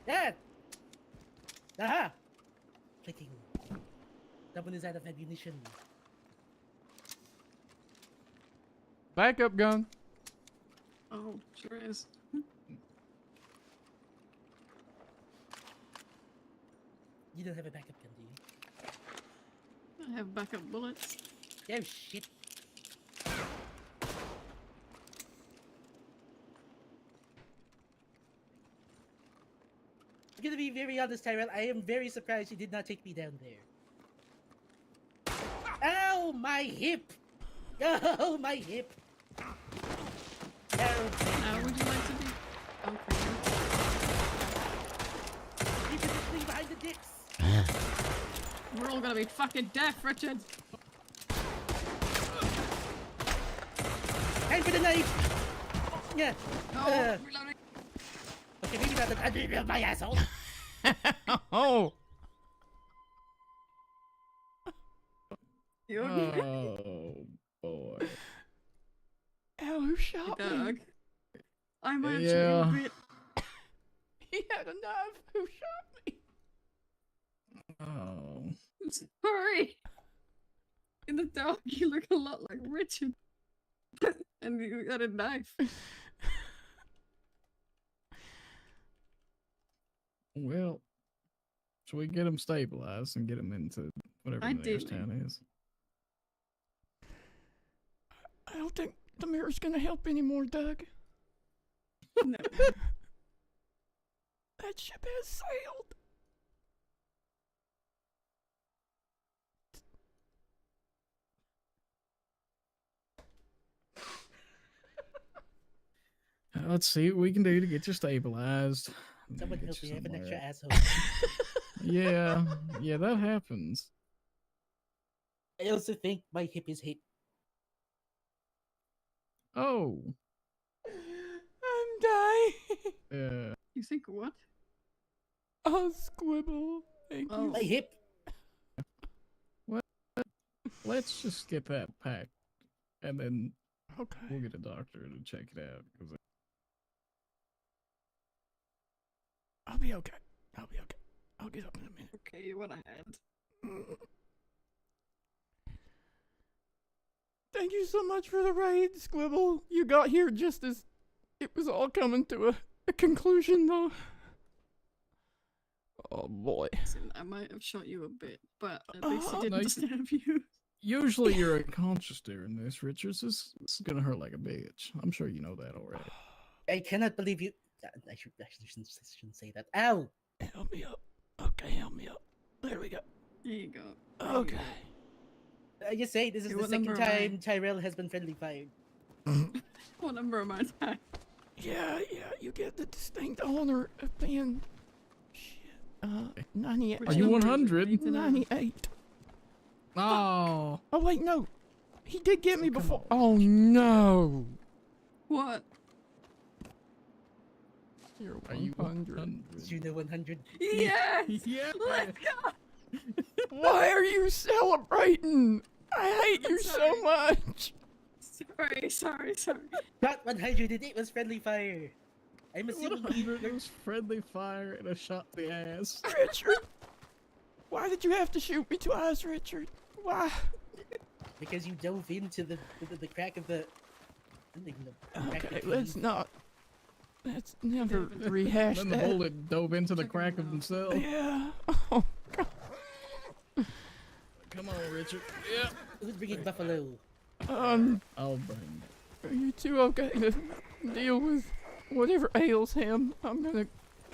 Dad! Aha! Clicking. Someone is out of ammunition. Backup gun. Oh, sure is. You don't have a backup gun, do you? I have backup bullets. Oh shit. I'm gonna be very honest, Tyrell. I am very surprised you did not take me down there. Ow, my hip! Oh, my hip! Oh, Would you like to be? Okay. you can just leave behind the dicks. We're all gonna be fucking deaf, Richard. Time for the knife! Yeah. No, Okay, maybe not the my asshole. Oh. You okay? Oh boy. Ow, who shot me? Dog. I might Yeah. actually be a bit. He had a knife. Who shot me? Oh. Sorry. In the dark, you look a lot like Richard. And you got a knife. Well, should we get him stabilized and get him into whatever the nearest Ideally. town is? I don't think the mirror's gonna help anymore, Doug. No. That ship has sailed. Let's see what we can do to get you stabilized. Someone Get help you me, I have an extra somewhere. asshole. Yeah, that happens. I also think my hip is hit. Oh, I'm dying. You think what? Oh, Squibble. Thank you. My hip. let's just get that packed, and then Okay. we'll get a doctor to check it out. 'Cause I'll be okay. I'll be okay. I'll get up in a minute. Okay, what I had. Thank you so much for the raid, Squibble. You got here just as it was all coming to a conclusion, though. Oh boy. Listen, I might have shot you a bit, but at least Oh, he didn't no, stab you. usually you're unconscious during this, Richards. This is gonna hurt like a bitch. I'm sure you know that already. I cannot believe you. I shouldn't say that. Ow! Help me up. Okay, help me up. There we go. There you go. Okay. I just say this is Okay, the what second number am I? time Tyrell has been friendly fired. What number am I at? Yeah, you get the distinct honor of being... Shit. 98. Which Are you number is it? 100? I need to know. 98. Oh, Oh, wait, no. He did get me before. Oh, no. What? You're are you 100. 100? You know 100. Yes! Yeah. Let's go! Why are you celebrating? I hate you so Sorry. much. Sorry. Not 100, it was friendly fire. I'm assuming 100 you. was friendly fire and a shot in the ass. Richard. Why did you have to shoot me twice, Richard? Why? Because you dove into the crack of the. I don't even know, the crack of Okay, the let's tree. not. Let's never rehash Then the that. bullet dove into the Check crack him of out. himself. Yeah. Oh, God. Come on, Richard. Yeah. Who's bringing Buffalo? I'll bring it. Are you two okay to deal with whatever ails him? I'm gonna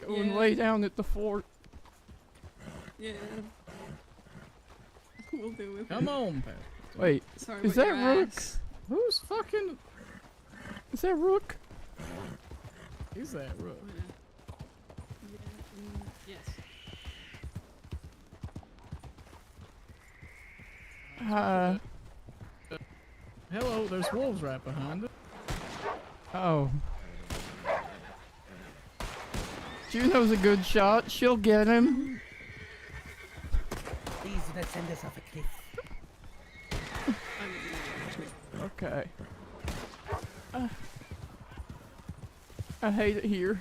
go and Yeah. lay down at the fort. Yeah. We'll do with Come it. on, pal. Wait, Sorry is about that your Rook? ass. Who's fucking... Is that Rook? Is that Rook? Yes. Hello, there's wolves right behind us. Oh. Juno's a good shot. She'll get him. Please do not send us off a cliff. Okay. I hate it here.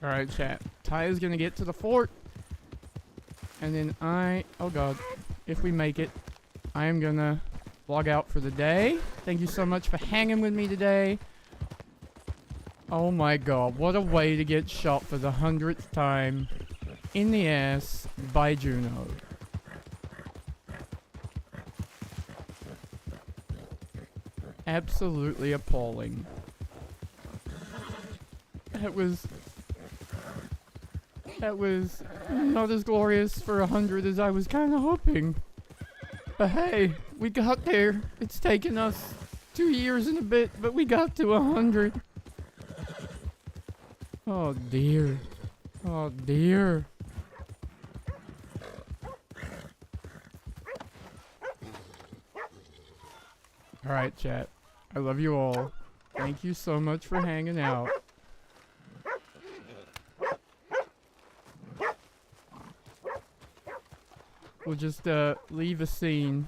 Alright, chat. Ty is gonna get to the fort. And then oh god, if we make it, I am gonna log out for the day. Thank you so much for hanging with me today. Oh my god, what a way to get shot for the 100th time in the ass by Juno. Absolutely appalling. That was not as glorious for 100 as I was kind of hoping. But hey, we got there. It's taken us 2 years and a bit, but we got to 100. Oh dear. Oh dear. Alright, chat. I love you all. Thank you so much for hanging out. We'll just leave a scene.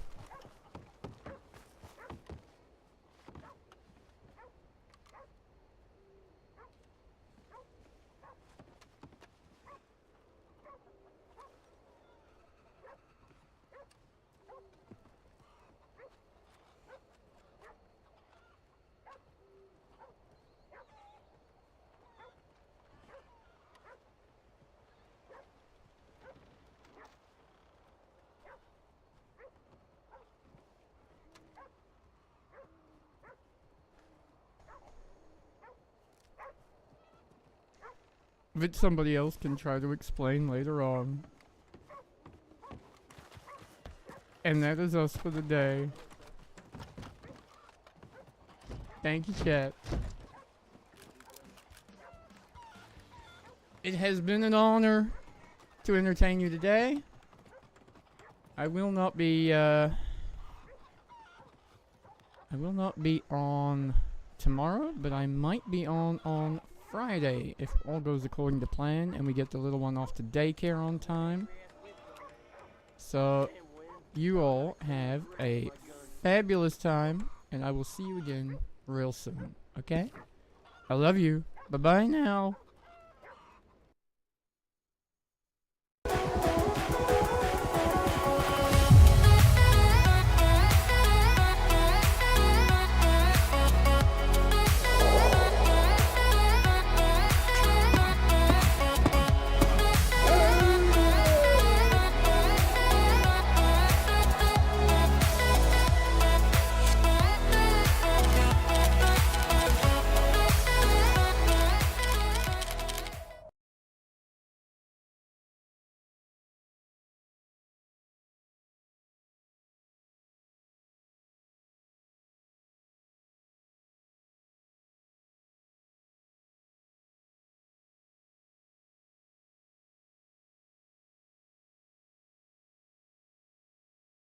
Which somebody else can try to explain later on. And that is us for the day. Thank you, chat. It has been an honor to entertain you today. I will not be on tomorrow, but I might be on Friday if all goes according to plan and we get the little one off to daycare on time. So you all have a fabulous time and I will see you again real soon, okay? I love you. Bye-bye now.